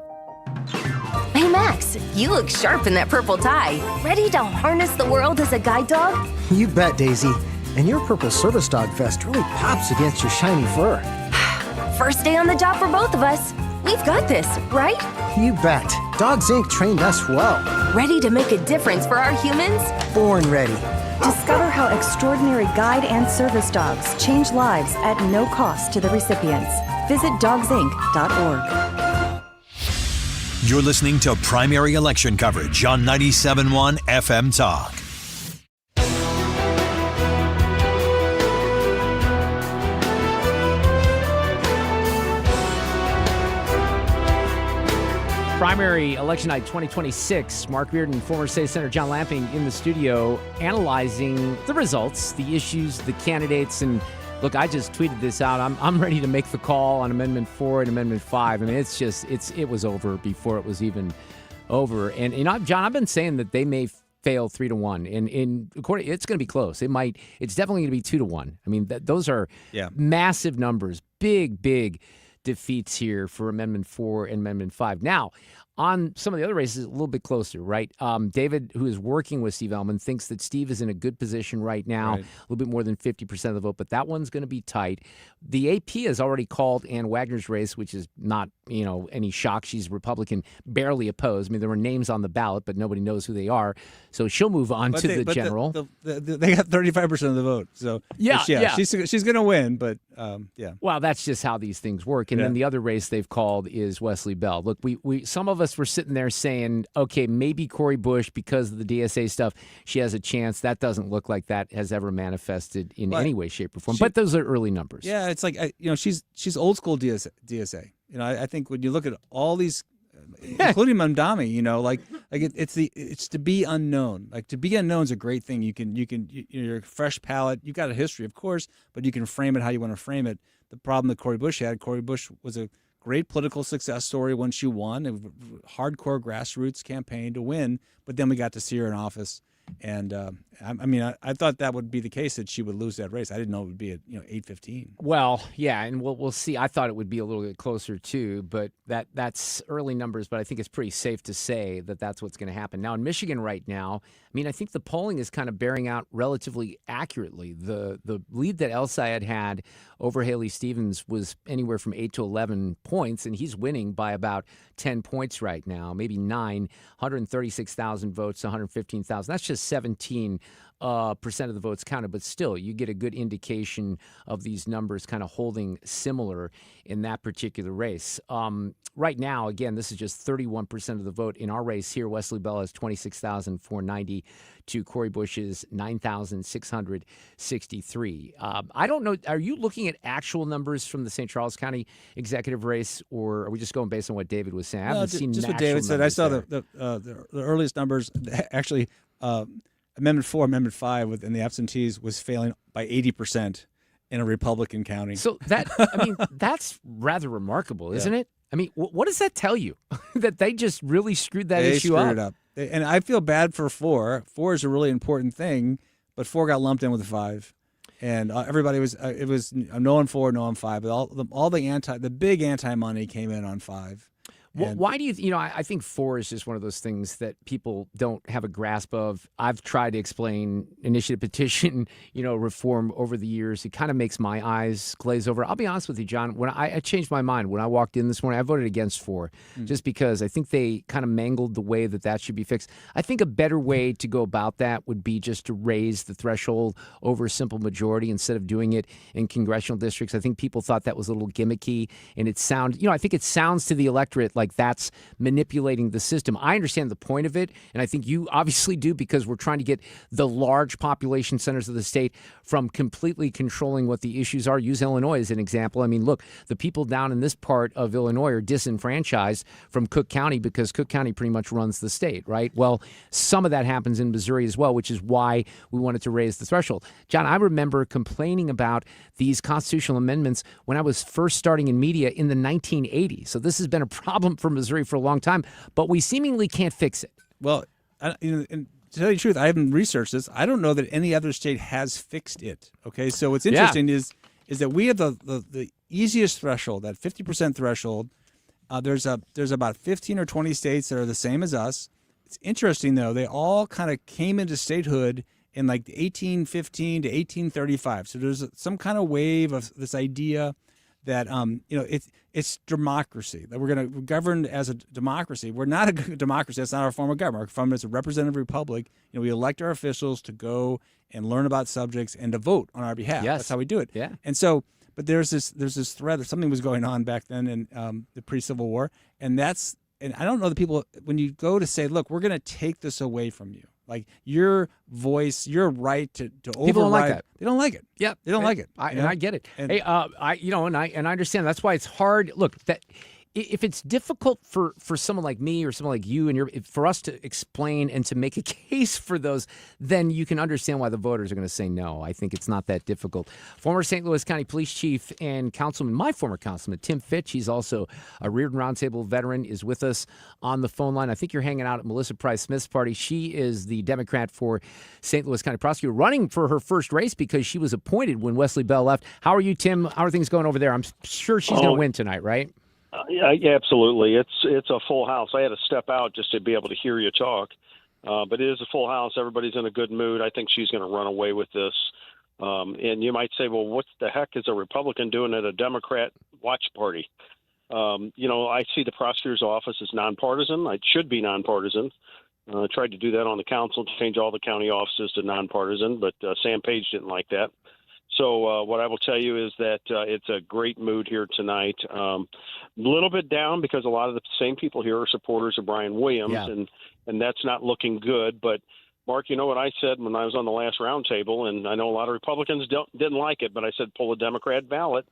S33: Hey Max, you look sharp in that purple tie. Ready to harness the world as a guide dog?
S34: You bet, Daisy. And your purple service dog vest really pops against your shiny fur.
S33: First day on the job for both of us. We've got this, right?
S34: You bet. Dogs Inc. trained us well.
S33: Ready to make a difference for our humans?
S34: Born ready.
S35: Discover how extraordinary guide and service dogs change lives at no cost to the recipients. Visit dogsinc.org.
S20: You're listening to primary election coverage on 97.1 FM Talk.
S1: Primary election night 2026. Mark Reardon, former state senator John Lamping in the studio analyzing the results, the issues, the candidates. And look, I just tweeted this out. I'm ready to make the call on Amendment 4 and Amendment 5. I mean, it was over before it was even over. And John, I've been saying that they may fail 3-1, and according, it's going to be close. It's definitely going to be 2-1. I mean, those are massive numbers, big defeats here for Amendment 4 and Amendment 5. Now, on some of the other races, a little bit closer, right? David, who is working with Steve Ellman, thinks that Steve is in a good position right now, a little bit more than 50% of the vote, but that one's going to be tight. The AP has already called Ann Wagner's race, which is not, any shock. She's Republican, barely opposed. I mean, there were names on the ballot, but nobody knows who they are. So she'll move on to the general.
S2: They got 35% of the vote. So she's going to win, but yeah.
S1: Well, that's just how these things work. And then the other race they've called is Wesley Bell. Look, we some of us were sitting there saying, okay, maybe Cori Bush, because of the DSA stuff, she has a chance. That doesn't look like that has ever manifested in any way, shape, or form. But those are early numbers.
S2: Yeah, it's like she's old school DSA. I think when you look at all these, including Mamdani, it's to be unknown. Like, to be unknown is a great thing. You're a fresh palate. You got a history, of course, but you can frame it how you want to frame it. The problem that Cori Bush was a great political success story when she won, a hardcore grassroots campaign to win, but then we got to see her in office. And I thought that would be the case, that she would lose that race. I didn't know it would be at 8-15.
S1: Well, yeah, and we'll see. I thought it would be a little bit closer too, but that's early numbers. But I think it's pretty safe to say that that's what's going to happen. Now in Michigan right now, I think the polling is kind of bearing out relatively accurately. The lead that El Sayed had over Haley Stevens was anywhere from 8 to 11 points, and he's winning by about 10 points right now, maybe 9. 136,000 votes, 115,000. That's just 17% of the votes counted, but still, you get a good indication of these numbers kind of holding similar in that particular race. Right now, again, this is just 31% of the vote in our race here. Wesley Bell has 26,490 to Cori Bush's 9,663. I don't know. Are you looking at actual numbers from the St. Charles County executive race, or are we just going based on what David was saying? I haven't seen
S2: just what
S1: actual
S2: David said. I saw
S1: there.
S2: the earliest numbers. Actually, Amendment 4, Amendment 5, within the absentees was failing by 80% in a Republican county.
S1: So that's rather remarkable, isn't it? I mean, what does that tell you? That they just really screwed that issue up?
S2: They screwed it up. And I feel bad for 4. 4 is a really important thing, but 4 got lumped in with 5. And everybody was, it was no on 4, no on 5. But all the big anti-money came in on 5.
S1: Why do you, I think 4 is just one of those things that people don't have a grasp of. I've tried to explain initiative petition, reform over the years. It kind of makes my eyes glaze over. I'll be honest with you, John, when I changed my mind. When I walked in this morning, I voted against 4 just because I think they kind of mangled the way that should be fixed. I think a better way to go about that would be just to raise the threshold over a simple majority instead of doing it in congressional districts. I think people thought that was a little gimmicky, and I think it sounds to the electorate like that's manipulating the system. I understand the point of it, and I think you obviously do, because we're trying to get the large population centers of the state from completely controlling what the issues are. Use Illinois as an example. I mean, look, the people down in this part of Illinois are disenfranchised from Cook County because Cook County pretty much runs the state, right? Well, some of that happens in Missouri as well, which is why we wanted to raise the threshold. John, I remember complaining about these constitutional amendments when I was first starting in media in the 1980s. So this has been a problem for Missouri for a long time, but we seemingly can't fix it.
S2: Well, and to tell you the truth, I haven't researched this. I don't know that any other state has fixed it. Okay, so what's interesting is that we have the easiest threshold, that 50% threshold. There's about 15 or 20 states that are the same as us. It's interesting though; they all kind of came into statehood in like 1815 to 1835. So there's some kind of wave of this idea that it's democracy, that we're going to govern as a democracy. We're not a democracy. That's not our form of government. Our form is a representative republic. We elect our officials to go and learn about subjects and to vote on our behalf.
S1: Yes.
S2: That's how we do it.
S1: Yeah.
S2: And so, but there's this thread that something was going on back then in the pre-Civil War, and I don't know that people, when you go to say, look, we're going to take this away from you. Like your voice, your right to override.
S1: People don't like that.
S2: They don't like it.
S1: Yeah,
S2: they don't like it.
S1: And I get it. And I understand. That's why it's hard. Look, that if it's difficult for someone like me or someone like you and for us to explain and to make a case for those, then you can understand why the voters are going to say no. I think it's not that difficult. Former St. Louis County Police Chief and my former councilman, Tim Fitch, he's also a Reardon Roundtable veteran, is with us on the phone line. I think you're hanging out at Melissa Price Smith's party. She is the Democrat for St. Louis County prosecutor, running for her first race because she was appointed when Wesley Bell left. How are you, Tim? How are things going over there? I'm sure she's going to win tonight, right?
S3: Yeah, absolutely. It's a full house. I had to step out just to be able to hear you talk, but it is a full house. Everybody's in a good mood. I think she's going to run away with this. And you might say, well, what the heck is a Republican doing at a Democrat watch party? I see the prosecutor's office as nonpartisan. It should be nonpartisan. Tried to do that on the council to change all the county offices to nonpartisan, but Sam Page didn't like that. So what I will tell you is that it's a great mood here tonight. A little bit down because a lot of the same people here are supporters of Brian Williams, and that's not looking good. But, Mark, you know what I said when I was on the last roundtable, and I know a lot of Republicans didn't like it, but I said pull a Democrat ballot.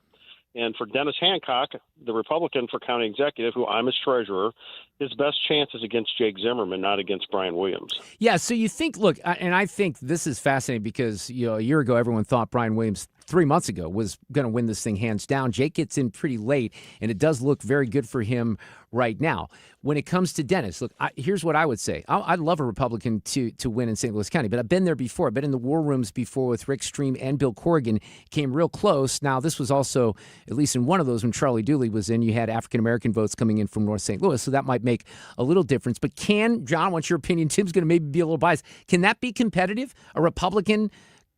S3: And for Dennis Hancock, the Republican for county executive, who I'm his treasurer, his best chance is against Jake Zimmerman, not against Brian Williams.
S1: Yeah, so you think, look, and I think this is fascinating because, a year ago, everyone thought Brian Williams 3 months ago was going to win this thing hands down. Jake gets in pretty late, and it does look very good for him right now. When it comes to Dennis, look, here's what I would say. I'd love a Republican to win in St. Louis County, but I've been there before. I've been in the war rooms before with Rick Stream and Bill Corrigan. Came real close. Now, this was also, at least in one of those when Charlie Dooley was in, you had African-American votes coming in from North St. Louis, so that might make a little difference. But John, what's your opinion? Tim's going to maybe be a little biased. Can that be competitive? A Republican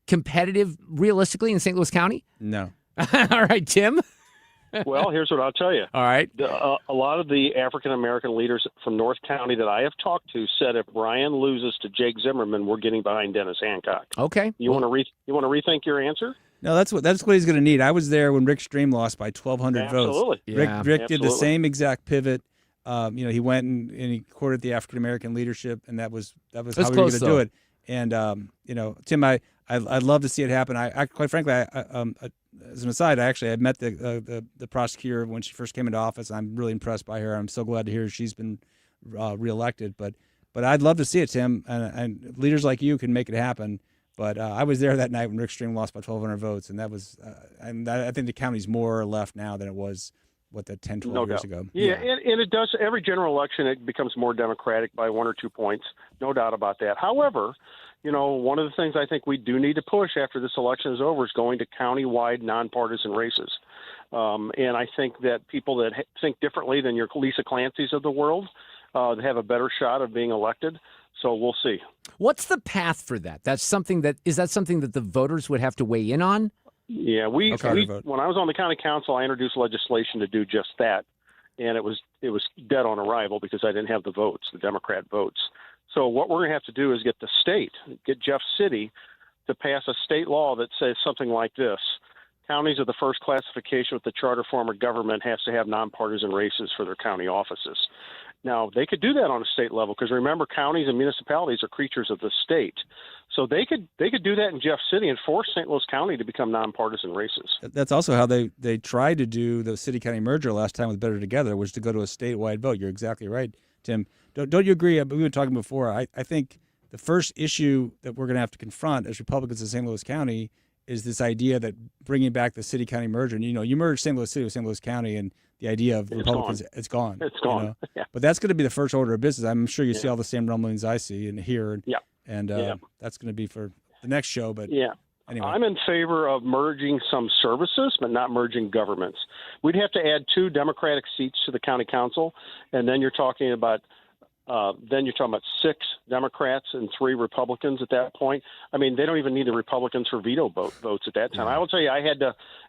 S1: competitive realistically in St. Louis County?
S2: No.
S1: All right, Tim?
S3: Well, here's what I'll tell you.
S1: All right.
S3: A lot of the African-American leaders from North County that I have talked to said if Brian loses to Jake Zimmerman, we're getting behind Dennis Hancock.
S1: Okay.
S3: You want to rethink your answer?
S2: No, that's what he's going to need. I was there when Rick Stream lost by 1,200 votes.
S3: Absolutely.
S2: Rick did the same exact pivot. He went and he courted the African American leadership, and that was how we were going to do it. And Tim, I'd love to see it happen. I quite frankly, as an aside, I had met the prosecutor when she first came into office. I'm really impressed by her. I'm so glad to hear she's been reelected. But I'd love to see it, Tim. And leaders like you can make it happen. But I was there that night when Rick Stream lost by 1,200 votes, and that was. And I think the county's more left now than it was 10, 12 years ago.
S3: Yeah, and it does. Every general election, it becomes more Democratic by 1 or 2 points. No doubt about that. However, one of the things I think we do need to push after this election is over is going to county-wide nonpartisan races. And I think that people that think differently than your Lisa Clancy's of the world have a better shot of being elected. So we'll see. What's the path for that? Is that something that the voters would have to weigh in on? Yeah, when I was on the county council, I introduced legislation to do just that, and it was dead on arrival because I didn't have the votes, the Democrat votes. So what we're going to have to do is get Jeff City to pass a state law that says something like this: counties of the first classification with the charter form of government has to have nonpartisan races for their county offices. Now, they could do that on a state level because, remember, counties and municipalities are creatures of the state. So they could do that in Jeff City and force St. Louis County to become nonpartisan races.
S2: That's also how they tried to do the city-county merger last time with Better Together, was to go to a statewide vote. You're exactly right, Tim. Don't you agree? We were talking before. I think the first issue that we're going to have to confront as Republicans in St. Louis County is this idea that bringing back the city-county merger, and, you merge St. Louis City with St. Louis County, and the idea of Republicans, it's gone. It's gone. Yeah. But that's going to be the first order of business. I'm sure you see all the same rumblings I see and hear. And that's going to be for the next show. But anyway.
S3: I'm in favor of merging some services, but not merging governments. We'd have to add 2 Democratic seats to the county council, and then you're talking about 6 Democrats and 3 Republicans at that point. I mean, they don't even need the Republicans for veto votes at that time. I will tell you,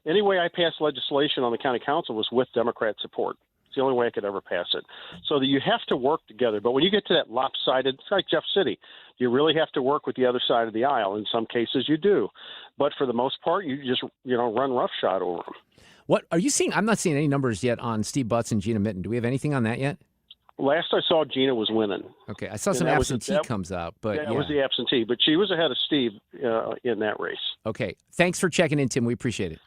S3: any way I passed legislation on the county council was with Democrat support. It's the only way I could ever pass it. So that you have to work together. But when you get to that lopsided, it's like Jeff City, you really have to work with the other side of the aisle. In some cases you do. But for the most part, you just, run roughshod over them.
S1: What are you seeing? I'm not seeing any numbers yet on Steve Butts and Gina Mitten. Do we have anything on that yet?
S3: Last I saw, Gina was winning.
S1: Okay, I saw some absentee comes out, but
S3: it was the absentee, but she was ahead of Steve in that race.
S1: Okay, thanks for checking in, Tim. We appreciate it.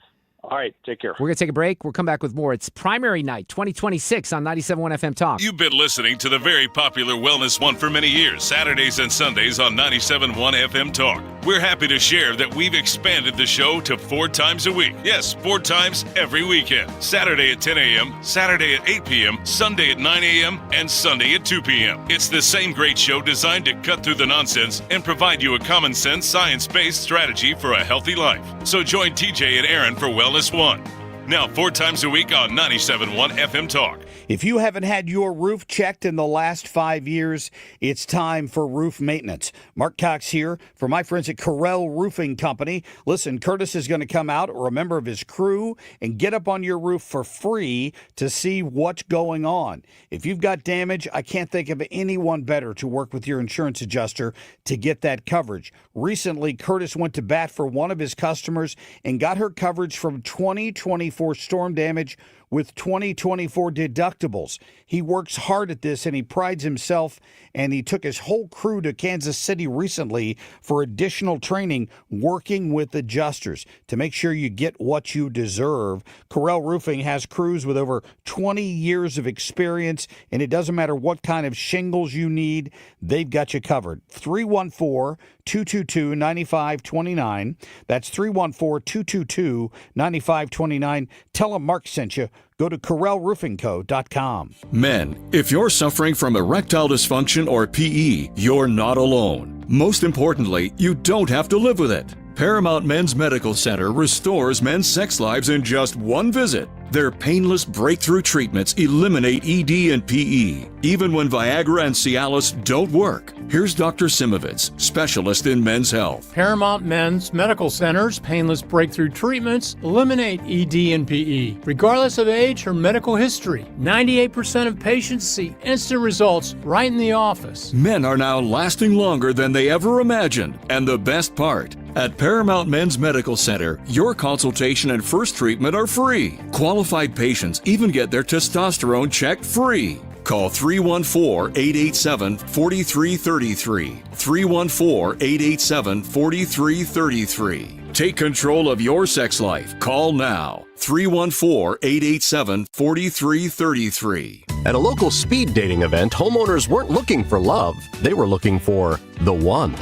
S3: All right, take care.
S1: We're going to take a break. We'll come back with more. It's primary night 2026 on 97.1 FM Talk.
S4: You've been listening to the very popular Wellness One for many years, Saturdays and Sundays on 97.1 FM Talk. We're happy to share that we've expanded the show to 4 times a week. Yes, 4 times every weekend. Saturday at 10 a.m., Saturday at 8 p.m., Sunday at 9 a.m., and Sunday at 2 p.m. It's the same great show designed to cut through the nonsense and provide you a common sense, science-based strategy for a healthy life. So join TJ and Aaron for Wellness One. Now 4 times a week on 97.1 FM Talk.
S5: If you haven't had your roof checked in the last 5 years, it's time for roof maintenance. Mark Cox here for my friends at Correll Roofing Company. Listen, Curtis is going to come out, or a member of his crew, and get up on your roof for free to see what's going on. If you've got damage, I can't think of anyone better to work with your insurance adjuster to get that coverage. Recently, Curtis went to bat for one of his customers and got her coverage from 2024 storm damage with 2024 deductibles. He works hard at this and he prides himself, and he took his whole crew to Kansas City recently for additional training working with adjusters to make sure you get what you deserve. Correll Roofing has crews with over 20 years of experience, and it doesn't matter what kind of shingles you need, they've got you covered. 314-222-9529. That's 314-222-9529. Tell them Mark sent you. Go to CorrellRoofingCo.com.
S6: Men, if you're suffering from erectile dysfunction or PE, you're not alone. Most importantly, you don't have to live with it. Paramount Men's Medical Center restores men's sex lives in just one visit. Their painless breakthrough treatments eliminate ED and PE, even when Viagra and Cialis don't work. Here's Dr. Simovitz, specialist in men's health.
S7: Paramount Men's Medical Center's painless breakthrough treatments eliminate ED and PE, regardless of age or medical history. 98% of patients see instant results right in the office.
S6: Men are now lasting longer than they ever imagined. And the best part, at Paramount Men's Medical Center, your consultation and first treatment are free. Qualified patients even get their testosterone checked free. Call 314-887-4333. 314-887-4333. Take control of your sex life. Call now. 314-887-4333.
S12: At a local speed dating event, homeowners weren't looking for love. They were looking for the one.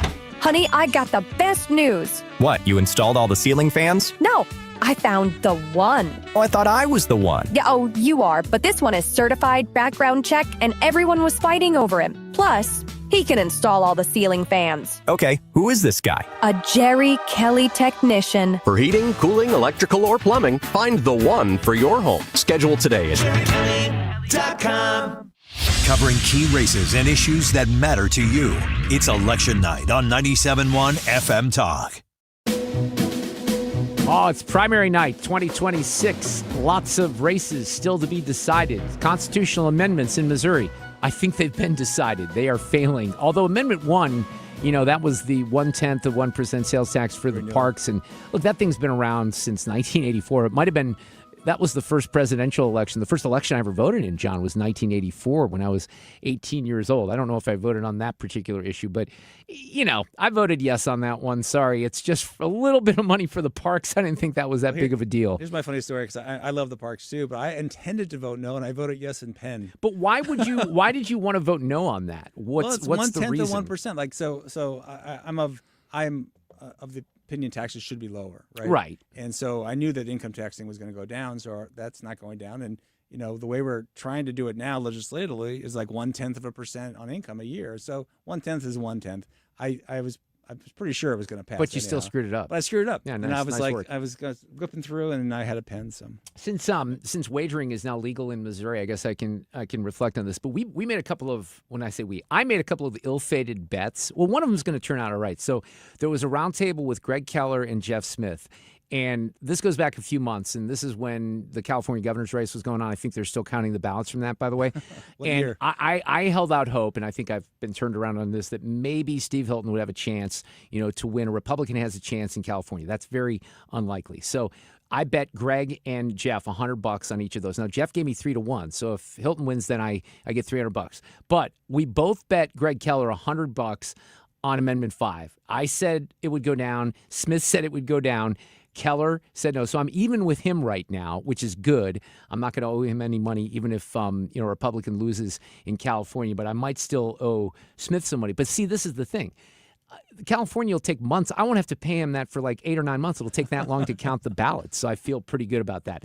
S13: Honey, I got the best news.
S14: What, you installed all the ceiling fans?
S13: No, I found the one.
S14: Oh, I thought I was the one.
S13: Yeah, oh, you are, but this one is certified, background check, and everyone was fighting over him. Plus, he can install all the ceiling fans.
S14: Okay, who is this guy?
S13: A Jerry Kelly technician.
S12: For heating, cooling, electrical, or plumbing, find the one for your home. Schedule today at
S20: JerryKelly.com. Covering key races and issues that matter to you. It's Election Night on 97.1 FM Talk.
S1: Oh, it's primary night 2026. Lots of races still to be decided. Constitutional amendments in Missouri. I think they've been decided. They are failing. Although Amendment 1, that was the 1/10 of 1% sales tax for the parks. And look, that thing's been around since 1984. It might have been. That was the first presidential election. The first election I ever voted in, John, was 1984 when I was 18 years old. I don't know if I voted on that particular issue, but, I voted yes on that one. Sorry. It's just a little bit of money for the parks. I didn't think that was that big of a deal.
S2: Here's my funny story, because I love the parks too, but I intended to vote no, and I voted yes in Penn.
S1: But why did you want to vote no on that? What's the reason?
S2: Of 1%. Like, so I'm of the opinion taxes should be lower, right?
S1: Right.
S2: And so I knew that income taxing was going to go down, so that's not going down. And the way we're trying to do it now legislatively is like 0.1% on income a year. So 1/10 is 1/10. I was pretty sure it was going to pass.
S1: But you still screwed it up.
S2: But I screwed it up.
S1: Yeah,
S2: and I was
S1: work.
S2: I was whipping through, and I had a pen. So
S1: since wagering is now legal in Missouri, I guess I can reflect on this. But we made a couple of, when I say we, I made a couple of ill-fated bets. Well, one of them is going to turn out all right. So there was a roundtable with Greg Keller and Jeff Smith. And this goes back a few months, and this is when the California governor's race was going on. I think they're still counting the ballots from that, by the way. And I held out hope, and I think I've been turned around on this, that maybe Steve Hilton would have a chance, to win. A Republican has a chance in California. That's very unlikely. So I bet Greg and Jeff $100 on each of those. Now, Jeff gave me 3-1, so if Hilton wins, then I get $300. But we both bet Greg Keller $100 on Amendment 5. I said it would go down. Smith said it would go down. Keller said no. So I'm even with him right now, which is good. I'm not going to owe him any money, even if a Republican loses in California, but I might still owe Smith some money. But see, this is the thing. California will take months. I won't have to pay him that for like 8 or 9 months. It'll take that long to count the ballots. So I feel pretty good about that.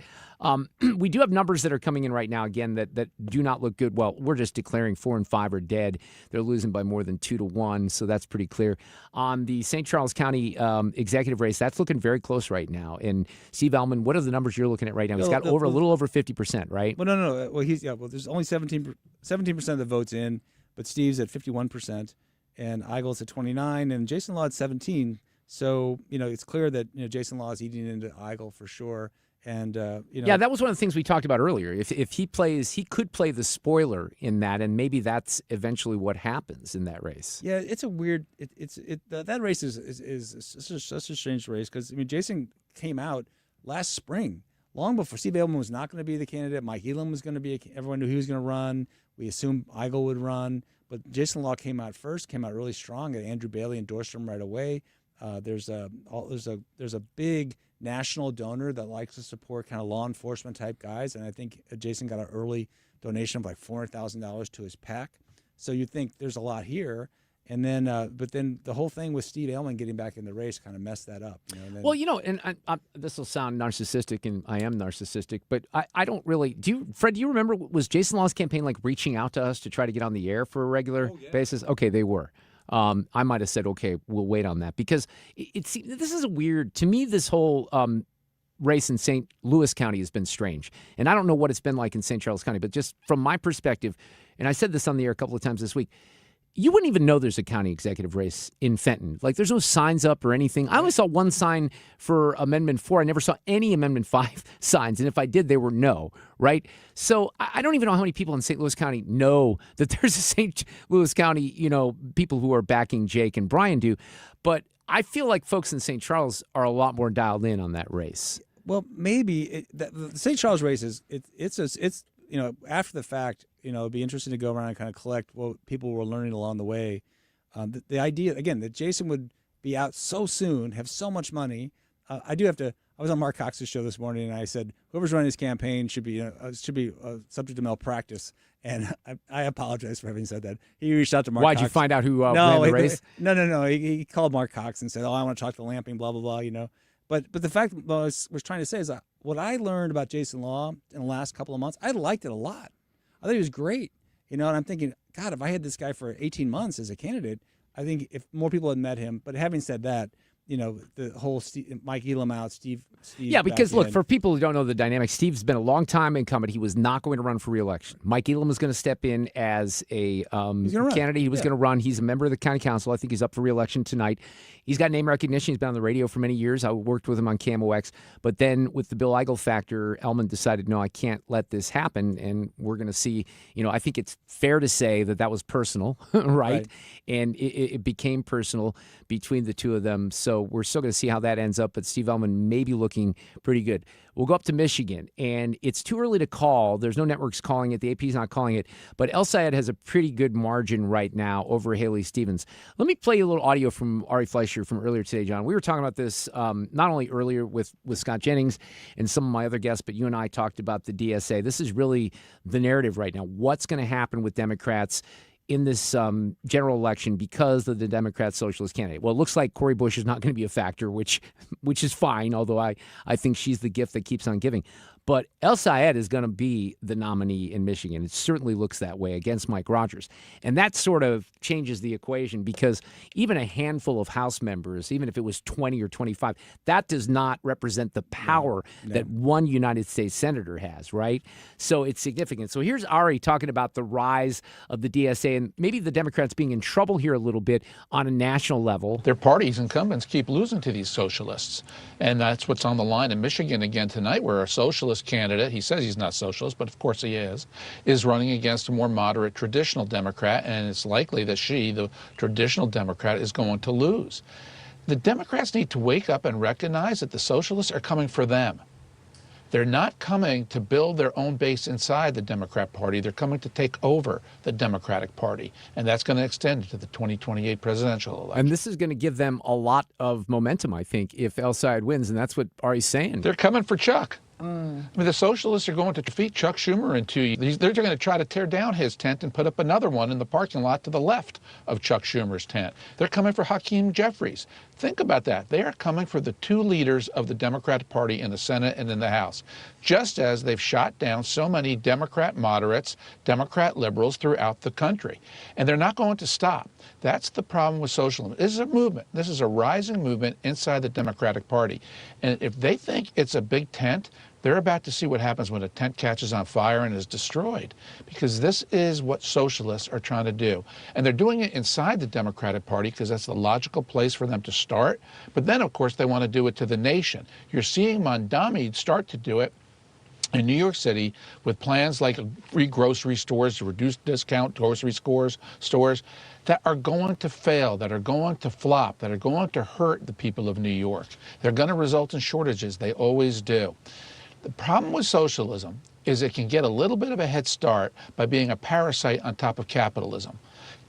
S1: We do have numbers that are coming in right now, again, that do not look good. Well, we're just declaring 4 and 5 are dead. They're losing by more than 2-1, so that's pretty clear. On the St. Charles County executive race, that's looking very close right now. And Steve Ellman, what are the numbers you're looking at right now? He's got a little over 50%, right?
S2: Well, no. Well, there's only 17% of the votes in, but Steve's at 51%. And Eigel's at 29, and Jason Law at 17. So, it's clear that, Jason Law is eating into Eigel for sure. And,
S1: Yeah, that was one of the things we talked about earlier. If he plays, he could play the spoiler in that, and maybe that's eventually what happens in that race.
S2: Yeah, it's a weird, that race is such a strange race, because, Jason came out last spring, long before Steve Ailman was not going to be the candidate. Mike Elam was going to be, everyone knew he was going to run. We assumed Eigel would run. But Jason Law came out first, came out really strong, and Andrew Bailey endorsed him right away. There's a big national donor that likes to support kind of law enforcement type guys, and I think Jason got an early donation of like $400,000 to his PAC. So you think there's a lot here. And then, but then the whole thing with Steve Ailman getting back in the race kind of messed that up.
S1: This will sound narcissistic, and I am narcissistic, but I don't really. Fred, do you remember, was Jason Law's campaign like reaching out to us to try to get on the air for a regular basis? Okay, they were. I might have said, okay, we'll wait on that, because this is a weird, to me, this whole race in St. Louis County has been strange. And I don't know what it's been like in St. Charles County, but just from my perspective, and I said this on the air a couple of times this week, you wouldn't even know there's a county executive race in Fenton. Like, there's no signs up or anything. I only saw one sign for Amendment 4. I never saw any Amendment 5 signs. And if I did, they were no, right? So I don't even know how many people in St. Louis County know that there's a St. Louis County, people who are backing Jake and Brian do. But I feel like folks in St. Charles are a lot more dialed in on that race.
S2: Well, maybe the St. Charles race it's after the fact, it'd be interesting to go around and kind of collect what people were learning along the way. The idea, again, that Jason would be out so soon, have so much money. I was on Mark Cox's show this morning, and I said, whoever's running his campaign should be subject to malpractice. And I apologize for having said that. He reached out to Mark Cox.
S1: Why'd you find out who ran the race?
S2: No. He called Mark Cox and said, I want to talk to Lamping, blah, blah, blah, But the fact that I was trying to say is that what I learned about Jason Law in the last couple of months, I liked it a lot. I thought he was great, and I'm thinking, God, if I had this guy for 18 months as a candidate, I think if more people had met him. But having said that, the whole Mike Elam out, Steve.
S1: Yeah, because look, for people who don't know the dynamic, Steve's been a long time incumbent. He was not going to run for re-election. Mike Elam was going to step in as a candidate. He was going to run. He's a member of the county council. I think he's up for re-election tonight. He's got name recognition. He's been on the radio for many years. I worked with him on KMOX. But then with the Bill Eigel factor, Elman decided, no, I can't let this happen. And we're going to see, I think it's fair to say that was personal, right? And it became personal between the two of them. So we're still going to see how that ends up. But Steve Elman may be looking pretty good. We'll go up to Michigan, and it's too early to call. There's no networks calling it. The AP's not calling it. But El Sayed has a pretty good margin right now over Haley Stevens. Let me play you a little audio from Ari Fleischer from earlier today, John. We were talking about this not only earlier with Scott Jennings and some of my other guests, but you and I talked about the DSA. This is really the narrative right now. What's going to happen with Democrats in this general election because of the Democrat socialist candidate? Well, it looks like Cori Bush is not going to be a factor, which is fine, although I think she's the gift that keeps on giving. But El Sayed is going to be the nominee in Michigan. It certainly looks that way against Mike Rogers. And that sort of changes the equation because even a handful of House members, even if it was 20 or 25, that does not represent the power that one United States senator has, right? So it's significant. So here's Ari talking about the rise of the DSA and maybe the Democrats being in trouble here a little bit on a national level.
S9: Their party's incumbents keep losing to these socialists. And that's what's on the line in Michigan again tonight, where a socialist candidate, he says he's not socialist, but of course he is running against a more moderate traditional Democrat, and it's likely that she, the traditional Democrat, is going to lose. The Democrats need to wake up and recognize that the socialists are coming for them. They're not coming to build their own base inside the Democrat Party. They're coming to take over the Democratic Party, and that's going to extend to the 2028 presidential election.
S1: And this is going to give them a lot of momentum, I think, if El Sayed wins, and that's what Ari's saying.
S9: They're coming for Chuck. I mean, the socialists are going to defeat Chuck Schumer in 2 years. They're going to try to tear down his tent and put up another one in the parking lot to the left of Chuck Schumer's tent. They're coming for Hakeem Jeffries. Think about that. They are coming for the two leaders of the Democratic Party in the Senate and in the House, just as they've shot down so many Democrat moderates, Democrat liberals throughout the country. And they're not going to stop. That's the problem with socialism. This is a movement. This is a rising movement inside the Democratic Party. And if they think it's a big tent, they're about to see what happens when a tent catches on fire and is destroyed, because this is what socialists are trying to do. And they're doing it inside the Democratic Party because that's the logical place for them to start. But then, of course, they want to do it to the nation. You're seeing Mondami start to do it in New York City with plans like free grocery stores, reduced discount grocery stores that are going to fail, that are going to flop, that are going to hurt the people of New York. They're going to result in shortages. They always do. The problem with socialism is it can get a little bit of a head start by being a parasite on top of capitalism.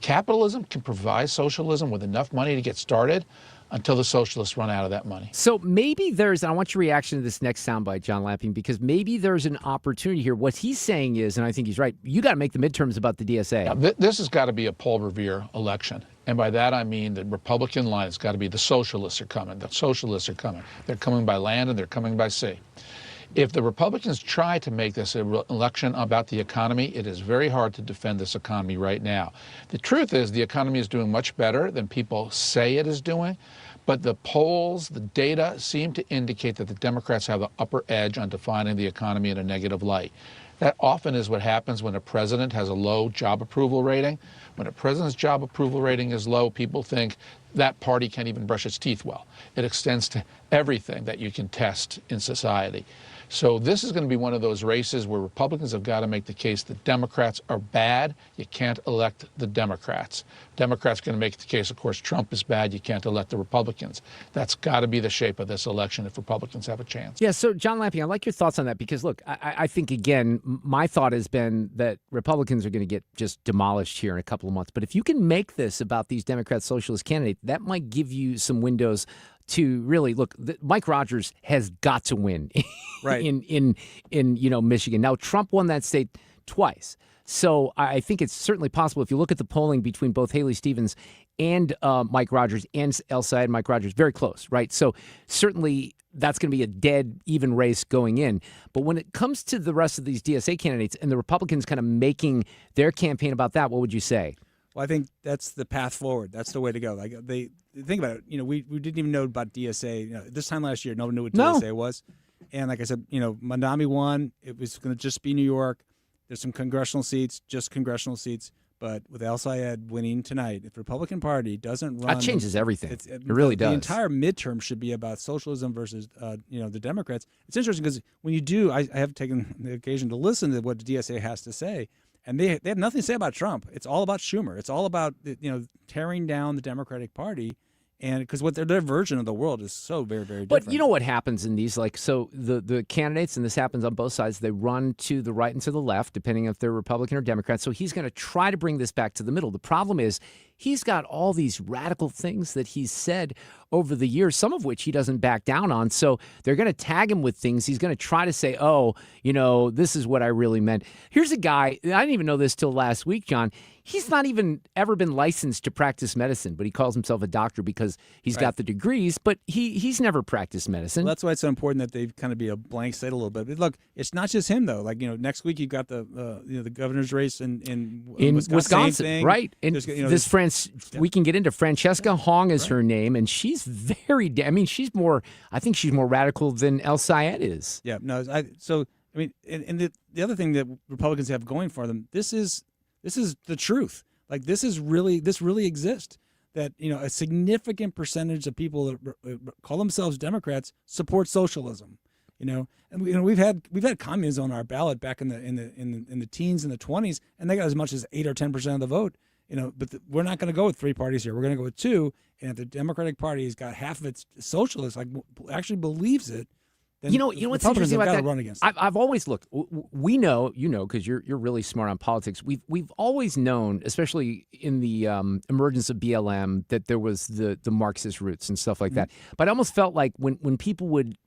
S9: Capitalism can provide socialism with enough money to get started until the socialists run out of that money.
S1: So maybe and I want your reaction to this next soundbite, John Lapping, because maybe there's an opportunity here. What he's saying is, and I think he's right, you got to make the midterms about the DSA.
S9: Now, this has got to be a Paul Revere election. And by that, I mean the Republican line has got to be the socialists are coming. The socialists are coming. They're coming by land and they're coming by sea. If the Republicans try to make this an election about the economy, it is very hard to defend this economy right now. The truth is the economy is doing much better than people say it is doing, But the polls, the data seem to indicate that the Democrats have the upper edge on defining the economy in a negative light. That often is what happens when a president has a low job approval rating. When a president's job approval rating is low, people think that party can't even brush its teeth well. It extends to everything that you can test in society. So this is going to be one of those races where Republicans have got to make the case that Democrats are bad. You can't elect the Democrats. Democrats are going to make the case, of course, Trump is bad. You can't elect the Republicans. That's got to be the shape of this election if Republicans have a chance.
S1: Yeah, so John Lamping, I like your thoughts on that because, look, I think, again, my thought has been that Republicans are going to get just demolished here in a couple of months. But if you can make this about these Democrat socialist candidates, that might give you some windows to really look. Mike Rogers has got to win
S2: right.
S1: in Michigan. Now, Trump won that state twice. So I think it's certainly possible if you look at the polling between both Haley Stevens and Mike Rogers and El Sayed, Mike Rogers, very close, right? So certainly that's going to be a dead even race going in. But when it comes to the rest of these DSA candidates and the Republicans kind of making their campaign about that, what would you say?
S2: Well, I think that's the path forward. That's the way to go. Like they think about it. We didn't even know about DSA. This time last year, no one knew what DSA was. And like I said, Mandami won. It was going to just be New York. There's some congressional seats, just congressional seats. But with El Sayed winning tonight, if the Republican Party doesn't run,
S1: that changes everything. It really does.
S2: The entire midterm should be about socialism versus, the Democrats. It's interesting because when you do, I have taken the occasion to listen to what the DSA has to say. And they have nothing to say about Trump. It's all about Schumer. It's all about tearing down the Democratic Party, and because what their version of the world is so very, very different.
S1: But you know what happens in these? So the candidates, and this happens on both sides, they run to the right and to the left, depending if they're Republican or Democrat. So he's going to try to bring this back to the middle. The problem is he's got all these radical things that he's said over the years, some of which he doesn't back down on. So they're going to tag him with things. He's going to try to say, this is what I really meant. Here's a guy, I didn't even know this till last week, John. He's not even ever been licensed to practice medicine, but he calls himself a doctor because he's got the degrees, but he's never practiced medicine.
S2: Well, that's why it's so important that they kind of be a blank slate a little bit. But look, it's not just him, though. Like, next week you've got the governor's race in
S1: Wisconsin, right? And we can get into Francesca Hong is her name, and she's very, she's more, I think she's more radical than El Sayed is.
S2: Yeah, no, and the other thing that Republicans have going for them, this is the truth. Like this really exists. That a significant percentage of people that call themselves Democrats support socialism. And we've had communism on our ballot back in the teens and the 20s, and they got as much as 8 or 10% of the vote. But we're not going to go with 3 parties here. We're going to go with 2. And if the Democratic Party has got half of its socialists, actually believes it.
S1: You know what's interesting about that? I've always looked. We know, because you're really smart on politics. We've always known, especially in the emergence of BLM, that there was the Marxist roots and stuff like that. But I almost felt like when people would,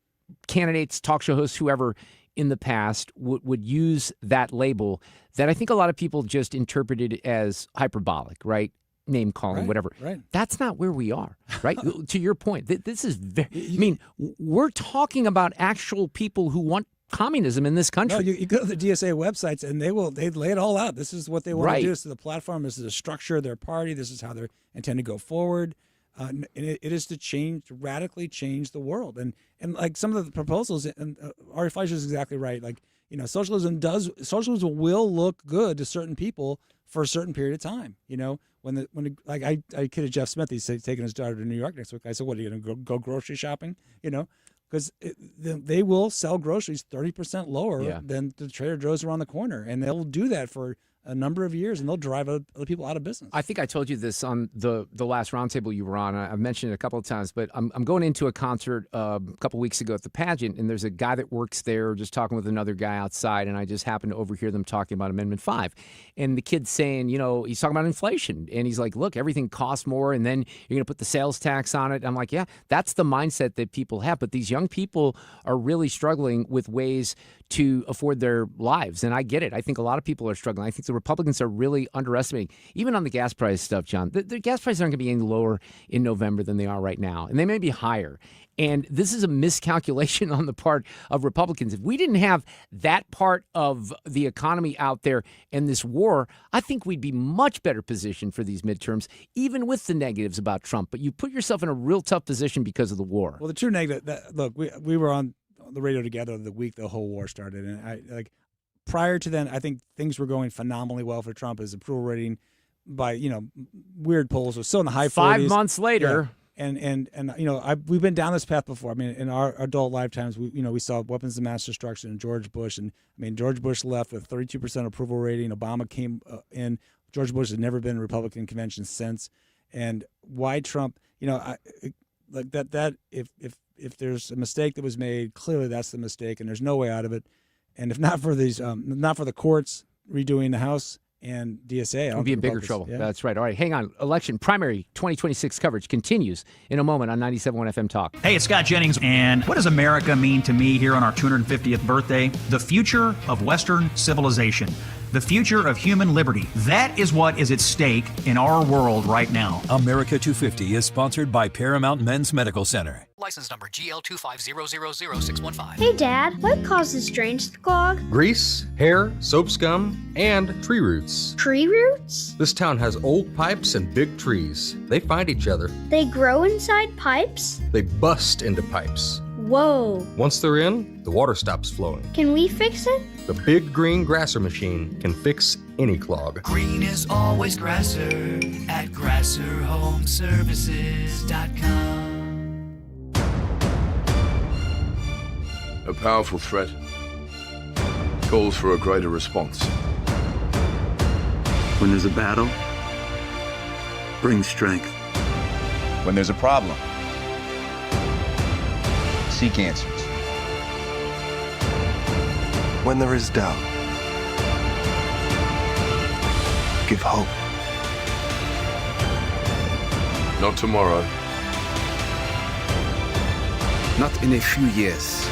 S1: candidates, talk show hosts, whoever in the past would use that label, that I think a lot of people just interpreted as hyperbolic, right? Name calling, whatever.
S2: Right.
S1: That's not where we are, right? To your point, this is very, we're talking about actual people who want communism in this country.
S2: No, you go to the DSA websites and they lay it all out. This is what they want to do. This is the platform. This is the structure of their party. This is how they intend to go forward. And it is to radically change the world. And like some of the proposals, and Ari Fleischer is exactly right. Like, socialism will look good to certain people for a certain period of time. I kidded Jeff Smith. He's taking his daughter to New York next week. I said, "What are you going to go grocery shopping?" Because they will sell groceries 30% lower than the Trader Joe's around the corner, and they'll do that for a number of years, and they'll drive other people out of business.
S1: I think I told you this on the last roundtable you were on. I've mentioned it a couple of times, but I'm going into a concert a couple weeks ago at the pageant, and there's a guy that works there just talking with another guy outside, and I just happened to overhear them talking about Amendment 5. And the kid's saying, he's talking about inflation, and he's like, look, everything costs more, and then you're going to put the sales tax on it. I'm like, yeah, that's the mindset that people have, but these young people are really struggling with ways to afford their lives, and I get it. I think a lot of people are struggling. I think the Republicans are really underestimating, even on the gas price stuff, John. The gas prices aren't going to be any lower in November than they are right now, and they may be higher. And this is a miscalculation on the part of Republicans. If we didn't have that part of the economy out there and this war, I think we'd be much better positioned for these midterms, even with the negatives about Trump. But you put yourself in a real tough position because of the war.
S2: Well, the true negative, look, we were on the radio together the week the whole war started. And prior to then, I think things were going phenomenally well for Trump. His approval rating by, weird polls was still in the high 40s.
S1: 5 months later.
S2: Yeah. And we've been down this path before. I mean, in our adult lifetimes, we saw weapons of mass destruction in George Bush, and George Bush left with 32% approval rating. Obama came in. George Bush has never been in a Republican convention since. And why Trump? Like that. If there's a mistake that was made, clearly that's the mistake, and there's no way out of it. And if not for these, not for the courts redoing the House and DSA,
S1: We'll be in bigger trouble. Yeah. That's right. All right, hang on. Election primary 2026 coverage continues in a moment on 97.1 FM Talk.
S8: Hey, it's Scott Jennings, and what does America mean to me here on our 250th birthday? The future of Western civilization. The future of human liberty. That is what is at stake in our world right now.
S20: America 250 is sponsored by Paramount Men's Medical Center.
S10: License number GL2500615.
S11: Hey, Dad, what causes drains to clog?
S15: Grease, hair, soap scum, and tree roots.
S11: Tree roots?
S15: This town has old pipes and big trees. They find each other.
S11: They grow inside pipes?
S15: They bust into pipes.
S11: Whoa.
S15: Once they're in, the water stops flowing.
S11: Can we fix it?
S15: The big green grasser machine can fix any clog.
S16: Green is always grasser at grasserhomeservices.com.
S17: A powerful threat calls for a greater response.
S18: When there's a battle, bring strength.
S19: When there's a problem, seek answers.
S18: When there is doubt, give hope.
S17: Not tomorrow.
S18: Not in a few years.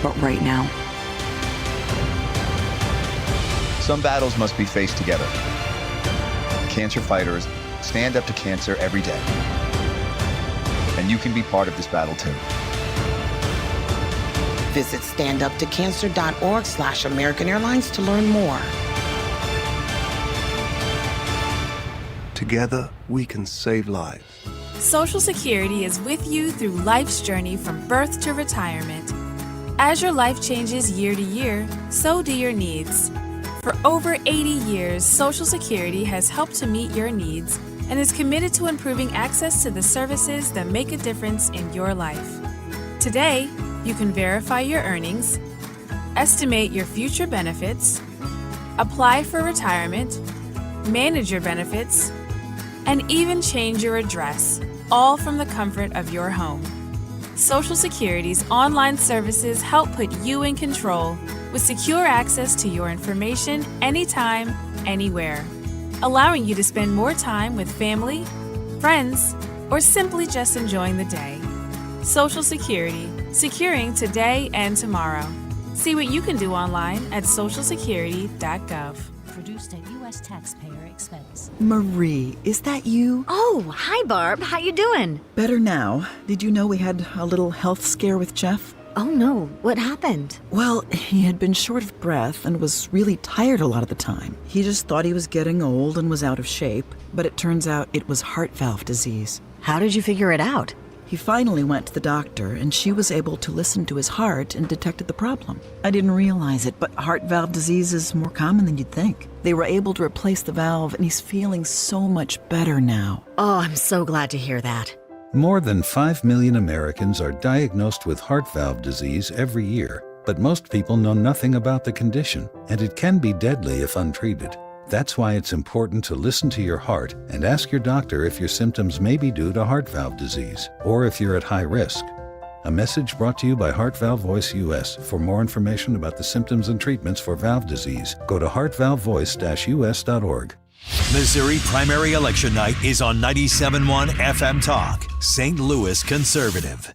S35: But right now.
S19: Some battles must be faced together. Cancer fighters stand up to cancer every day. And you can be part of this battle too.
S21: Visit standuptocancer.org/American Airlines to learn more.
S18: Together, we can save lives.
S22: Social Security is with you through life's journey from birth to retirement. As your life changes year to year, so do your needs. For over 80 years, Social Security has helped to meet your needs and is committed to improving access to the services that make a difference in your life. Today, you can verify your earnings, estimate your future benefits, apply for retirement, manage your benefits, and even change your address, all from the comfort of your home. Social Security's online services help put you in control with secure access to your information anytime, anywhere, allowing you to spend more time with family, friends, or simply just enjoying the day. Social Security, securing today and tomorrow. See what you can do online at socialsecurity.gov.
S23: Produced at U.S. taxpayer expense.
S35: Marie, is that you?
S33: Oh, hi, Barb. How you doing?
S35: Better now. Did you know we had a little health scare with Jeff?
S33: Oh, no. What happened?
S35: Well, he had been short of breath and was really tired a lot of the time. He just thought he was getting old and was out of shape, but it turns out it was heart valve disease.
S33: How did you figure it out?
S35: He finally went to the doctor, and she was able to listen to his heart and detected the problem. I didn't realize it, but heart valve disease is more common than you'd think. They were able to replace the valve, and he's feeling so much better now.
S33: Oh, I'm so glad to hear that.
S24: More than 5 million Americans are diagnosed with heart valve disease every year, but most people know nothing about the condition, and it can be deadly if untreated. That's why it's important to listen to your heart and ask your doctor if your symptoms may be due to heart valve disease or if you're at high risk. A message brought to you by Heart Valve Voice US. For more information about the symptoms and treatments for valve disease, go to heartvalvevoice-us.org.
S20: Missouri primary election night is on 97.1 FM Talk, St. Louis Conservative.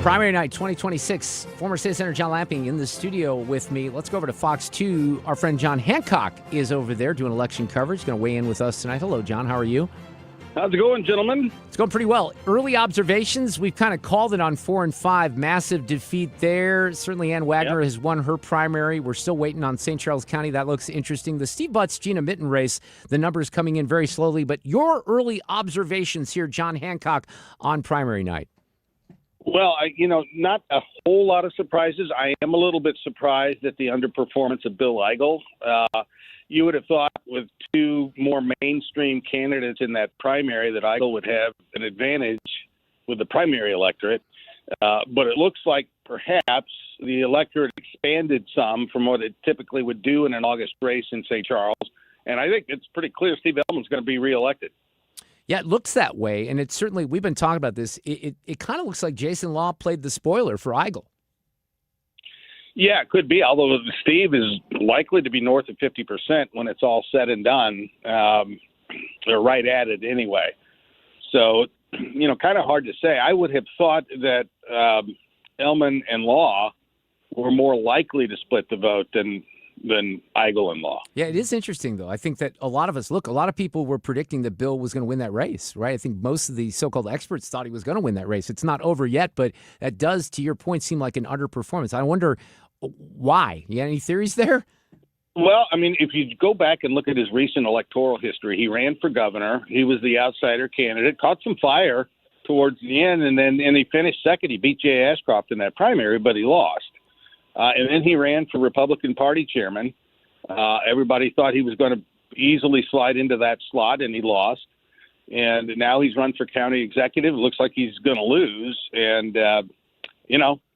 S1: Primary night 2026. Former State Senator John Lamping in the studio with me. Let's go over to Fox 2. Our friend John Hancock is over there doing election coverage. He's going to weigh in with us tonight. Hello, John. How are you?
S3: How's it going, gentlemen?
S1: It's going pretty well. Early observations, we've kind of called it on 4 and 5. Massive defeat there. Certainly Ann Wagner has won her primary. We're still waiting on St. Charles County. That looks interesting. The Steve Butts, Gina Mitten race, the numbers coming in very slowly. But your early observations here, John Hancock, on primary night.
S3: Well, not a whole lot of surprises. I am a little bit surprised at the underperformance of Bill Eigel. You would have thought with two more mainstream candidates in that primary that Eigel would have an advantage with the primary electorate. But it looks like perhaps the electorate expanded some from what it typically would do in an August race in St. Charles. And I think it's pretty clear Steve Ellman's going to be reelected.
S1: Yeah, it looks that way. And it's certainly, we've been talking about this. It kind of looks like Jason Law played the spoiler for Eigel.
S3: Yeah, it could be, although Steve is likely to be north of 50% when it's all said and done. They're right at it anyway. So, kind of hard to say. I would have thought that Ellman and Law were more likely to split the vote than Eigel and Law.
S1: Yeah, it is interesting, though. I think that a lot of people were predicting that Bill was going to win that race, right? I think most of the so-called experts thought he was going to win that race. It's not over yet, but that does, to your point, seem like an underperformance. I wonder why. You got any theories there?
S3: Well, if you go back and look at his recent electoral history, he ran for governor. He was the outsider candidate, caught some fire towards the end, and he finished second. He beat Jay Ashcroft in that primary, but he lost. And then he ran for Republican Party chairman. Everybody thought he was going to easily slide into that slot, and he lost. And now he's run for county executive. It looks like he's going to lose. And,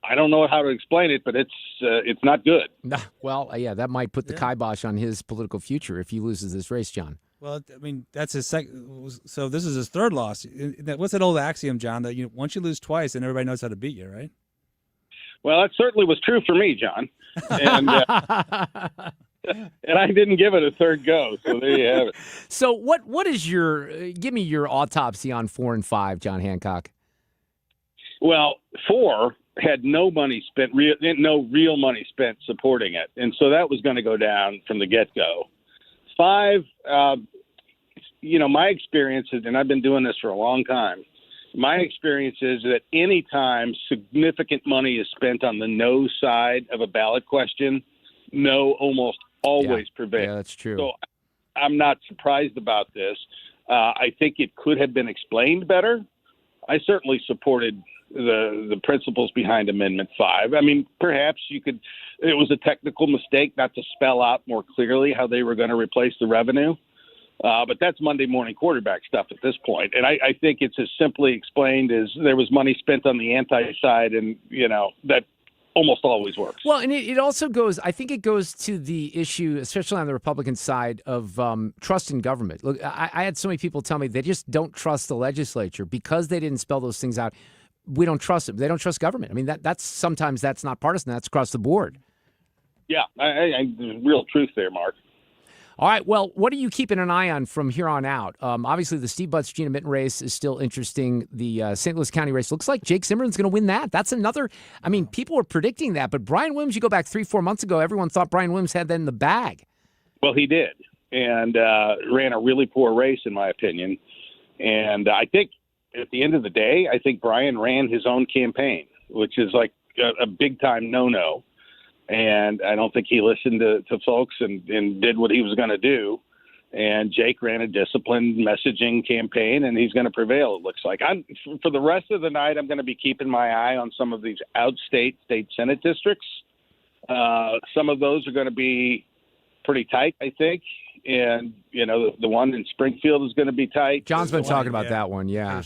S3: I don't know how to explain it, but it's not good.
S1: Well, yeah, that might put the kibosh on his political future if he loses this race, John.
S2: Well, that's his second. So this is his third loss. What's that old axiom, John, that once you lose twice, then everybody knows how to beat you, right?
S3: Well, that certainly was true for me, John. And, and I didn't give it a third go, so there you have it.
S1: So what is give me your autopsy on 4 and 5, John Hancock.
S3: Well, 4 had no money spent, no real money spent supporting it. And so that was going to go down from the get-go. 5, my experience is, and I've been doing this for a long time, my experience is that any time significant money is spent on the no side of a ballot question, no almost always prevails.
S1: Yeah, that's true.
S3: So I'm not surprised about this. I think it could have been explained better. I certainly supported the principles behind Amendment 5. Perhaps it was a technical mistake not to spell out more clearly how they were going to replace the revenue. But that's Monday morning quarterback stuff at this point. And I think it's as simply explained as there was money spent on the anti-side, and, that almost always works.
S1: Well, and it also goes, I think it goes to the issue, especially on the Republican side, of trust in government. Look, I had so many people tell me they just don't trust the legislature because they didn't spell those things out. We don't trust them. They don't trust government. That's sometimes that's not partisan. That's across the board.
S3: Yeah, there's real truth there, Mark.
S1: All right, well, what are you keeping an eye on from here on out? Obviously, the Steve Butts, Gina Mitten race is still interesting. The St. Louis County race looks like Jake Zimmerman's going to win that. That's another, people were predicting that. But Brian Williams, you go back 3-4 months ago, everyone thought Brian Williams had that in the bag.
S3: Well, he did, and ran a really poor race, in my opinion. And I think at the end of the day, I think Brian ran his own campaign, which is like a big-time no-no. And I don't think he listened to folks and did what he was going to do. And Jake ran a disciplined messaging campaign, and he's going to prevail, it looks like. For the rest of the night, I'm going to be keeping my eye on some of these outstate state Senate districts. Some of those are going to be pretty tight, I think. And, the one in Springfield is going to be tight.
S1: John's been talking about that one, yeah.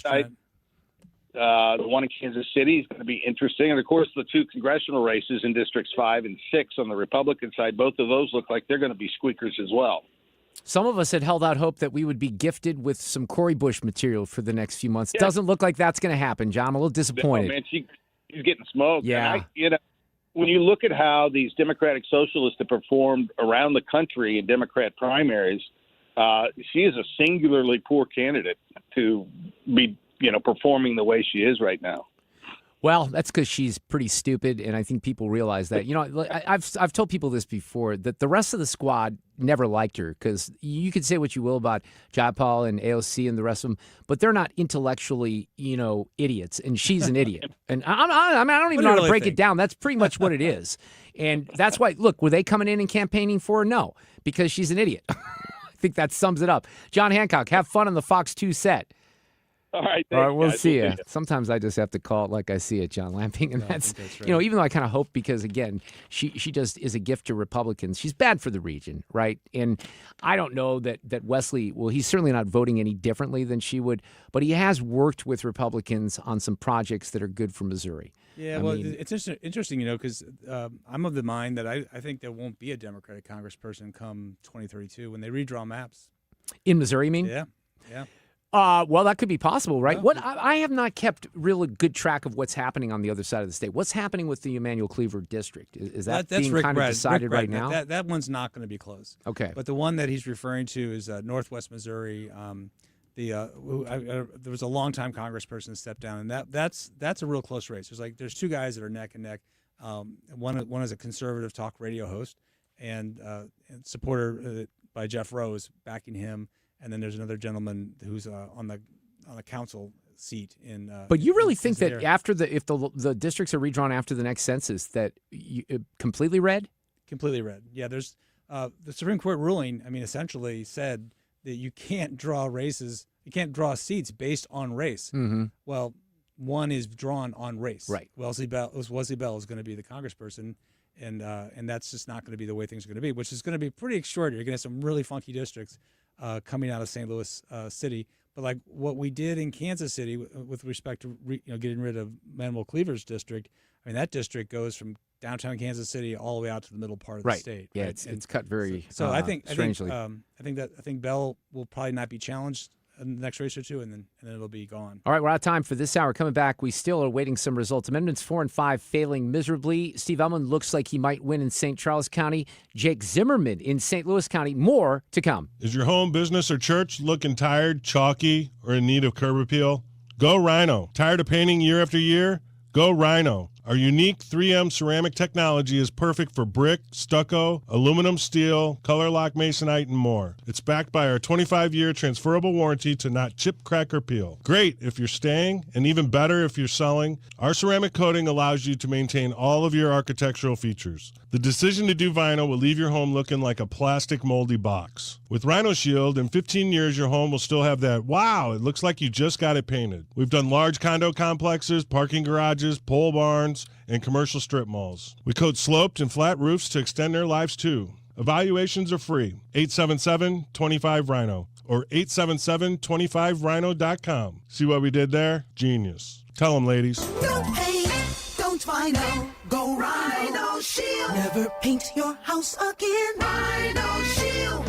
S3: The one in Kansas City is going to be interesting. And, of course, the 2 congressional races in Districts 5 and 6 on the Republican side, both of those look like they're going to be squeakers as well.
S1: Some of us had held out hope that we would be gifted with some Cori Bush material for the next few months. Yeah. Doesn't look like that's going to happen, John. I'm a little disappointed.
S3: No, man, she's getting smoked.
S1: Yeah.
S3: And when you look at how these Democratic Socialists have performed around the country in Democrat primaries, she is a singularly poor candidate to be performing the way she is right now.
S1: Well, that's because she's pretty stupid, and I think people realize that. I've told people this before, that the rest of the squad never liked her, because you could say what you will about Jayapal and AOC and the rest of them, but they're not intellectually, idiots, and she's an idiot. And I don't even know how to break it down. That's pretty much what it is. And that's why, look, were they coming in and campaigning for her? No, because she's an idiot. I think that sums it up. John Hancock, have fun on the Fox 2 set.
S3: All right, thanks,
S1: all right, we'll
S3: guys.
S1: see you. Sometimes I just have to call it like I see it, John Lamping, and that's right. Even though I kind of hope, because again, she just is a gift to Republicans. She's bad for the region, right? And I don't know that Wesley. Well, he's certainly not voting any differently than she would, but he has worked with Republicans on some projects that are good for Missouri.
S2: Yeah, it's interesting, because I'm of the mind that I think there won't be a Democratic congressperson come 2032 when they redraw maps.
S1: In Missouri, you mean?
S2: Yeah.
S1: Well, that could be possible, right? I have not kept really good track of what's happening on the other side of the state. What's happening with the Emanuel Cleaver district? Is that
S2: that's
S1: being
S2: Rick
S1: kind of
S2: Brad,
S1: decided
S2: Rick
S1: right
S2: Brad.
S1: now?
S2: That one's not going to be close.
S1: Okay.
S2: But the one that he's referring to is Northwest Missouri. There was a longtime congressperson stepped down, and that's a real close race. There's two guys that are neck and neck. One is a conservative talk radio host and supporter by Jeff Rose backing him, and then there's another gentleman who's on the council seat in.
S1: But you really think that if the districts are redrawn after the next census, that completely red?
S2: Completely red. Yeah. There's the Supreme Court ruling. I mean, essentially said that you can't draw races. You can't draw seats based on race.
S1: Mm-hmm.
S2: Well, one is drawn on race.
S1: Right.
S2: Wesley Bell is going to be the congressperson, and that's just not going to be the way things are going to be, which is going to be pretty extraordinary. You're going to have some really funky districts coming out of St. Louis City. But like what we did in Kansas City with respect to getting rid of Emanuel Cleaver's district, I mean that district goes from downtown Kansas City all the way out to the middle part of the state.
S1: Yeah,
S2: right?
S1: it's cut very
S2: strangely.
S1: I
S2: think Bell will probably not be challenged in the next race or two, and then it'll be gone.
S1: All right, we're out of time for this hour. Coming back, we still are waiting some results. Amendments 4 and 5 failing miserably. Steve Ellman looks like he might win in St. Charles County. Jake Zimmerman in St. Louis County. More to come.
S4: Is your home, business, or church looking tired, chalky, or in need of curb appeal? Go Rhino. Tired of painting year after year? Go Rhino. Our unique 3M ceramic technology is perfect for brick, stucco, aluminum, steel, color lock masonite, and more. It's backed by our 25-year transferable warranty to not chip, crack, or peel. Great if you're staying, and even better if you're selling. Our ceramic coating allows you to maintain all of your architectural features. The decision to do vinyl will leave your home looking like a plastic moldy box. With Rhino Shield, in 15 years, your home will still have that, wow, it looks like you just got it painted. We've done large condo complexes, parking garages, pole barns, and commercial strip malls. We coat sloped and flat roofs to extend their lives too. Evaluations are free. 877-25-RHINO or 877-25rhino.com. See what we did there? Genius. Tell them, ladies.
S16: Don't paint, don't vinyl, go Rhino Shield. Never paint your house again. Rhino Shield.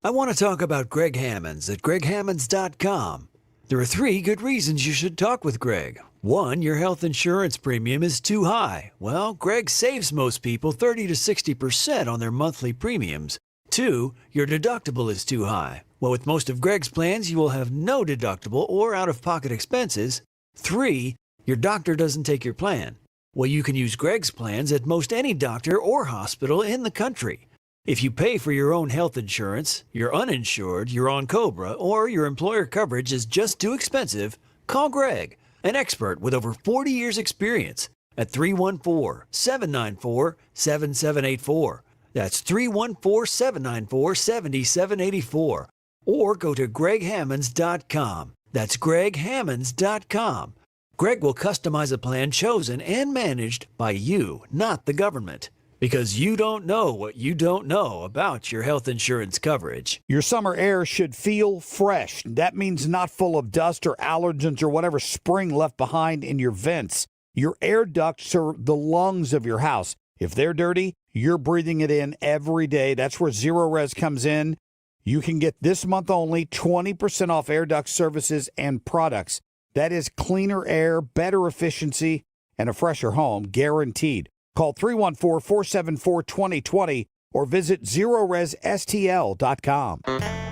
S5: I want to talk about Greg Hammonds at greghammonds.com. There are 3 good reasons you should talk with Greg. 1, your health insurance premium is too high. Well, Greg saves most people 30 to 60% on their monthly premiums. 2, your deductible is too high. Well, with most of Greg's plans, you will have no deductible or out-of-pocket expenses. 3, your doctor doesn't take your plan. Well, you can use Greg's plans at most any doctor or hospital in the country. If you pay for your own health insurance, you're uninsured, you're on COBRA, or your employer coverage is just too expensive, call Greg, an expert with over 40 years' experience, at 314-794-7784. That's 314-794-7784. Or go to greghammonds.com. That's greghammonds.com. Greg will customize a plan chosen and managed by you, not the government. Because you don't know what you don't know about your health insurance coverage.
S6: Your summer air should feel fresh. That means not full of dust or allergens or whatever spring left behind in your vents. Your air ducts are the lungs of your house. If they're dirty, you're breathing it in every day. That's where Zero Res comes in. You can get this month only 20% off air duct services and products. That is cleaner air, better efficiency, and a fresher home guaranteed. Call 314-474-2020 or visit ZeroResSTL.com.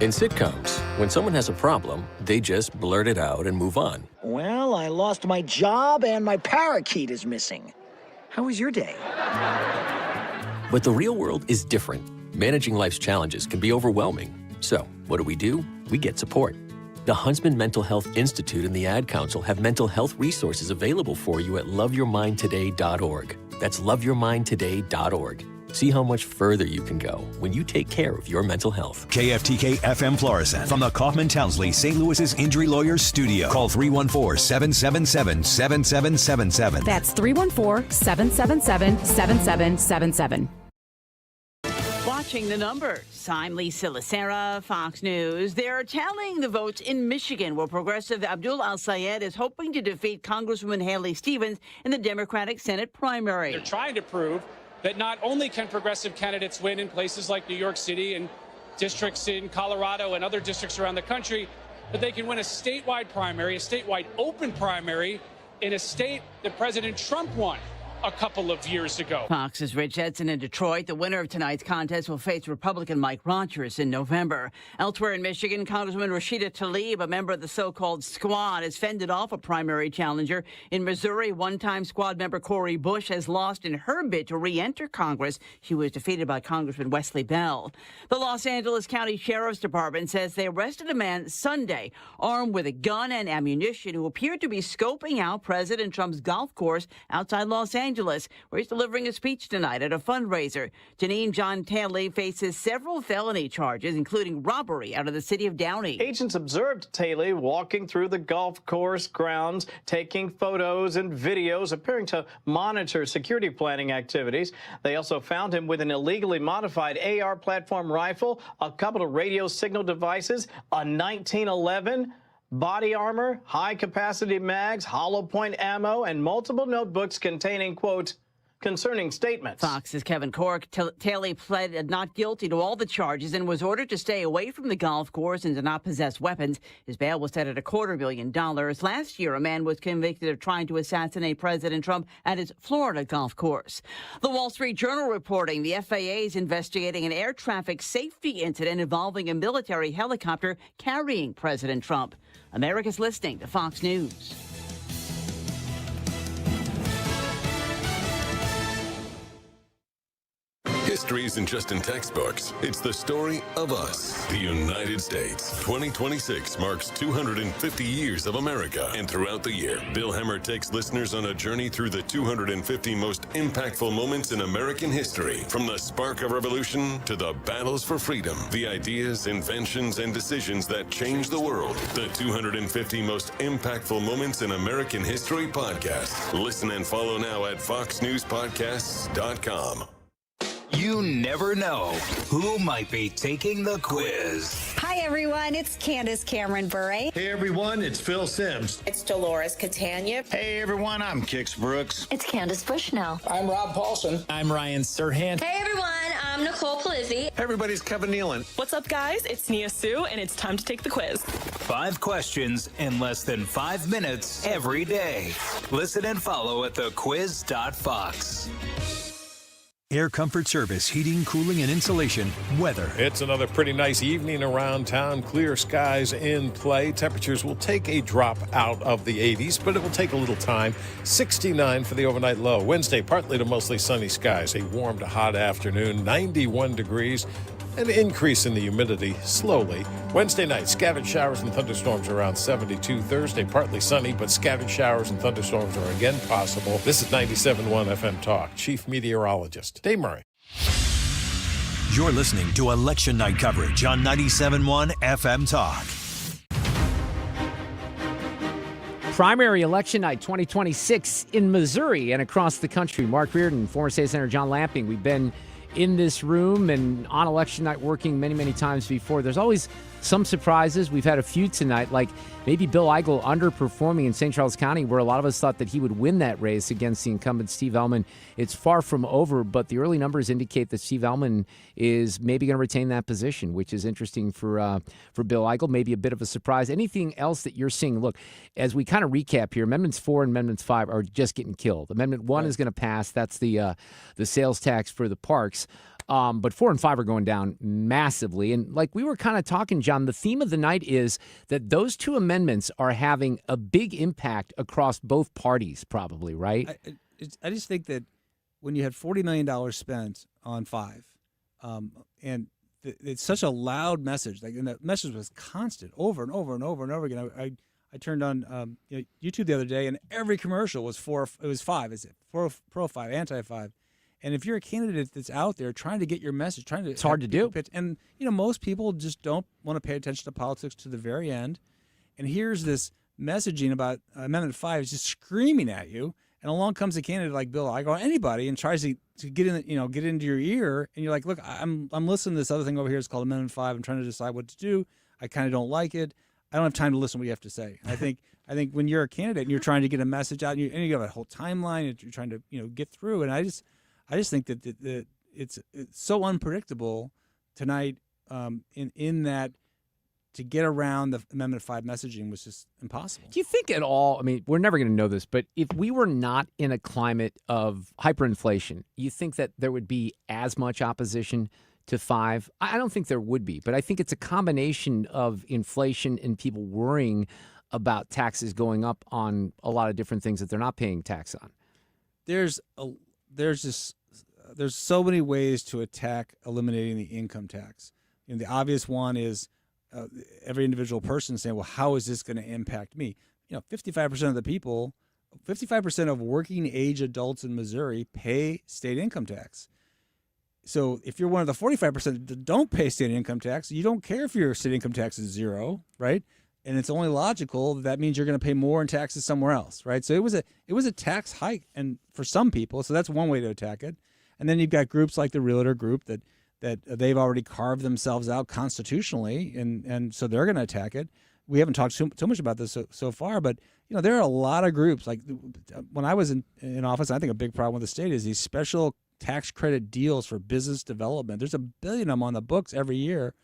S7: In sitcoms, when someone has a problem, they just blurt it out and move on.
S8: Well, I lost my job and my parakeet is missing. How was your day?
S7: But the real world is different. Managing life's challenges can be overwhelming. So, what do? We get support. The Huntsman Mental Health Institute and the Ad Council have mental health resources available for you at loveyourmindtoday.org. That's loveyourmindtoday.org. See how much further you can go when you take care of your mental health.
S20: KFTK FM Florissant from the Kaufman Townsley St. Louis's Injury Lawyers Studio. Call 314-777-7777.
S9: That's 314-777-7777.
S12: Watching the numbers. I'm Lisa Lacera, Fox News. They're tallying the votes in Michigan, where Progressive Abdul Al-Sayed is hoping to defeat Congresswoman Haley Stevens in the Democratic Senate primary.
S13: They're trying to prove that not only can progressive candidates win in places like New York City and districts in Colorado and other districts around the country, but they can win a statewide primary, a statewide open primary in a state that President Trump won a couple of years ago.
S12: Fox's Rich Edson in Detroit. The winner of tonight's contest will face Republican Mike Rogers in November. Elsewhere in Michigan, Congresswoman Rashida Tlaib, a member of the so-called Squad, has fended off a primary challenger. In Missouri, one-time Squad member Cori Bush has lost in her bid to re-enter Congress. She was defeated by Congressman Wesley Bell. The Los Angeles County Sheriff's Department says they arrested a man Sunday armed with a gun and ammunition who appeared to be scoping out President Trump's golf course outside Los Angeles, where he's delivering a speech tonight at a fundraiser. Janine John Taylor faces several felony charges, including robbery out of the city of Downey.
S14: Agents observed Taylor walking through the golf course grounds, taking photos and videos, appearing to monitor security planning activities. They also found him with an illegally modified AR platform rifle, a couple of radio signal devices, a 1911 body armor, high-capacity mags, hollow point ammo, and multiple notebooks containing, quote, concerning statements.
S12: Fox's Kevin Cork. Taylor pled not guilty to all the charges and was ordered to stay away from the golf course and to not possess weapons. His bail was set at $250,000. Last year, a man was convicted of trying to assassinate President Trump at his Florida golf course. The Wall Street Journal reporting the FAA is investigating an air traffic safety incident involving a military helicopter carrying President Trump. America's listening to Fox News.
S25: History isn't just in textbooks. It's the story of us, the United States. 2026 marks 250 years of America. And throughout the year, Bill Hemmer takes listeners on a journey through the 250 most impactful moments in American history. From the spark of revolution to the battles for freedom, the ideas, inventions, and decisions that changed the world. The 250 most impactful moments in American history podcast. Listen and follow now at foxnewspodcasts.com.
S20: You never know who might be taking the quiz.
S26: Hi, everyone. It's Candace Cameron Bure.
S27: Hey, everyone. It's Phil Sims.
S26: It's Dolores Catania.
S27: Hey, everyone. I'm Kix Brooks.
S26: It's Candace Bushnell.
S27: I'm Rob Paulson.
S28: I'm Ryan Serhant.
S26: Hey, everyone. I'm Nicole Palizzi.
S27: Hey, everybody's Kevin Nealon.
S29: What's up, guys? It's Nia Sue, and it's time to take the quiz.
S20: 5 questions in less than 5 minutes every day. Listen and follow at thequiz.fox. Air Comfort Service, heating, cooling, and insulation. Weather.
S30: It's another pretty nice evening around town. Clear skies in play. Temperatures will take a drop out of the 80s, but it will take a little time. 69 for the overnight low. Wednesday, partly to mostly sunny skies. A warm to hot afternoon. 91 degrees. An increase in the humidity slowly. Wednesday night, scattered showers and thunderstorms around 72. Thursday, partly sunny, but scattered showers and thunderstorms are again possible. This is 97.1 FM Talk. Chief Meteorologist Dave Murray.
S20: You're listening to Election Night coverage on 97.1 FM Talk.
S1: Primary election night 2026 in Missouri and across the country. Mark Reardon, former State Senator John Lamping. We've been in this room and on election night working many, many times before. There's always some surprises. We've had a few tonight, like maybe Bill Eigel underperforming in St. Charles County, where a lot of us thought that he would win that race against the incumbent Steve Ellman. It's far from over, but the early numbers indicate that Steve Ellman is maybe going to retain that position, which is interesting for Bill Eigel. Maybe a bit of a surprise. Anything else that you're seeing? Look, as we kind of recap here, Amendments 4 and Amendments 5 are just getting killed. Amendment 1 is going to pass. That's the sales tax for the parks. But 4 and 5 are going down massively. And like we were kind of talking, John, the theme of the night is that those two amendments are having a big impact across both parties, probably, right?
S2: I just think that when you had $40 million spent on 5, and it's such a loud message, like, and the message was constant over and over and over and over again. I turned on YouTube the other day, and every commercial was 5. Is it pro 5, anti 5? And if you're a candidate that's out there trying to get your message, it's
S1: hard to do.
S2: And most people just don't want to pay attention to politics to the very end. And here's this messaging about Amendment 5 is just screaming at you. And along comes a candidate like Bill Eigel or anybody and tries to get into your ear. And you're like, look, I'm listening to this other thing over here. It's called Amendment 5. I'm trying to decide what to do. I kind of don't like it. I don't have time to listen to what you have to say. I think when you're a candidate and you're trying to get a message out, and you have a whole timeline that you're trying to get through. And I just think that it's so unpredictable tonight in that to get around the Amendment 5 messaging was just impossible.
S1: Do you think at all, I mean, we're never going to know this, but if we were not in a climate of hyperinflation, you think that there would be as much opposition to 5? I don't think there would be, but I think it's a combination of inflation and people worrying about taxes going up on a lot of different things that they're not paying tax on.
S2: There's so many ways to attack eliminating the income tax. The obvious one is every individual person saying, well, how is this going to impact me? 55% of the people, 55% of working age adults in Missouri pay state income tax. So if you're one of the 45% that don't pay state income tax, you don't care if your state income tax is 0, right? And it's only logical that means you're going to pay more in taxes somewhere else, right? So it was a tax hike, and for some people, so that's one way to attack it. And then you've got groups like the Realtor Group that they've already carved themselves out constitutionally, and so they're going to attack it. We haven't talked too much about this so far, but there are a lot of groups. Like when I was in office, I think a big problem with the state is these special tax credit deals for business development. There's $1 billion of them on the books every year,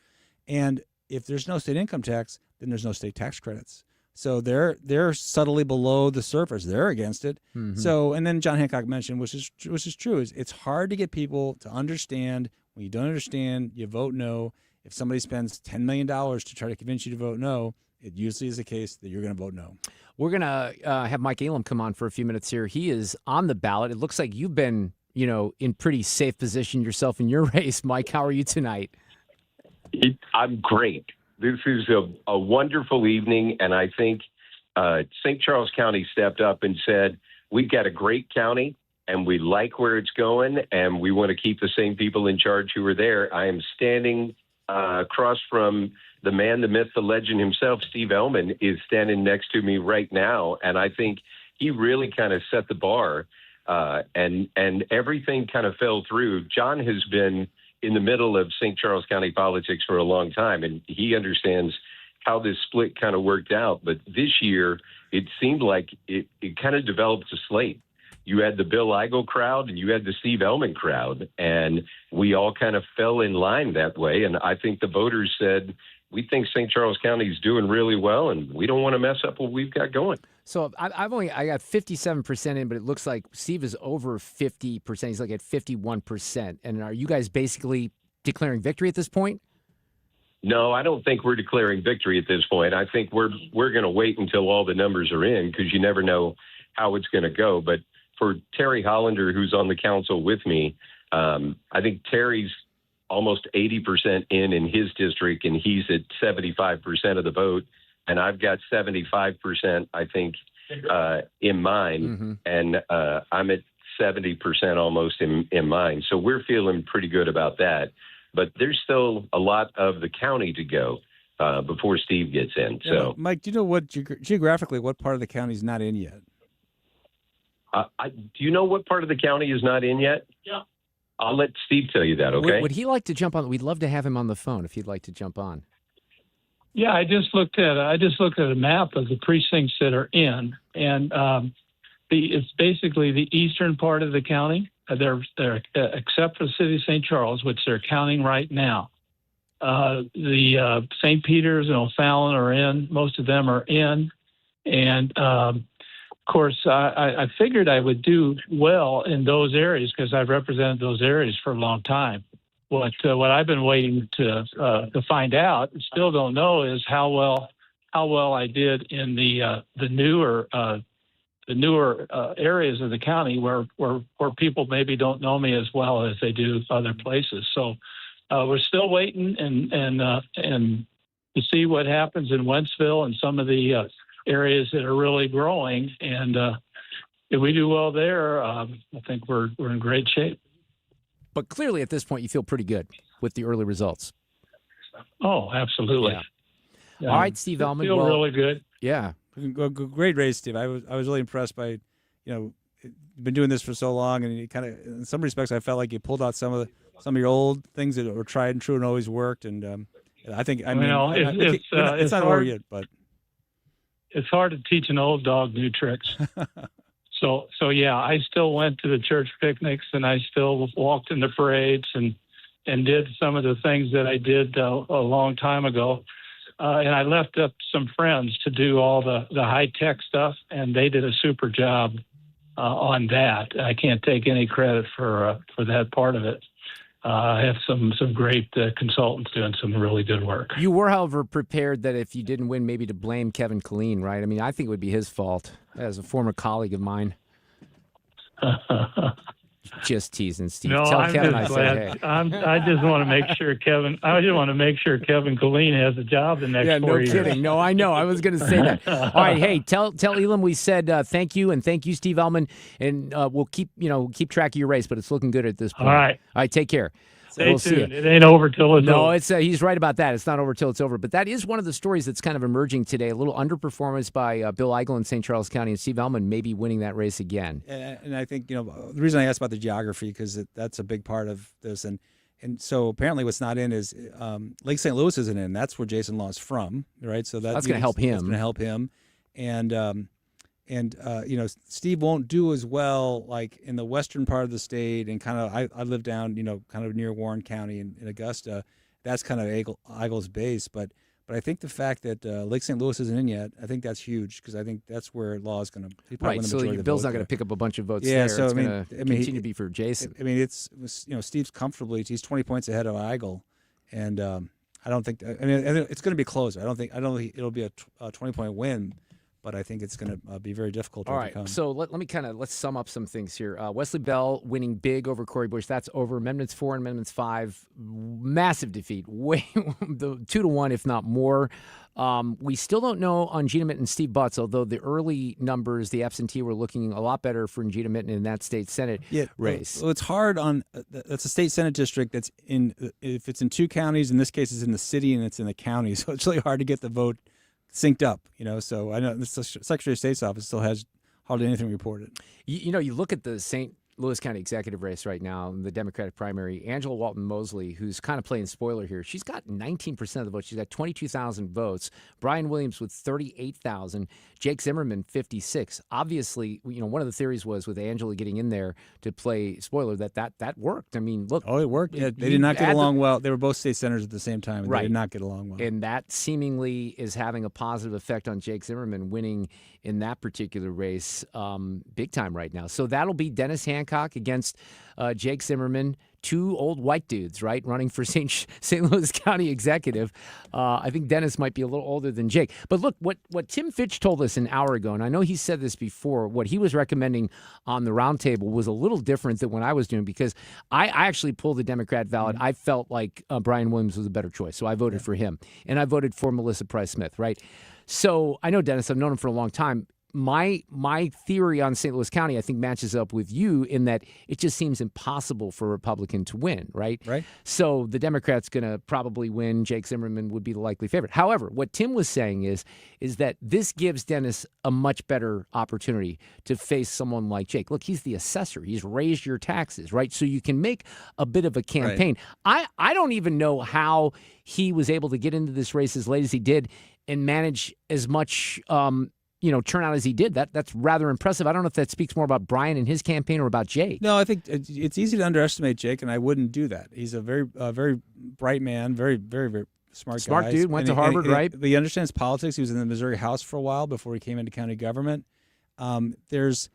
S2: and if there's no state income tax, then there's no state tax credits. So they're subtly below the surface. They're against it. Mm-hmm. So, and then John Hancock mentioned, which is true, is it's hard to get people to understand. When you don't understand, you vote no. If somebody spends $10 million to try to convince you to vote no, it usually is the case that you're going to vote no.
S1: We're going to have Mike Elam come on for a few minutes here. He is on the ballot. It looks like you've been, in pretty safe position yourself in your race. Mike, how are you tonight?
S9: I'm great. This is a wonderful evening, and I think St. Charles County stepped up and said, we've got a great county, and we like where it's going, and we want to keep the same people in charge who are there. I am standing across from the man, the myth, the legend himself. Steve Ellman is standing next to me right now, and I think he really kind of set the bar, and everything kind of fell through. John has been in the middle of St. Charles County politics for a long time, and he understands how this split kind of worked out. But this year, it seemed like it kind of developed a slate. You had the Bill Eigel crowd and you had the Steve Ellman crowd, and we all kind of fell in line that way. And I think the voters said, we think St. Charles County is doing really well, and we don't want to mess up what we've got going.
S1: So I got 57% in, but it looks like Steve is over 50%. He's like at 51%. And are you guys basically declaring victory at this point?
S9: No, I don't think we're declaring victory at this point. I think we're going to wait until all the numbers are in, because you never know how it's going to go. But for Terry Hollander, who's on the council with me, I think Terry's almost 80% in his district, and he's at 75% of the vote. And I've got 75%, I think, in mine, and I'm at 70% almost in mine. So we're feeling pretty good about that. But there's still a lot of the county to go before Steve gets in.
S2: Yeah, so, Mike, do you know what geographically what part of the county is not in yet?
S9: Do you know what part of the county is not in yet? Yeah. I'll let Steve tell you that, okay?
S1: Would he like to jump on? We'd love to have him on the phone if he'd like to jump on.
S10: Yeah, I just looked at a map of the precincts that are in, and it's basically the eastern part of the county. They're except for the city of St. Charles, which they're counting right now. The St. Peter's and O'Fallon are in. Most of them are in, and of course, I figured I would do well in those areas because I've represented those areas for a long time. What I've been waiting to find out, and still don't know, is how well I did in the newer areas of the county where people maybe don't know me as well as they do other places. So we're still waiting and to see what happens in Wentzville and some of the areas that are really growing. And if we do well there, I think we're in great shape.
S1: But clearly at this point, you feel pretty good with the early results.
S10: Oh, absolutely.
S1: Yeah. All right, Steve Ellman.
S10: Feel really good.
S1: Yeah.
S2: Great race, Steve. I was really impressed by, you've been doing this for so long, and you kind of, in some respects, I felt like you pulled out some of your old things that were tried and true and always worked. And I think, it's not over yet, but
S10: it's hard to teach an old dog new tricks. So yeah, I still went to the church picnics, and I still walked in the parades and did some of the things that I did a long time ago. And I left up some friends to do all the high-tech stuff, and they did a super job on that. I can't take any credit for that part of it. I have some great consultants doing some really good work.
S1: You were, however, prepared that if you didn't win, maybe to blame Kevin Killeen, right? I mean, I think it would be his fault as a former colleague of mine. Just teasing, Steve.
S10: No,
S1: Tell
S10: I'm
S1: Kevin
S10: just
S1: I
S10: glad.
S1: said, hey.
S10: I just want to make sure Kevin. I just want to make sure Kevin Killeen has a job the next 4 years.
S1: Yeah, no kidding. No, I know. I was going to say that. All right, hey, tell Elam we said thank you, and thank you, Steve Ellman, and we'll keep track of your race, but it's looking good at this point.
S10: All right,
S1: take care.
S10: Stay tuned. It ain't over till it's over.
S1: No, it's he's right about that. It's not over till it's over. But that is one of the stories that's kind of emerging today. A little underperformance by Bill Eigel in St. Charles County, and Steve Ellman maybe winning that race again.
S2: And I think, the reason I asked about the geography, because that's a big part of this. And so apparently what's not in is Lake St. Louis isn't in. That's where Jason Law is from, right? So
S1: that's going to help him.
S2: That's going to help him. And Steve won't do as well like in the western part of the state, and kind of I live down kind of near Warren County in Augusta. That's kind of Eigel's base, but I think the fact that Lake St. Louis isn't in yet, I think that's huge, because I think that's where Law is going to
S1: right. So Bill's not going to pick up a bunch of votes.
S2: Yeah,
S1: there.
S2: so
S1: it's going to continue to be for Jason.
S2: I mean, it's Steve's comfortably, he's 20 points ahead of Eigel, and I don't think it's going to be closer. I don't think it'll be a 20-point win. But I think it's going to be very difficult to overcome.
S1: All right, so let's sum up some things here. Wesley Bell winning big over Corey Bush. That's over. Amendments 4 and Amendments 5, massive defeat. Way the 2-1, if not more. We still don't know on Gina Mitten and Steve Butts, although the early numbers, the absentee, were looking a lot better for Gina Mitten in that state Senate race.
S2: Well, it's hard on that's a state Senate district that's if it's in 2 counties. In this case, it's in the city and it's in the county, so it's really hard to get the vote synced up, so I know the Secretary of State's office still has hardly anything reported.
S1: You look at the St. Louis County executive race right now in the Democratic primary. Angela Walton Mosley, who's kind of playing spoiler here, she's got 19% of the votes. She's got 22,000 votes. Brian Williams with 38,000. Jake Zimmerman, 56. Obviously, one of the theories was with Angela getting in there to play spoiler that worked. I mean, look.
S2: Oh, it worked. Yeah, they did not get along well. They were both state senators at the same time, and they did not get along well.
S1: And that seemingly is having a positive effect on Jake Zimmerman winning in that particular race big time right now. So that'll be Dennis Hancock against Jake Zimmerman, 2 old white dudes, right, running for St. Louis County executive. I think Dennis might be a little older than Jake. But look, what Tim Fitch told us an hour ago, and I know he said this before, what he was recommending on the roundtable was a little different than what I was doing, because I actually pulled the Democrat ballot. I felt like Brian Williams was a better choice, so I voted for him. And I voted for Melissa Price Smith, right? So I know Dennis. I've known him for a long time. my theory on St. Louis County, I think, matches up with you in that it just seems impossible for a Republican to win, right?
S2: Right.
S1: So the Democrat's going to probably win. Jake Zimmerman would be the likely favorite. However, what Tim was saying is that this gives Dennis a much better opportunity to face someone like Jake. Look, he's the assessor. He's raised your taxes, right? So you can make a bit of a campaign. Right. I don't even know how he was able to get into this race as late as he did and manage as much turnout as he did. That's rather impressive. I don't know if that speaks more about Brian and his campaign or about Jake.
S2: No, I think it's easy to underestimate Jake, and I wouldn't do that. He's a very bright man, very, very, very smart guy.
S1: Dude, went to Harvard, right?
S2: But he understands politics. He was in the Missouri House for a while before he came into county government. There's,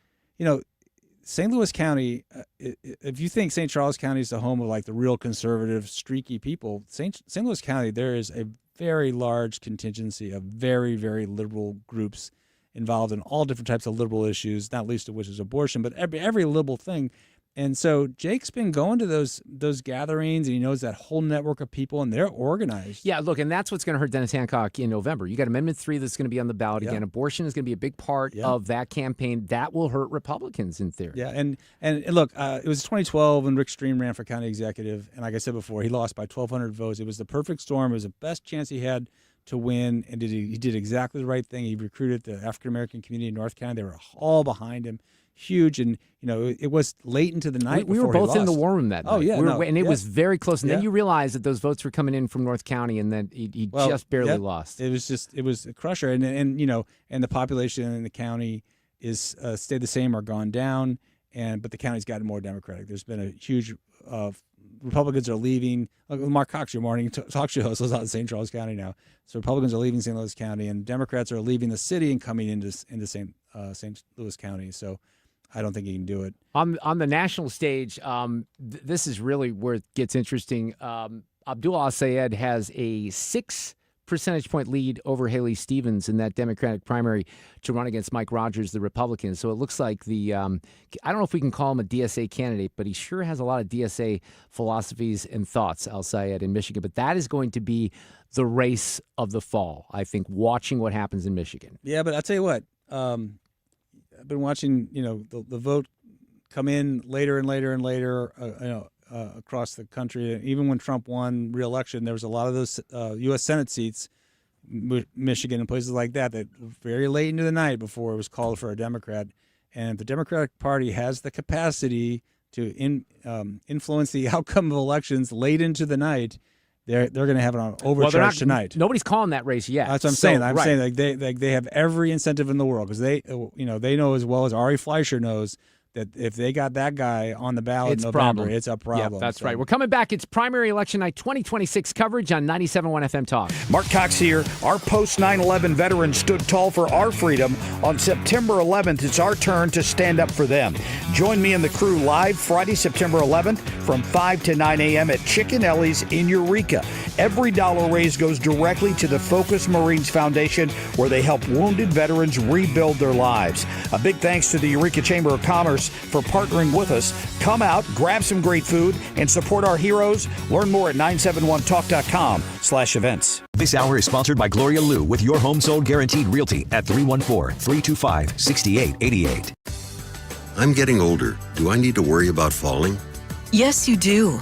S2: St. Louis County, if you think St. Charles County is the home of like the real conservative, streaky people, St. Louis County, there is a very large contingency of very, very liberal groups involved in all different types of liberal issues, not least of which is abortion, but every liberal thing. And so Jake's been going to those gatherings, and he knows that whole network of people, and they're organized.
S1: Yeah, look, and that's what's going to hurt Dennis Hancock in November. You got Amendment 3 that's going to be on the ballot again. Abortion is going to be a big part of that campaign. That will hurt Republicans in theory.
S2: Yeah, and look, it was 2012 when Rick Stream ran for county executive, and like I said before, he lost by 1,200 votes. It was the perfect storm. It was the best chance he had to win, and he did exactly the right thing. He recruited the African-American community in North County. They were all behind him. Huge, and it was late into the night.
S1: We were both in the war room that night.
S2: Oh yeah,
S1: and it was very close. And then you realized that those votes were coming in from North County, and then he just barely lost.
S2: It was a crusher, and the population in the county is stayed the same or gone down, but the county's gotten more Democratic. There's been a huge Republicans are leaving. Mark Cox, your morning talk show host, lives out in St. Charles County now. So Republicans are leaving St. Louis County, and Democrats are leaving the city and coming into St. Louis County. So I don't think he can do it.
S1: On the national stage, this is really where it gets interesting. Abdul Al-Sayed has a 6 percentage point lead over Haley Stevens in that Democratic primary to run against Mike Rogers, the Republican. So it looks like I don't know if we can call him a DSA candidate, but he sure has a lot of DSA philosophies and thoughts, Al-Sayed in Michigan. But that is going to be the race of the fall, I think, watching what happens in Michigan.
S2: Yeah, but I'll tell you what, I've been watching, the vote come in later and later and later, across the country. Even when Trump won re-election, there was a lot of those U.S. Senate seats, Michigan and places like that very late into the night before it was called for a Democrat. And if the Democratic Party has the capacity to influence the outcome of elections late into the night, they're going to have it on overcharge tonight.
S1: Nobody's calling that race yet.
S2: That's what I'm saying. I'm saying they have every incentive in the world because they know as well as Ari Fleischer knows that if they got that guy on the ballot in November, it's a problem.
S1: Yeah, that's right. We're coming back. It's primary election night 2026 coverage on 97.1 FM Talk.
S6: Mark Cox here. Our post 9/11 veterans stood tall for our freedom. On September 11th, it's our turn to stand up for them. Join me and the crew live Friday, September 11th from 5 to 9 a.m. at Chicken Ellie's in Eureka. Every dollar raised goes directly to the Focus Marines Foundation, where they help wounded veterans rebuild their lives. A big thanks to the Eureka Chamber of Commerce for partnering with us. Come out, grab some great food, and support our heroes. Learn more at 971talk.com/events.
S11: This hour is sponsored by Gloria Liu with Your Home Sold Guaranteed Realty at 314-325-6888.
S15: I'm getting older. Do I need to worry about falling?
S17: Yes, you do.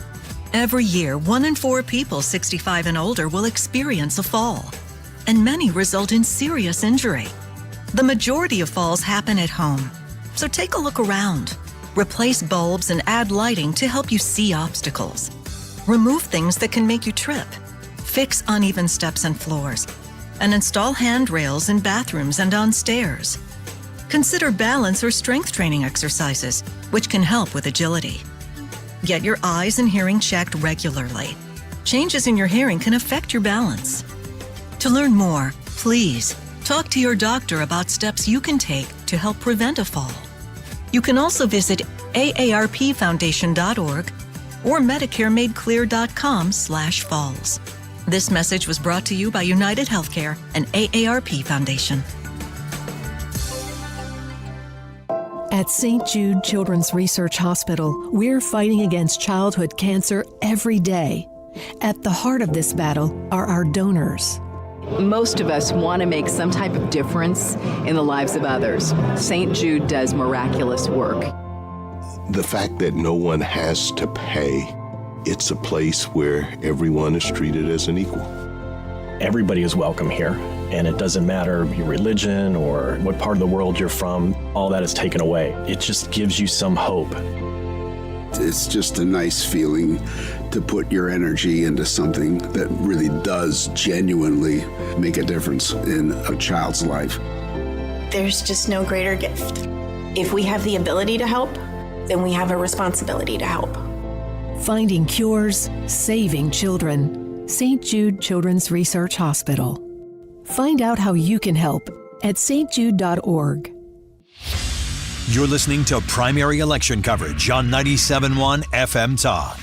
S17: Every year, 1 in 4 people 65 and older will experience a fall, and many result in serious injury. The majority of falls happen at home. So take a look around. Replace bulbs and add lighting to help you see obstacles. Remove things that can make you trip. Fix uneven steps and floors. And install handrails in bathrooms and on stairs. Consider balance or strength training exercises, which can help with agility. Get your eyes and hearing checked regularly. Changes in your hearing can affect your balance. To learn more, please talk to your doctor about steps you can take to help prevent a fall. You can also visit aarpfoundation.org or MedicareMadeClear.com/falls. This message was brought to you by United Healthcare and AARP Foundation.
S18: At St. Jude Children's Research Hospital, we're fighting against childhood cancer every day. At the heart of this battle are our donors.
S3: Most of us want to make some type of difference in the lives of others. St. Jude does miraculous work.
S4: The fact that no one has to pay, it's a place where everyone is treated as an equal.
S5: Everybody is welcome here, and it doesn't matter your religion or what part of the world you're from. All that is taken away. It just gives you some hope.
S16: It's just a nice feeling to put your energy into something that really does genuinely make a difference in a child's life.
S19: There's just no greater gift. If we have the ability to help, then we have a responsibility to help.
S18: Finding cures, saving children. St. Jude Children's Research Hospital. Find out how you can help at stjude.org.
S11: You're listening to primary election coverage on 97.1 FM Talk.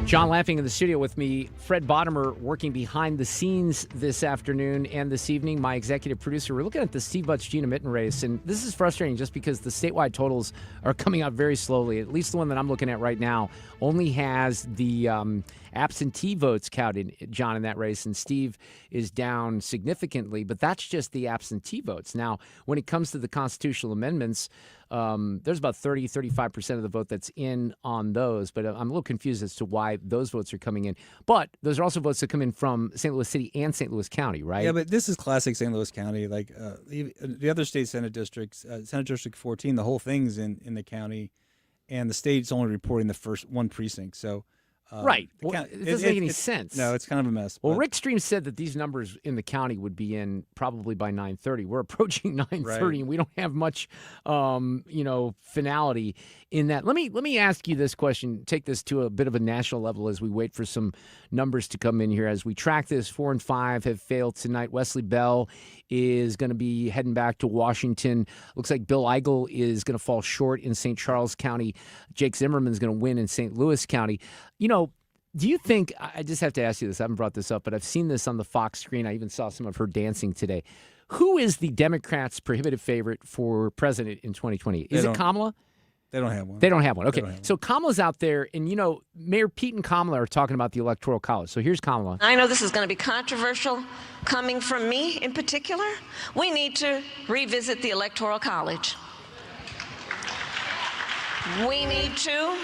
S1: John Lamping in the studio with me, Fred Bottomer working behind the scenes this afternoon and this evening, my executive producer. We're looking at the Steve Butts-Gina Mitten race, and this is frustrating just because the statewide totals are coming out very slowly. At least the one that I'm looking at right now only has the absentee votes counted, John, in that race, and Steve is down significantly, but that's just the absentee votes. Now, when it comes to the constitutional amendments, there's about 35% of the vote that's in on those, but I'm a little confused as to why those votes are coming in. But those are also votes that come in from St. Louis City and St. Louis County, right?
S2: Yeah, but this is classic St. Louis County. Like the other state Senate districts, Senate District 14, the whole thing's in the county, and the state's only reporting the first one precinct. So.
S1: Right. Well, it doesn't make any sense.
S2: No, it's kind of a mess.
S1: Well, Rick Stream said that these numbers in the county would be in probably by 9:30. We're approaching 9:30, right, and we don't have much, finality in that. Let me ask you this question. Take this to a bit of a national level as we wait for some numbers to come in here. As we track this, 4 and 5 have failed tonight. Wesley Bell is going to be heading back to Washington. Looks like Bill Eigel is going to fall short in St. Charles County. Jake Zimmerman is going to win in St. Louis County. Do you think, I just have to ask you this, I haven't brought this up, but I've seen this on the Fox screen. I even saw some of her dancing today. Who is the Democrats' prohibitive favorite for president in 2020? Is it Kamala?
S2: They don't have one.
S1: They don't have one. Okay. So Kamala's out there, and, Mayor Pete and Kamala are talking about the Electoral College. So here's Kamala.
S21: I know this is going to be controversial coming from me in particular. We need to revisit the Electoral College. We need to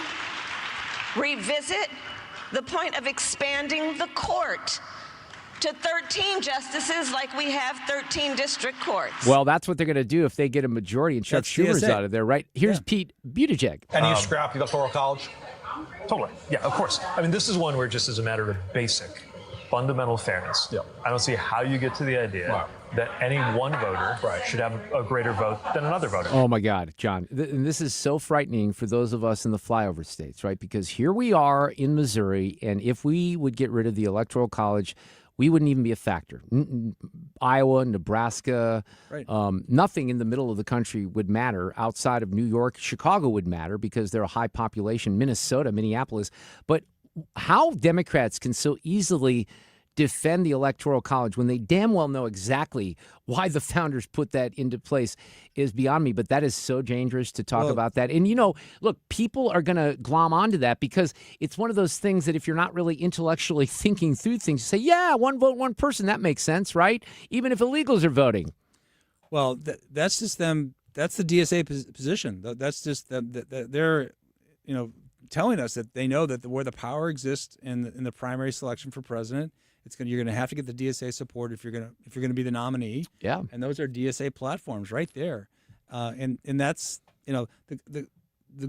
S21: revisit the point of expanding the court to 13 justices like we have 13 district courts.
S1: Well, that's what they're going to do if they get a majority and Chuck Schumer's out of there, right? Here's Pete Buttigieg.
S22: And you scrap the Electoral College? Totally. Yeah, of course. I mean, this is one where just as a matter of basic, fundamental fairness, I don't see how you get to the idea that any one voter should have a greater vote than another voter.
S1: Oh, my God, John. And this is so frightening for those of us in the flyover states, right? Because here we are in Missouri, and if we would get rid of the Electoral College, we wouldn't even be a factor. Iowa, Nebraska, nothing in the middle of the country would matter outside of New York. Chicago would matter because they're a high population. Minnesota, Minneapolis. But how Democrats can so easily defend the Electoral College when they damn well know exactly why the founders put that into place is beyond me. But that is so dangerous to talk about that. And, look, people are going to glom onto that because it's one of those things that if you're not really intellectually thinking through things, you say, yeah, one vote, one person, that makes sense, right? Even if illegals are voting.
S2: Well, that's just them. That's the DSA position. That's just them. They're, telling us that they know that where the power exists in the primary selection for president, you're going to have to get the DSA support if you're going to be the nominee.
S1: Yeah,
S2: and those are DSA platforms right there, and that's the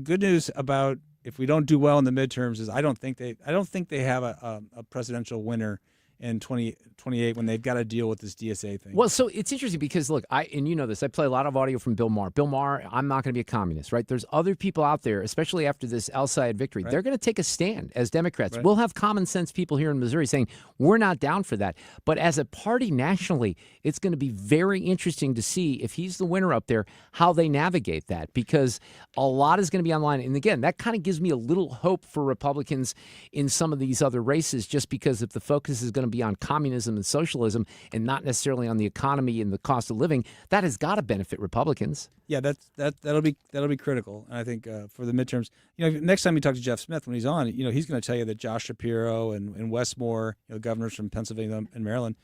S2: good news about if we don't do well in the midterms is I don't think they have a presidential winner in 2028 when they've got to deal with this DSA thing.
S1: Well, so it's interesting because, look, and you know this, I play a lot of audio from Bill Maher. Bill Maher, I'm not going to be a communist, right? There's other people out there, especially after this Al-Sayed victory. Right. They're going to take a stand as Democrats. Right. We'll have common sense people here in Missouri saying, we're not down for that. But as a party nationally, it's going to be very interesting to see if he's the winner up there, how they navigate that, because a lot is going to be online. And again, that kind of gives me a little hope for Republicans in some of these other races, just because if the focus is going to to be on communism and socialism and not necessarily on the economy and the cost of living, that has got to benefit Republicans.
S2: Yeah, that'll be critical. And I think for the midterms, next time you talk to Jeff Smith when he's on, he's going to tell you that Josh Shapiro and Wes Moore, governors from Pennsylvania and Maryland,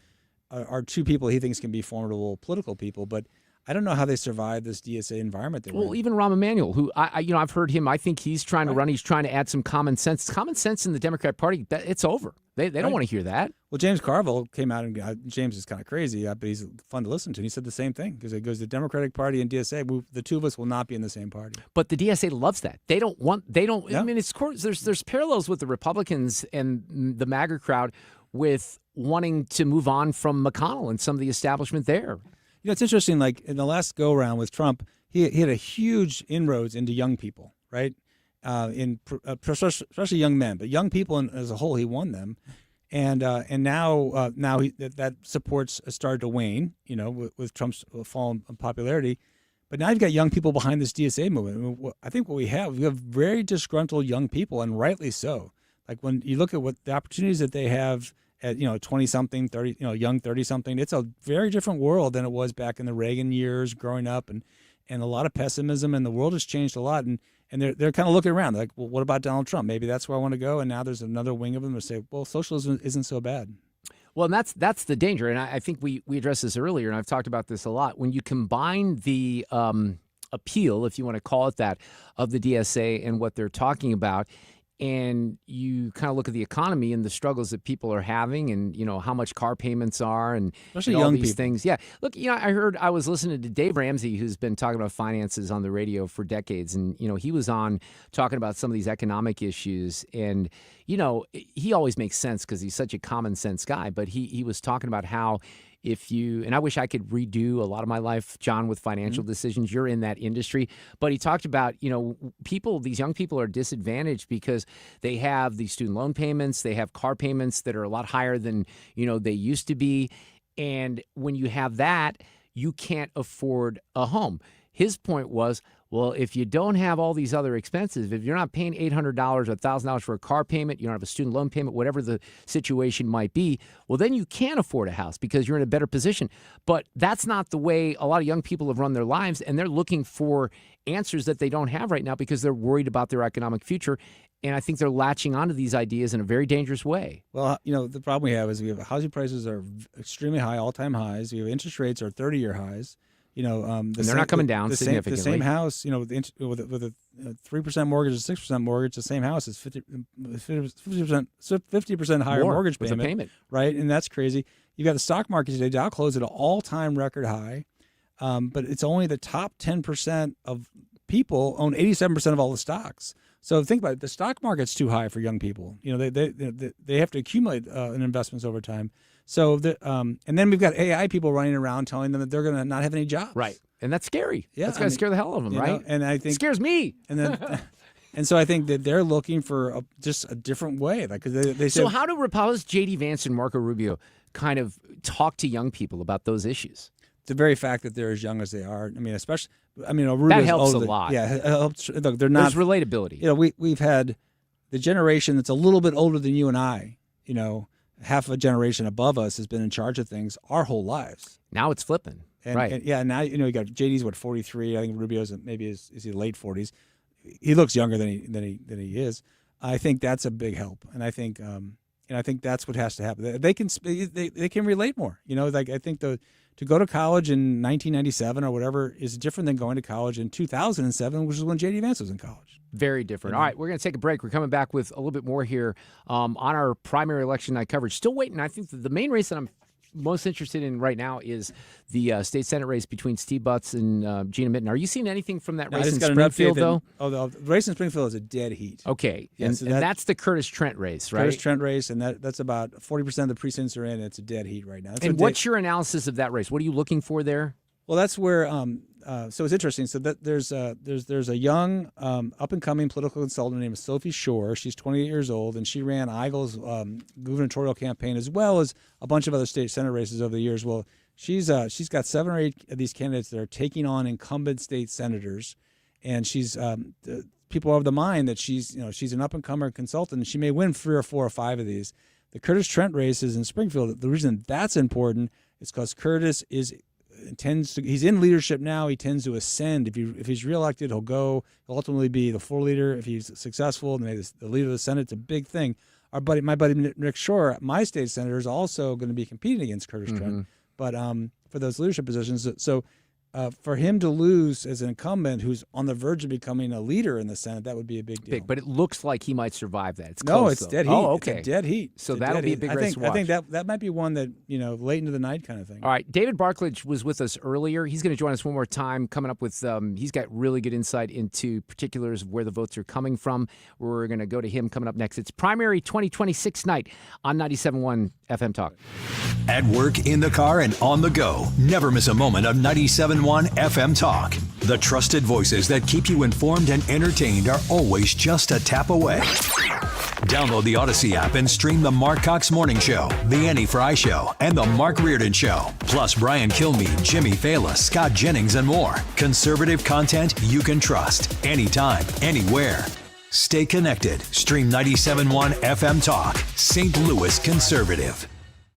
S2: are two people he thinks can be formidable political people, but I don't know how they survive this DSA environment.
S1: Well, even Rahm Emanuel, who I've heard him. I think he's trying to run. He's trying to add some common sense. Common sense in the Democrat Party, it's over. They don't want to hear that.
S2: Well, James Carville came out and James is kind of crazy, but he's fun to listen to. And he said the same thing because it goes the Democratic Party and DSA. The two of us will not be in the same party.
S1: But the DSA loves that. They don't want.
S2: Yeah.
S1: I mean, it's there's parallels with the Republicans and the MAGA crowd with wanting to move on from McConnell and some of the establishment there.
S2: It's interesting, like in the last go-around with Trump, he had a huge inroads into young people, right? Especially young men, but young people as a whole, he won them. And now that support's started to wane, with Trump's fall in popularity. But now you've got young people behind this DSA movement. I think what we have very disgruntled young people, and rightly so. Like when you look at what the opportunities that they have at 20-something, 30, young 30-something, it's a very different world than it was back in the Reagan years growing up, and a lot of pessimism, and the world has changed a lot, and they're kind of looking around like, well, what about Donald Trump? Maybe that's where I want to go, and now there's another wing of them to say, well, socialism isn't so bad.
S1: Well, and that's the danger, and I think we addressed this earlier, and I've talked about this a lot. When you combine the appeal, if you want to call it that, of the DSA and what they're talking about, and you kind of look at the economy and the struggles that people are having, and how much car payments are, and
S2: especially
S1: all
S2: young
S1: these
S2: people.
S1: Things. Yeah, look, I was listening to Dave Ramsey, who's been talking about finances on the radio for decades, and he was on talking about some of these economic issues, and he always makes sense because he's such a common sense guy. But he was talking about how, and I wish I could redo a lot of my life, John, with financial decisions. You're in that industry. But he talked about, these young people are disadvantaged because they have these student loan payments, they have car payments that are a lot higher than, they used to be. And when you have that, you can't afford a home. His point was, well, if you don't have all these other expenses, if you're not paying $800 or $1,000 for a car payment, you don't have a student loan payment, whatever the situation might be, well, then you can afford a house because you're in a better position. But that's not the way a lot of young people have run their lives, and they're looking for answers that they don't have right now because they're worried about their economic future. And I think they're latching onto these ideas in a very dangerous way.
S2: Well, the problem we have is we have housing prices are extremely high, all-time highs. We have interest rates are 30-year highs.
S1: And they're not coming down significantly.
S2: The same house, with a 3% mortgage, a 6% mortgage, the same house is 50% higher
S1: More
S2: mortgage
S1: with
S2: payment,
S1: a payment,
S2: right? And that's crazy. You got the stock market today. Dow closed at an all-time record high, but it's only the top 10% of people own 87% of all the stocks. So think about it. The stock market's too high for young people. They have to accumulate in investments over time. So and then we've got AI people running around telling them that they're going to not have any jobs.
S1: Right. And that's scary.
S2: Yeah,
S1: that's going to scare the hell out of them, right?
S2: And I think
S1: it scares me.
S2: And then, and so I think that they're looking for just a different way. Like they
S1: so how do Republicans, J.D. Vance and Marco Rubio, kind of talk to young people about those issues?
S2: The very fact that they're as young as they are. Rubio's
S1: that helps
S2: older.
S1: a lot.
S2: Yeah, it helps. Look, they're not.
S1: There's relatability.
S2: We've had the generation that's a little bit older than you and I. Half a generation above us has been in charge of things our whole lives.
S1: Now it's flipping. Right.
S2: And now you got JD's 43. I think Rubio's maybe is he late 40s. He looks younger than he is. I think that's a big help, and I think that's what has to happen. They can relate more. I think to go to college in 1997 or whatever is different than going to college in 2007, which is when J.D. Vance was in college.
S1: Very different. All right, we're going to take a break. We're coming back with a little bit more here on our primary election night coverage. Still waiting. I think the main race that I'm most interested in right now is the state senate race between Steve Butts and Gina Mitten. Are you seeing anything from that race in Springfield, though?
S2: The race in Springfield is a dead heat.
S1: Okay, and that's the Curtis Trent race, right?
S2: Curtis Trent race, and that's about 40% of the precincts are in. It's a dead heat right now.
S1: And what's your analysis of that race? What are you looking for there?
S2: Well, that's where. So it's interesting. So there's a young up and coming political consultant named Sophie Shore. She's 28 years old, and she ran Eigel's gubernatorial campaign as well as a bunch of other state senate races over the years. Well, she's got 7 or 8 of these candidates that are taking on incumbent state senators, and she's people are of the mind that she's an up and comer consultant, and she may win 3 or 4 or 5 of these. The Curtis Trent race is in Springfield. The reason that's important is because Curtis he's in leadership now. He tends to ascend. If he's reelected, he'll ultimately be the floor leader. If he's successful and maybe the leader of the Senate, it's a big thing. My buddy Rick Shore, my state senator, is also going to be competing against Curtis Trent, but for those leadership positions. So for him to lose as an incumbent who's on the verge of becoming a leader in the Senate, that would be a big deal.
S1: But it looks like he might survive that. It's
S2: no,
S1: close,
S2: it's
S1: though.
S2: dead heat.
S1: Oh, okay.
S2: It's a dead heat.
S1: So that'll be a big race to watch.
S2: I think that might be one that, late into the night kind of thing.
S1: All right. David Barklage was with us earlier. He's going to join us one more time, coming up with, he's got really good insight into particulars of where the votes are coming from. We're going to go to him coming up next. It's primary 2026 night on 97.1 FM Talk.
S11: At work, in the car, and on the go. Never miss a moment of 97.1 FM Talk. The trusted voices that keep you informed and entertained are always just a tap away. Download the Odyssey app and stream the Mark Cox Morning Show, The Annie Fry Show, and the Mark Reardon Show. Plus Brian Kilmeade, Jimmy Fallon, Scott Jennings, and more. Conservative content you can trust. Anytime, anywhere. Stay connected. Stream 97.1 FM Talk. St. Louis Conservative.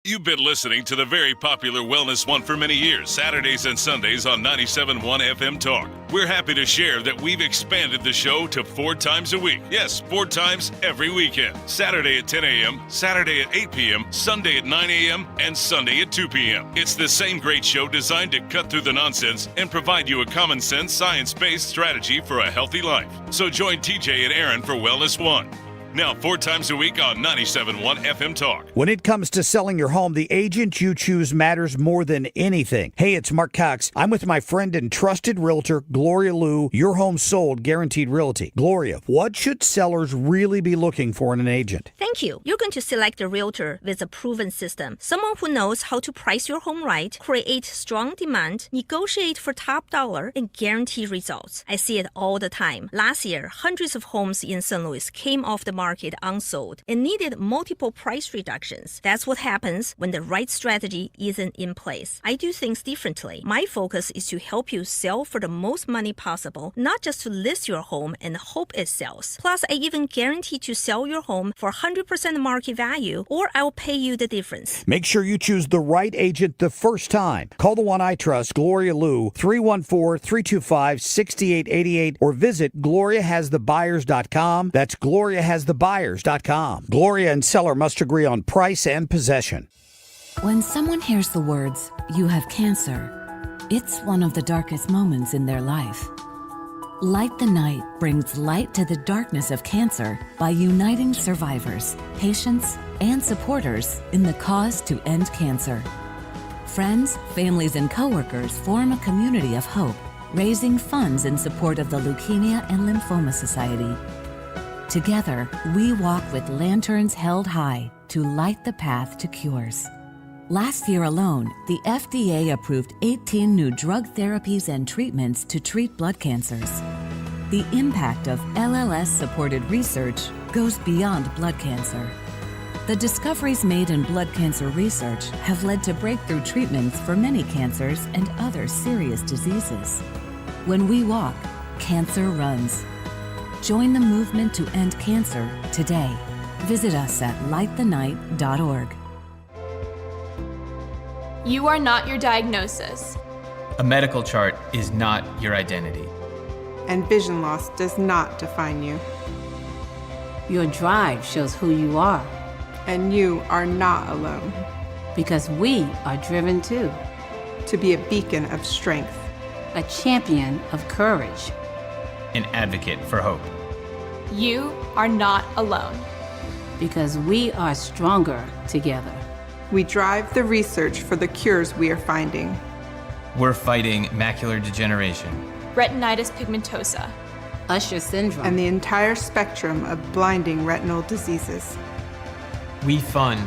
S7: You've been listening to the very popular Wellness One for many years, Saturdays and Sundays on 97.1 FM Talk. We're happy to share that we've expanded the show to 4 times a week. Yes, 4 times every weekend. Saturday at 10 a.m., Saturday at 8 p.m., Sunday at 9 a.m., and Sunday at 2 p.m. It's the same great show designed to cut through the nonsense and provide you a common sense, science-based strategy for a healthy life. So join TJ and Aaron for Wellness One. Now 4 times a week on 97.1 FM Talk.
S6: When it comes to selling your home, the agent you choose matters more than anything. Hey, it's Mark Cox. I'm with my friend and trusted realtor, Gloria Liu, Your Home Sold Guaranteed Realty. Gloria, what should sellers really be looking for in an agent?
S8: Thank you. You're going to select a realtor with a proven system. Someone who knows how to price your home right, create strong demand, negotiate for top dollar, and guarantee results. I see it all the time. Last year, hundreds of homes in St. Louis came off the market unsold and needed multiple price reductions. That's what happens when the right strategy isn't in place. I do things differently. My focus is to help you sell for the most money possible, not just to list your home and hope it sells. Plus, I even guarantee to sell your home for 100% market value, or I'll pay you the difference.
S6: Make sure you choose the right agent the first time. Call the one I trust, Gloria Liu, 314-325-6888, or visit gloriahasthebuyers.com. That's gloriahasthebuyers.com. Gloria and seller must agree on price and possession.
S12: When someone hears the words, "You have cancer," it's one of the darkest moments in their life. Light the Night brings light to the darkness of cancer by uniting survivors, patients, and supporters in the cause to end cancer. Friends, families, and coworkers form a community of hope, raising funds in support of the Leukemia and Lymphoma Society. Together, we walk with lanterns held high to light the path to cures. Last year alone, the FDA approved 18 new drug therapies and treatments to treat blood cancers. The impact of LLS-supported research goes beyond blood cancer. The discoveries made in blood cancer research have led to breakthrough treatments for many cancers and other serious diseases. When we walk, cancer runs. Join the movement to end cancer today. Visit us at lightthenight.org.
S13: You are not your diagnosis.
S14: A medical chart is not your identity.
S23: And vision loss does not define you.
S24: Your drive shows who you are.
S23: And you are not alone.
S24: Because we are driven too.
S23: To be a beacon of strength.
S24: A champion of courage.
S14: An advocate for hope.
S13: You are not alone.
S24: Because we are stronger together.
S23: We drive the research for the cures we are finding.
S14: We're fighting macular degeneration,
S13: retinitis pigmentosa,
S24: Usher syndrome,
S23: and the entire spectrum of blinding retinal diseases.
S14: We fund.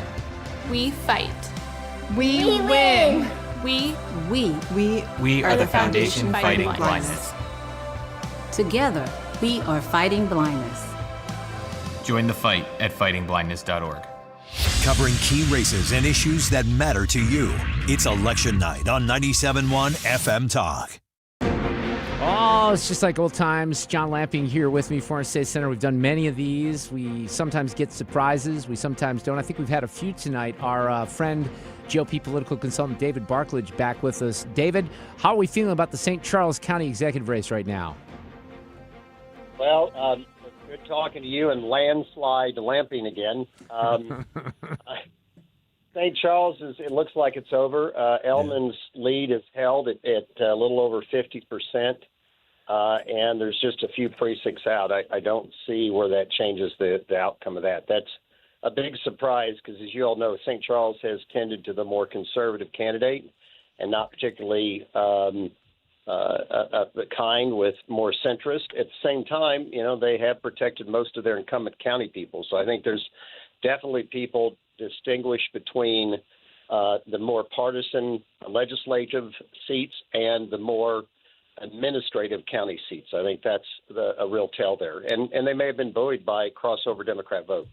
S13: We fight.
S23: We win.
S13: We
S14: are the foundation fighting blindness.
S24: Together, we are fighting blindness.
S14: Join the fight at fightingblindness.org.
S11: Covering key races and issues that matter to you. It's election night on 97.1 FM Talk.
S1: Oh, Oh, it's just like old times. John Lamping here with me, Florence State Center. We've done many of these. We sometimes get surprises. We sometimes don't. I think we've had a few tonight. Our friend, GOP political consultant David Barklage, back with us. David, how are we feeling about the St. Charles County executive race right now?
S9: Well, good talking to you and landslide Lamping again. St. Charles, it looks like it's over. Ellman's lead is held at a little over 50%, and there's just a few precincts out. I don't see where that changes the outcome of that. That's a big surprise because, as you all know, St. Charles has tended to the more conservative candidate and not particularly kind with more centrist. At the same time, they have protected most of their incumbent county people. So I think there's definitely people distinguish between the more partisan legislative seats and the more administrative county seats. I think that's a real tell there. And they may have been buoyed by crossover Democrat vote.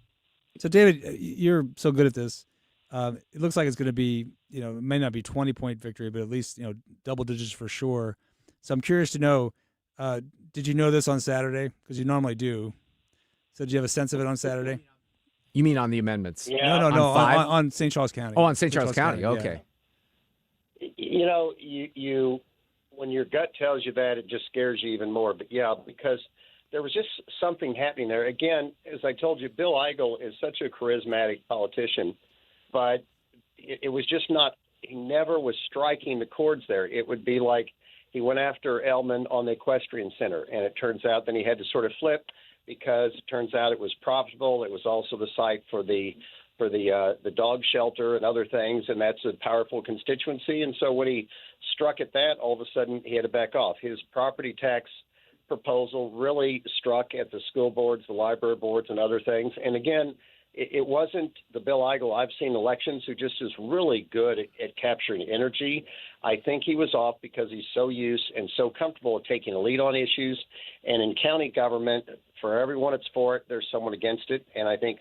S2: So, David, you're so good at this. It looks like it's going to be, it may not be 20-point victory, but at least, double digits for sure. So I'm curious to know, did you know this on Saturday? Because you normally do. So did you have a sense of it on Saturday?
S1: You mean on the amendments?
S9: Yeah.
S2: No, on St. Charles County.
S1: Oh, on St. Charles County. Okay.
S9: Yeah. You when your gut tells you that, it just scares you even more. But yeah, because there was just something happening there. Again, as I told you, Bill Eigel is such a charismatic politician, but it was just not. He never was striking the chords there. It would be like he went after Ellman on the Equestrian Center, and it turns out then he had to sort of flip, because it turns out it was profitable. It was also the site for the dog shelter and other things, and that's a powerful constituency. And so when he struck at that, all of a sudden he had to back off. His property tax proposal really struck at the school boards, the library boards, and other things. And again, it wasn't the Bill Eigel I've seen elections who just is really good at capturing energy. I think he was off because he's so used and so comfortable at taking a lead on issues. And in county government, for everyone that's for it, there's someone against it. And I think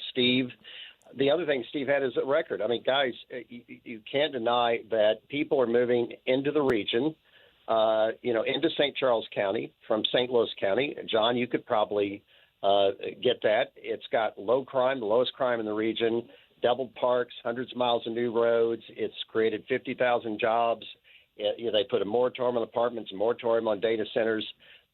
S9: the other thing Steve had is a record. I mean, guys, you can't deny that people are moving into the region, into St. Charles County from St. Louis County. John, you could probably get that. It's got low crime, the lowest crime in the region, doubled parks, hundreds of miles of new roads. It's created 50,000 jobs. They put a moratorium on apartments, a moratorium on data centers.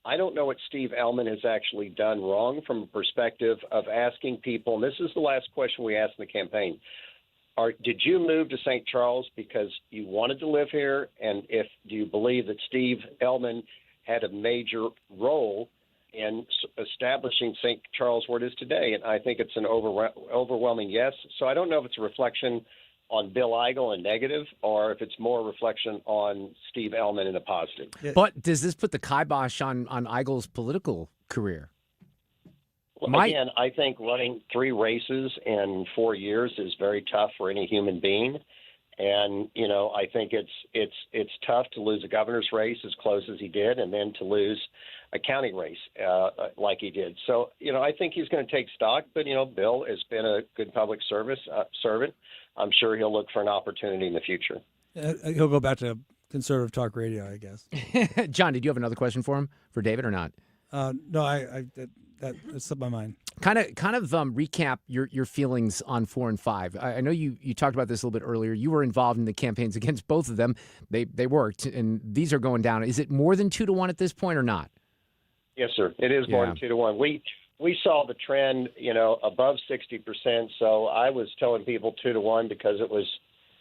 S9: I don't know what Steve Ellman has actually done wrong from a perspective of asking people, and this is the last question we asked in the campaign, did you move to St. Charles because you wanted to live here? And do you believe that Steve Ellman had a major role in establishing St. Charles where it is today? And I think it's an overwhelming yes. So I don't know if it's a reflection on Bill Eigel in negative, or if it's more a reflection on Steve Ellman in a positive.
S1: But does this put the kibosh on Eigel's political career?
S9: Well, again, I think running 3 races in 4 years is very tough for any human being. And, I think it's tough to lose a governor's race as close as he did, and then to lose a county race like he did. So, I think he's going to take stock. But, Bill has been a good public servant. I'm sure he'll look for an opportunity in the future.
S2: He'll go back to conservative talk radio, I guess.
S1: John, did you have another question for David or not?
S2: No, that slipped my mind.
S1: Kind of recap your feelings on 4 and 5. I know you talked about this a little bit earlier. You were involved in the campaigns against both of them. They worked, and these are going down. Is it more than 2-1 at this point or not?
S9: Yes, sir. It is more than 2-1. We saw the trend, above 60%. So I was telling people 2-1 because it was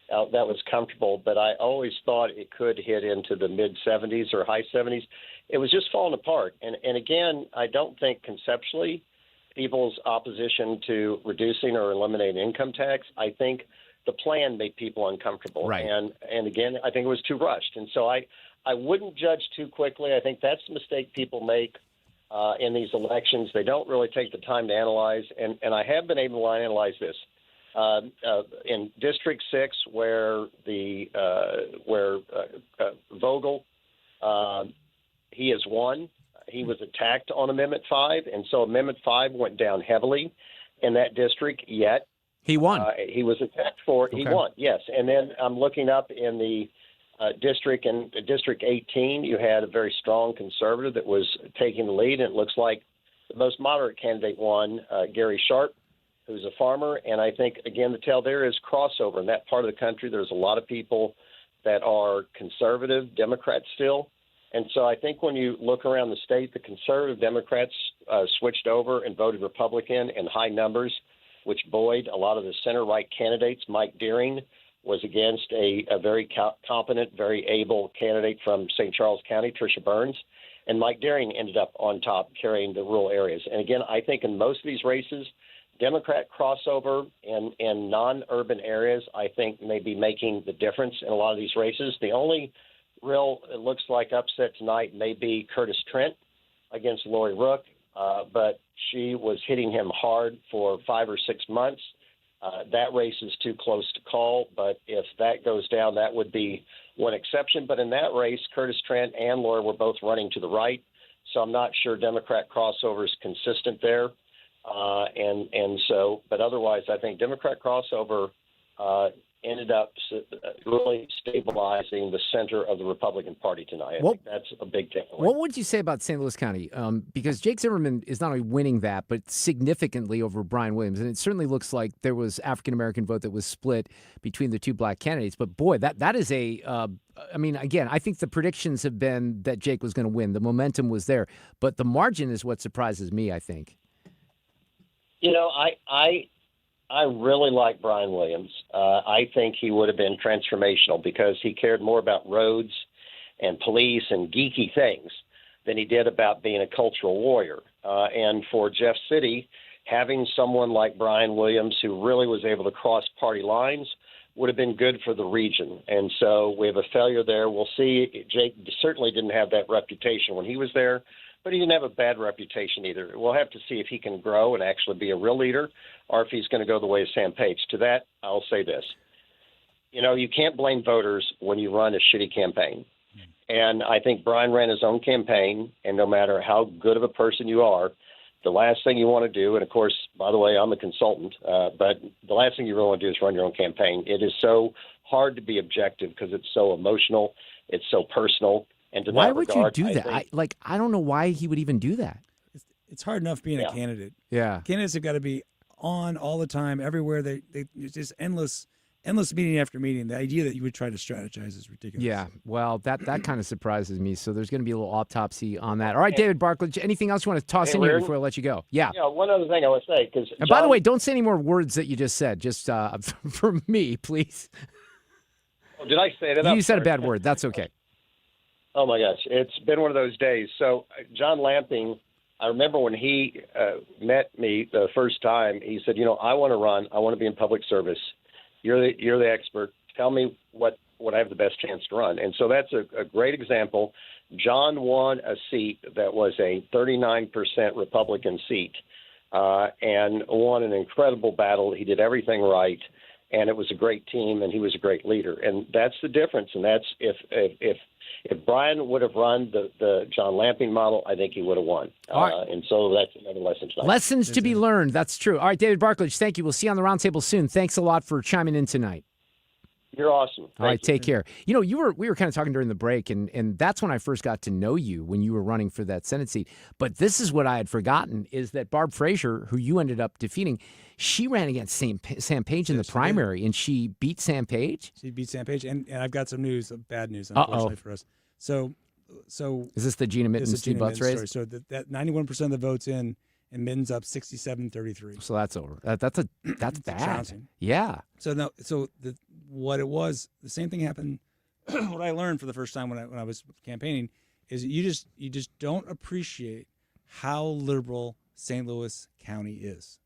S9: that was comfortable. But I always thought it could hit into the mid 70s or high 70s. It was just falling apart. And again, I don't think conceptually people's opposition to reducing or eliminating income tax, I think the plan made people uncomfortable.
S1: Right.
S9: And again, I think it was too rushed. And so I wouldn't judge too quickly. I think that's the mistake people make in these elections. They don't really take the time to analyze. And I have been able to analyze this. In District 6, where Vogel, he has won. He was attacked on Amendment 5, and so Amendment 5 went down heavily in that district, yet
S1: he won.
S9: He was attacked for it.
S1: Okay.
S9: He won, yes. And then I'm looking up in the district. In District 18, you had a very strong conservative that was taking the lead, and it looks like the most moderate candidate won, Gary Sharp, who's a farmer. And I think, again, the tell there is crossover. In that part of the country, there's a lot of people that are conservative Democrats still. And so I think when you look around the state, the conservative Democrats switched over and voted Republican in high numbers, which buoyed a lot of the center-right candidates. Mike Deering was against a very competent, very able candidate from St. Charles County, Tricia Burns. And Mike Deering ended up on top carrying the rural areas. And again, I think in most of these races, Democrat crossover in non-urban areas, I think, may be making the difference in a lot of these races. The only real, it looks like, upset tonight may be Curtis Trent against Lori Rook, but she was hitting him hard for 5 or 6 months. That race is too close to call, but if that goes down, that would be one exception. But in that race, Curtis Trent and Lori were both running to the right, so I'm not sure Democrat crossover is consistent there. And so, but otherwise, I think Democrat crossover ended up really stabilizing the center of the Republican Party tonight. I think that's a big takeaway.
S1: What would you say about St. Louis County? Because Jake Zimmerman is not only winning that, but significantly over Brian Williams. And it certainly looks like there was African-American vote that was split between the two black candidates. But boy, that is I mean, again, I think the predictions have been that Jake was going to win. The momentum was there. But the margin is what surprises me, I think.
S9: You know, I really like Brian Williams. I think he would have been transformational because he cared more about roads and police and geeky things than he did about being a cultural warrior. And for Jeff City, having someone like Brian Williams who really was able to cross party lines would have been good for the region. And so we have a failure there. We'll see. Jake certainly didn't have that reputation when he was there, but he didn't have a bad reputation either. We'll have to see if he can grow and actually be a real leader or if he's going to go the way of Sam Page. To that, I'll say this. You know, you can't blame voters when you run a shitty campaign. And I think Brian ran his own campaign, and no matter how good of a person you are, the last thing you want to do, and of course, by the way, I'm a consultant, but the last thing you really want to do is run your own campaign. It is so hard to be objective because it's so emotional, it's so personal. And to
S1: why
S9: that
S1: would
S9: regard,
S1: you do
S9: I
S1: that?
S9: think,
S1: I don't know why he would even do that.
S2: It's hard enough being a candidate.
S1: Yeah.
S2: Candidates have got to be on all the time, everywhere. It's just endless meeting after meeting. The idea that you would try to strategize is ridiculous.
S1: Yeah, well, that kind of surprises me. So there's going to be a little autophy on that. All right, David Barklage, anything else you want to toss in here
S9: Reardon?
S1: before I let you go? Yeah.
S9: Yeah, one other thing I would say.
S1: And by the way, don't say any more words that you just said. Just for me, please.
S9: Oh, did I say that?
S1: You said a bad word. That's okay.
S9: Oh, my gosh. It's been one of those days. So John Lamping, I remember when he met me the first time, he said, I want to run. I want to be in public service. You're the expert. Tell me what I have the best chance to run. And so that's a great example. John won a seat that was a 39% Republican seat and won an incredible battle. He did everything right. And it was a great team, and he was a great leader. And that's the difference. And that's if Brian would have run the John Lamping model, I think he would have won. And so that's another lesson tonight.
S1: Lessons to be learned. That's true. All right, David Barklage, thank you. We'll see you on the roundtable soon. Thanks a lot for chiming in tonight.
S9: You're awesome.
S1: All right, take care. We were kind of talking during the break, and that's when I first got to know you when you were running for that Senate seat. But this is what I had forgotten is that Barb Fraser, who you ended up defeating, she ran against Sam Page in the primary, and she beat Sam Page?
S2: She beat Sam Page, and I've got some bad news, unfortunately for us. So
S1: is this the Gina Mittens, Steve Butts race?
S2: So that 91% of the votes in, and Mittens up 67-33.
S1: So that's over. That's bad.
S2: Trouncing.
S1: Yeah.
S2: What it was, the same thing happened. What I learned for the first time when I was campaigning is you just don't appreciate how liberal St. Louis County is.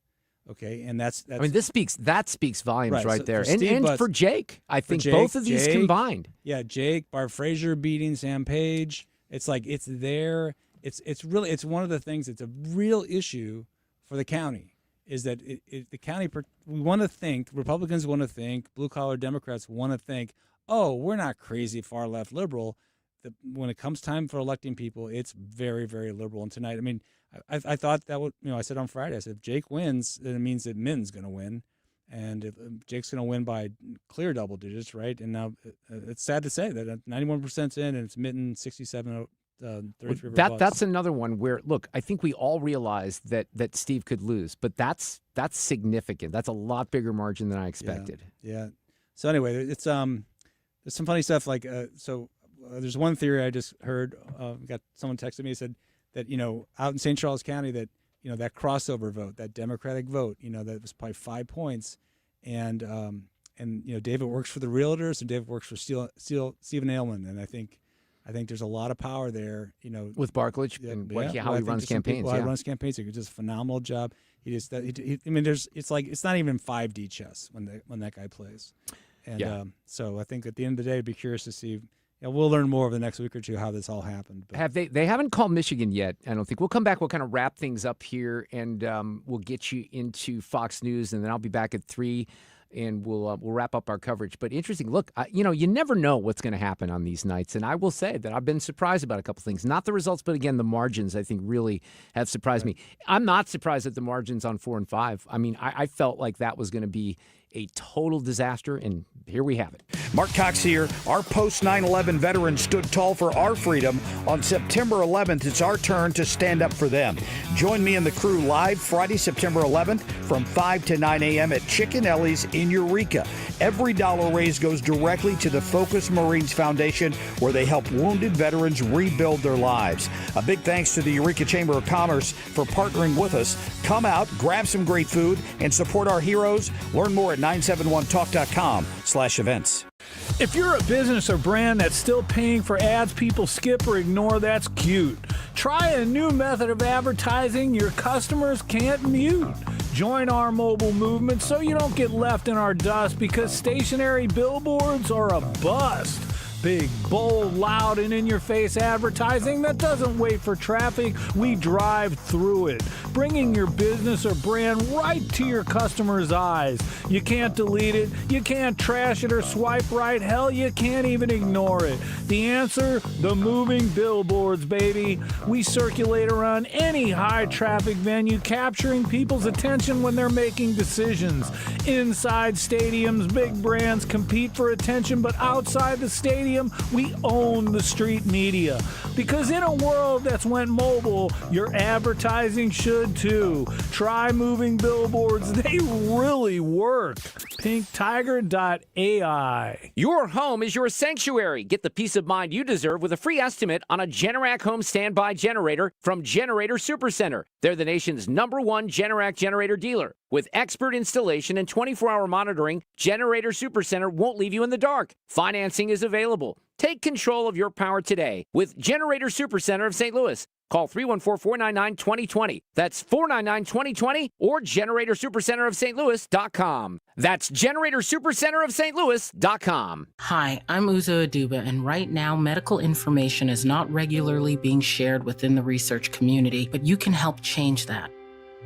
S2: Okay, and that's
S1: I mean, that speaks volumes right
S2: so
S1: there,
S2: for
S1: and
S2: Butts,
S1: for Jake, I think both of these combined.
S2: Yeah, Jake, Barb Fraser beating Sam Page. It's like it's there. It's one of the things. It's a real issue for the county. Is that the county? We want to think. Republicans want to think. Blue collar Democrats want to think. Oh, we're not crazy far left liberal. When it comes time for electing people, it's very, very liberal. And tonight, I mean, I thought that would, I said on Friday, I said if Jake wins, then it means that Min's going to win. And Jake's going to win by clear double digits, right? And now it's sad to say that 91%'s in, and it's Mitten 67. 33
S1: That's another one where, look, I think we all realized that Steve could lose, but that's significant. That's a lot bigger margin than I expected.
S2: Yeah. So anyway, it's there's some funny stuff like there's one theory I just heard. Got someone texted me, said that out in St. Charles County that that crossover vote, that Democratic vote, that was probably 5 points, and David works for the Realtors and David works for Stephen Ailman, and I think there's a lot of power there,
S1: with Barklage and how he runs campaigns.
S2: He runs campaigns. He does a phenomenal job. It's not even 5D chess when that guy plays, and so I think at the end of the day, I'd be curious to see. We'll learn more over the next week or two how this all happened.
S1: But. They haven't called Michigan yet, I don't think. We'll come back. We'll kind of wrap things up here, and we'll get you into Fox News, and then I'll be back at 3, and we'll wrap up our coverage. But interesting, look, you never know what's going to happen on these nights, and I will say that I've been surprised about a couple things. Not the results, but again, the margins, I think, really have surprised me. I'm not surprised at the margins on 4 and 5. I mean, I felt like that was going to be a total disaster, and here we have it.
S6: Mark Cox here. Our post 9/11 veterans stood tall for our freedom. On September 11th, it's our turn to stand up for them. Join me and the crew live Friday, September 11th from 5 to 9 a.m. at Chicken Ellie's in Eureka. Every dollar raised goes directly to the Focus Marines Foundation, where they help wounded veterans rebuild their lives. A big thanks to the Eureka Chamber of Commerce for partnering with us. Come out, grab some great food, and support our heroes. Learn more at 971talk.com/events.
S10: If you're a business or brand that's still paying for ads people skip or ignore, that's cute. Try a new method of advertising your customers can't mute. Join our mobile movement so you don't get left in our dust, because stationary billboards are a bust. Big, bold, loud, and in-your-face advertising that doesn't wait for traffic. We drive through it, bringing your business or brand right to your customers' eyes. You can't delete it, you can't trash it or swipe right. Hell, you can't even ignore it. The answer? The moving billboards, baby. We circulate around any high-traffic venue, capturing people's attention when they're making decisions. Inside stadiums, big brands compete for attention, but outside the stadium, we own the street media. Because in a world that's went mobile, your advertising should too. Try moving billboards. They really work. PinkTiger.ai.
S1: Your home is your sanctuary. Get the peace of mind you deserve with a free estimate on a Generac home standby generator from Generator Supercenter. They're the nation's #1 Generac generator dealer. With expert installation and 24-hour monitoring, Generator Supercenter won't leave you in the dark. Financing is available. Take control of your power today with Generator Supercenter of St. Louis. Call 314-499-2020. That's 499-2020 or GeneratorSupercenterofStLouis.com. That's GeneratorSupercenterofStLouis.com.
S15: Hi, I'm Uzo Aduba, and right now medical information is not regularly being shared within the research community, but you can help change that.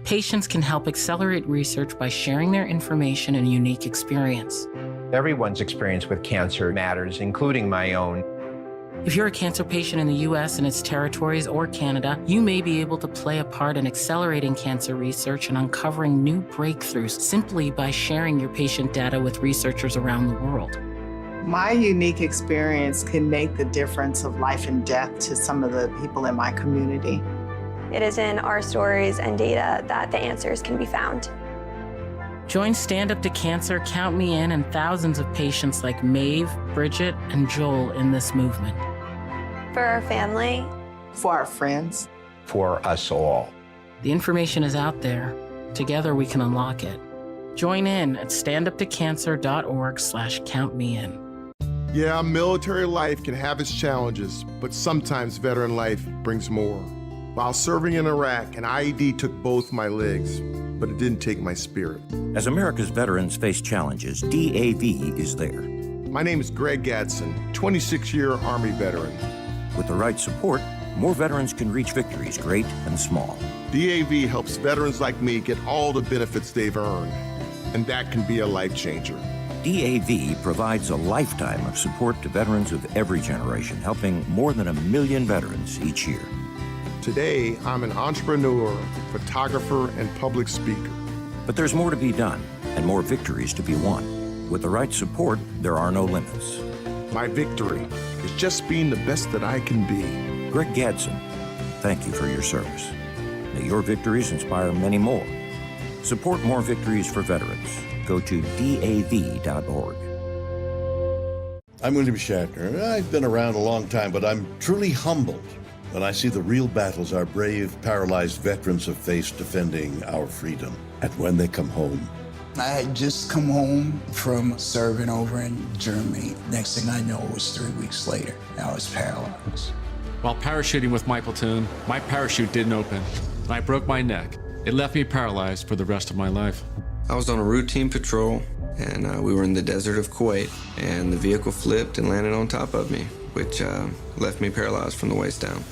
S15: Patients can help accelerate research by sharing their information and unique experience.
S17: Everyone's experience with cancer matters, including my own.
S15: If you're a cancer patient in the U.S. and its territories or Canada, you may be able to play a part in accelerating cancer research and uncovering new breakthroughs simply by sharing your patient data with researchers around the world.
S20: My unique experience can make the difference of life and death to some of the people in my community.
S25: It is in our stories and data that the answers can be found.
S15: Join Stand Up to Cancer, Count Me In, and thousands of patients like Maeve, Bridget, and Joel in this movement.
S25: For our family.
S20: For our friends.
S17: For us all.
S15: The information is out there. Together we can unlock it. Join in at standuptocancer.org/countmein.
S26: Yeah, military life can have its challenges, but sometimes veteran life brings more. While serving in Iraq, an IED took both my legs, but it didn't take my spirit.
S27: As America's veterans face challenges, DAV is there.
S26: My name is Greg Gadsden, 26-year Army veteran.
S27: With the right support, more veterans can reach victories, great and small.
S26: DAV helps veterans like me get all the benefits they've earned, and that can be a life changer.
S27: DAV provides a lifetime of support to veterans of every generation, helping more than 1 million veterans each year.
S26: Today, I'm an entrepreneur, photographer, and public speaker.
S27: But there's more to be done. and more victories to be won. With the right support, there are no limits.
S26: My victory is just being the best that I can be.
S27: Greg Gadsden, thank you for your service. May your victories inspire many more. Support more victories for veterans. Go to DAV.org.
S3: I'm William Shatner. I've been around a long time, but I'm truly humbled when I see the real battles our brave, paralyzed veterans have faced defending our freedom. And when they come home,
S4: I had just come home from serving over in Germany. Next thing I know, it was 3 weeks later. I was paralyzed.
S5: While parachuting with my platoon, my parachute didn't open, and I broke my neck. It left me paralyzed for the rest of my life.
S16: I was on a routine patrol, and we were in the desert of Kuwait, and the vehicle flipped and landed on top of me, which left me paralyzed from the waist down.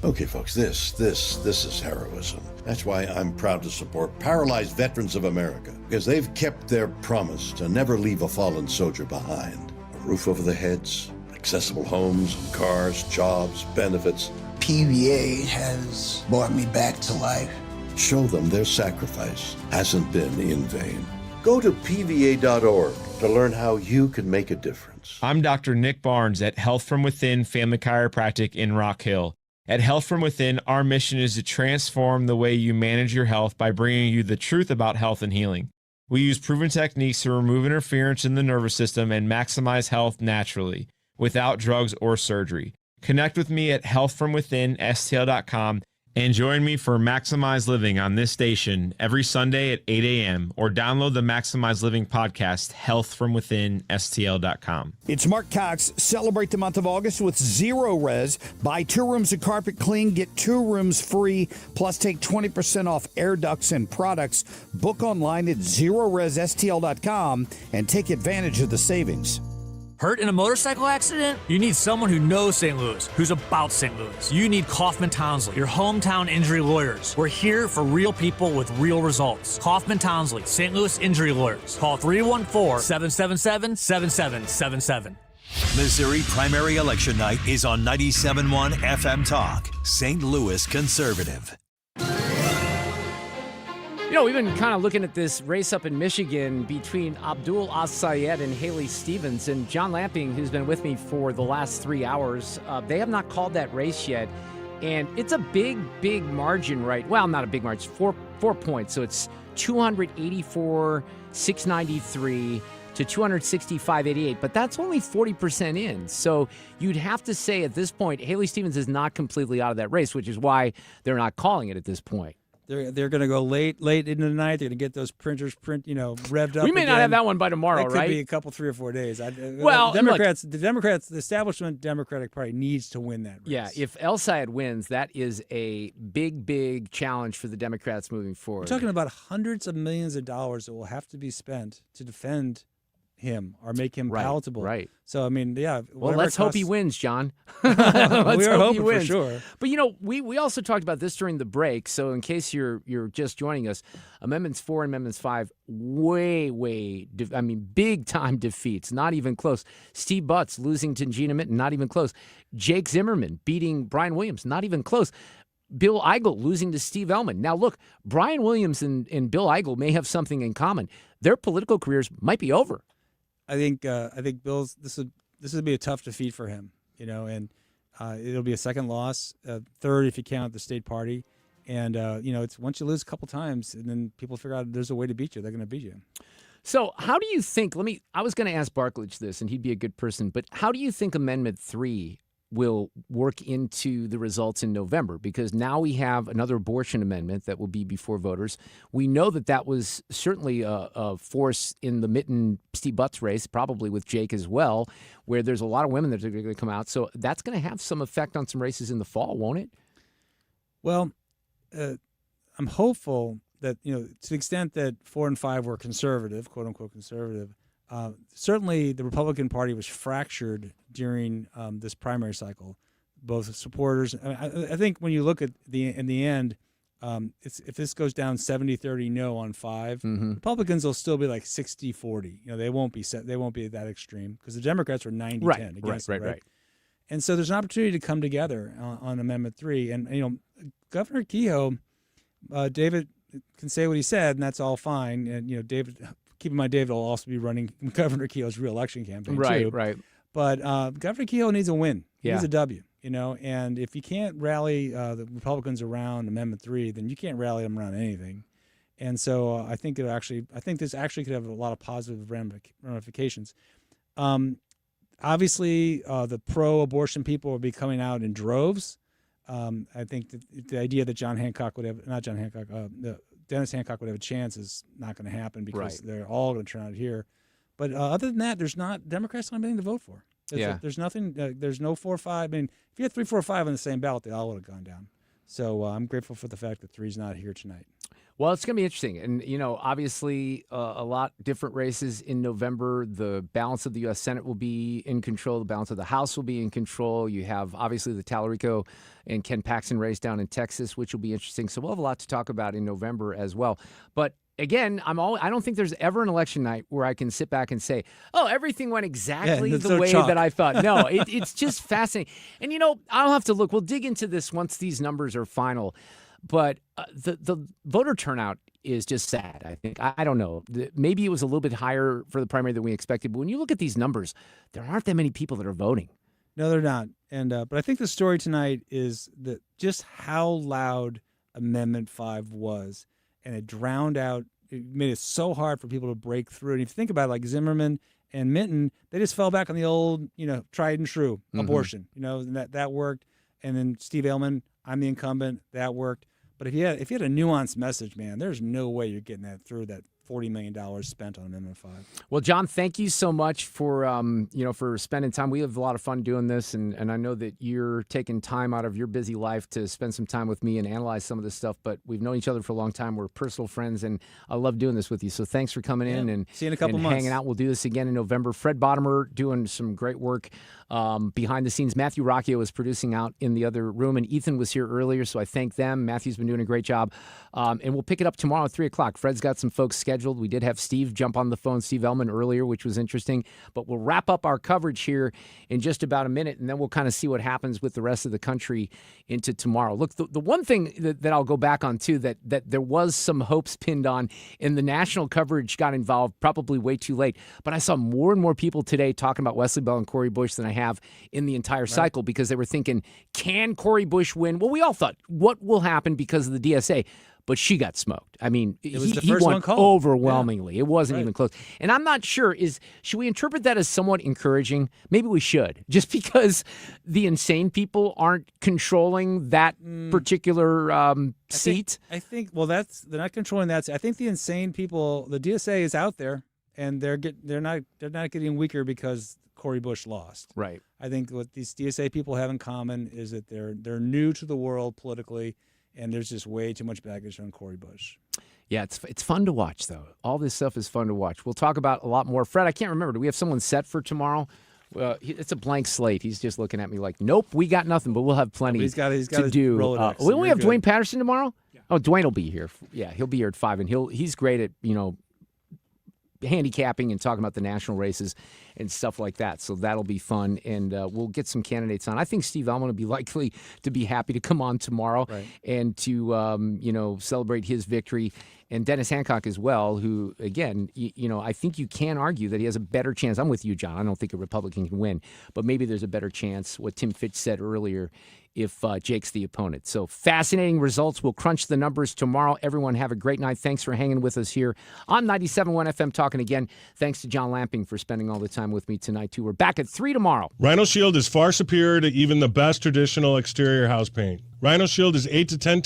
S3: okay, folks, this is heroism. That's why I'm proud to support Paralyzed Veterans of America, because they've kept their promise to never leave a fallen soldier behind. A roof over their heads, accessible homes, cars, jobs, benefits.
S4: PVA has brought me back to life.
S3: Show them their sacrifice hasn't been in vain. Go to PVA.org to learn how you can make a difference.
S18: I'm Dr. Nick Barnes at Health From Within Family Chiropractic in Rock Hill. At Health From Within, our mission is to transform the way you manage your health by bringing you the truth about health and healing. We use proven techniques to remove interference in the nervous system and maximize health naturally, without drugs or surgery. Connect with me at healthfromwithinstl.com and join me for Maximize Living on this station every Sunday at 8 a.m. or download the Maximize Living podcast, healthfromwithinstl.com.
S6: It's Mark Cox. Celebrate the month of August with Zero Res. Buy 2 rooms of carpet clean, get 2 rooms free, plus take 20% off air ducts and products. Book online at ZeroResSTL.com and take advantage of the savings.
S19: Hurt in a motorcycle accident? You need someone who knows St. Louis, who's about St. Louis. You need Kaufman Townsley, your hometown injury lawyers. We're here for real people with real results. Kaufman Townsley, St. Louis Injury Lawyers. Call 314-777-7777.
S11: Missouri primary election night is on 97.1 FM Talk, St. Louis Conservative.
S1: You know, we've been kind of looking at this race up in Michigan between Abdul As-Sayed and Haley Stevens. And John Lamping, who's been with me for the last 3 hours, they have not called that race yet. And it's a big, big margin, right? Well, not a big margin, 4 points. So it's 284,693 to 265,88. But that's only 40% in. So you'd have to say at this point, Haley Stevens is not completely out of that race, which is why they're not calling it at this point.
S2: They're going to go late into the night. They're going to get those printers revved up.
S1: We may not have that one by tomorrow,
S2: right?
S1: Right?
S2: Could be a couple, 3 or 4 days.
S1: Well,
S2: the establishment Democratic Party needs to win that race.
S1: Yeah, if El-Sayed wins, that is a big, big challenge for the Democrats moving forward.
S2: We're talking about hundreds of millions of dollars that will have to be spent to defend him or make him palatable.
S1: Right.
S2: So, I mean, yeah.
S1: Well, let's hope he wins, John.
S2: We are hoping for sure.
S1: But, you know, we also talked about this during the break. So in case you're just joining us, Amendments 4 and Amendments 5, big-time defeats, not even close. Steve Butts losing to Gina Minton, not even close. Jake Zimmerman beating Brian Williams, not even close. Bill Eigel losing to Steve Ellman. Now, look, Brian Williams and Bill Eigel may have something in common. Their political careers might be over.
S2: I think Bill's this would be a tough defeat for him, and it'll be a second loss, third if you count the state party, and it's once you lose a couple times and then people figure out there's a way to beat you, they're going to beat you.
S1: So how do you think? I was going to ask Barklage this, and he'd be a good person, but how do you think Amendment 3 will work into the results in November? Because now we have another abortion amendment that will be before voters. We know that was certainly a force in the Mitten-Steve Butts race, probably with Jake as well, where there's a lot of women that are going to come out. So that's going to have some effect on some races in the fall, won't it?
S2: Well, I'm hopeful that, to the extent that 4 and 5 were conservative, quote-unquote conservative, certainly the Republican Party was fractured during this primary cycle. Both supporters, I think when you look at in the end, if this goes down 70-30 no on 5, Republicans will still be like 60-40. They won't be that extreme because the Democrats were 90-10 against it, right? And so there's an opportunity to come together on Amendment 3. And Governor Kehoe, David can say what he said, and that's all fine. And David keep in mind, David will also be running Governor Keogh's reelection campaign, too.
S1: Right.
S2: But Governor Keogh needs a win. He needs
S1: Yeah.
S2: a W, and if you can't rally the Republicans around Amendment 3, then you can't rally them around anything. And so I think this actually could have a lot of positive ramifications. Obviously, the pro-abortion people will be coming out in droves. I think the idea that Dennis Hancock would have a chance is not going to happen because they're all going to turn out here. But other than that, Democrats don't have anything to vote for. There's nothing. There's no 4 or 5. I mean, if you had 3, 4, or 5 on the same ballot, they all would have gone down. So I'm grateful for the fact that 3's not here tonight.
S1: Well, it's going to be interesting. And, obviously a lot different races in November. The balance of the U.S. Senate will be in control. The balance of the House will be in control. You have, obviously, the Tallarico and Ken Paxton race down in Texas, which will be interesting. So we'll have a lot to talk about in November as well. But again, I don't think there's ever an election night where I can sit back and say, oh, everything went exactly the way that I thought. No, it's just fascinating. And, I'll have to look. We'll dig into this once these numbers are final. But the voter turnout is just sad, I think. I don't know. Maybe it was a little bit higher for the primary than we expected. But when you look at these numbers, there aren't that many people that are voting.
S2: No, they're not. And but I think the story tonight is that just how loud Amendment 5 was. And it drowned out. It made it so hard for people to break through. And if you think about it, like Zimmerman and Minton, they just fell back on the old, tried and true abortion. And that worked. And then Steve Ailman, I'm the incumbent. That worked. But if you had a nuanced message, man, there's no way you're getting that through that $40 million spent on Amendment 5.
S1: Well, John, thank you so much for for spending time. We have a lot of fun doing this, and I know that you're taking time out of your busy life to spend some time with me and analyze some of this stuff. But we've known each other for a long time. We're personal friends, and I love doing this with you. So thanks for coming in and
S2: see you in a couple
S1: and
S2: months.
S1: Hanging out. We'll do this again in November. Fred Bottomer doing some great work behind the scenes. Matthew Rocchio is producing out in the other room, and Ethan was here earlier, so I thank them. Matthew's been doing a great job, and we'll pick it up tomorrow at 3 o'clock. Fred's got some folks scheduled. We did have Steve jump on the phone, Steve Ellman, earlier, which was interesting. But we'll wrap up our coverage here in just about a minute, and then we'll kind of see what happens with the rest of the country into tomorrow. Look, the one thing that I'll go back on, too, that there was some hopes pinned on, and the national coverage got involved probably way too late. But I saw more and more people today talking about Wesley Bell and Cori Bush than I have in the entire cycle, because they were thinking, can Cori Bush win? Well, we all thought, what will happen because of the DSA? But she got smoked. I mean, he won overwhelmingly. Yeah. It wasn't even close. And I'm not sure, should we interpret that as somewhat encouraging? Maybe we should, just because the insane people aren't controlling that particular seat.
S2: I think they're not controlling that. I think the insane people, the DSA is out there, and they're not getting weaker because Cori Bush lost.
S1: Right.
S2: I think what these DSA people have in common is that they're new to the world politically. And there's just way too much baggage on Cori Bush.
S1: Yeah, it's fun to watch, though. All this stuff is fun to watch. We'll talk about a lot more. Fred, I can't remember. Do we have someone set for tomorrow? It's a blank slate. He's just looking at me like, nope, we got nothing, but we'll have plenty
S2: he's got
S1: to do.
S2: Rolodex,
S1: Will we have Dwayne Patterson tomorrow? Yeah. Oh, Dwayne will be here. Yeah, he'll be here at 5, and he's great at, handicapping and talking about the national races and stuff like that. So that'll be fun, and we'll get some candidates on. I think Steve Ellman will be likely to be happy to come on tomorrow and to celebrate his victory. And Dennis Hancock as well, who, again, I think you can argue that he has a better chance. I'm with you, John. I don't think a Republican can win, but maybe there's a better chance, what Tim Fitch said earlier, if Jake's the opponent. So fascinating results. We'll crunch the numbers tomorrow. Everyone have a great night. Thanks for hanging with us here on 97.1 FM Talking again. Thanks to John Lamping for spending all the time with me tonight, too. We're back at 3 tomorrow.
S7: Rhino Shield is far superior to even the best traditional exterior house paint. Rhino Shield is 8 to 10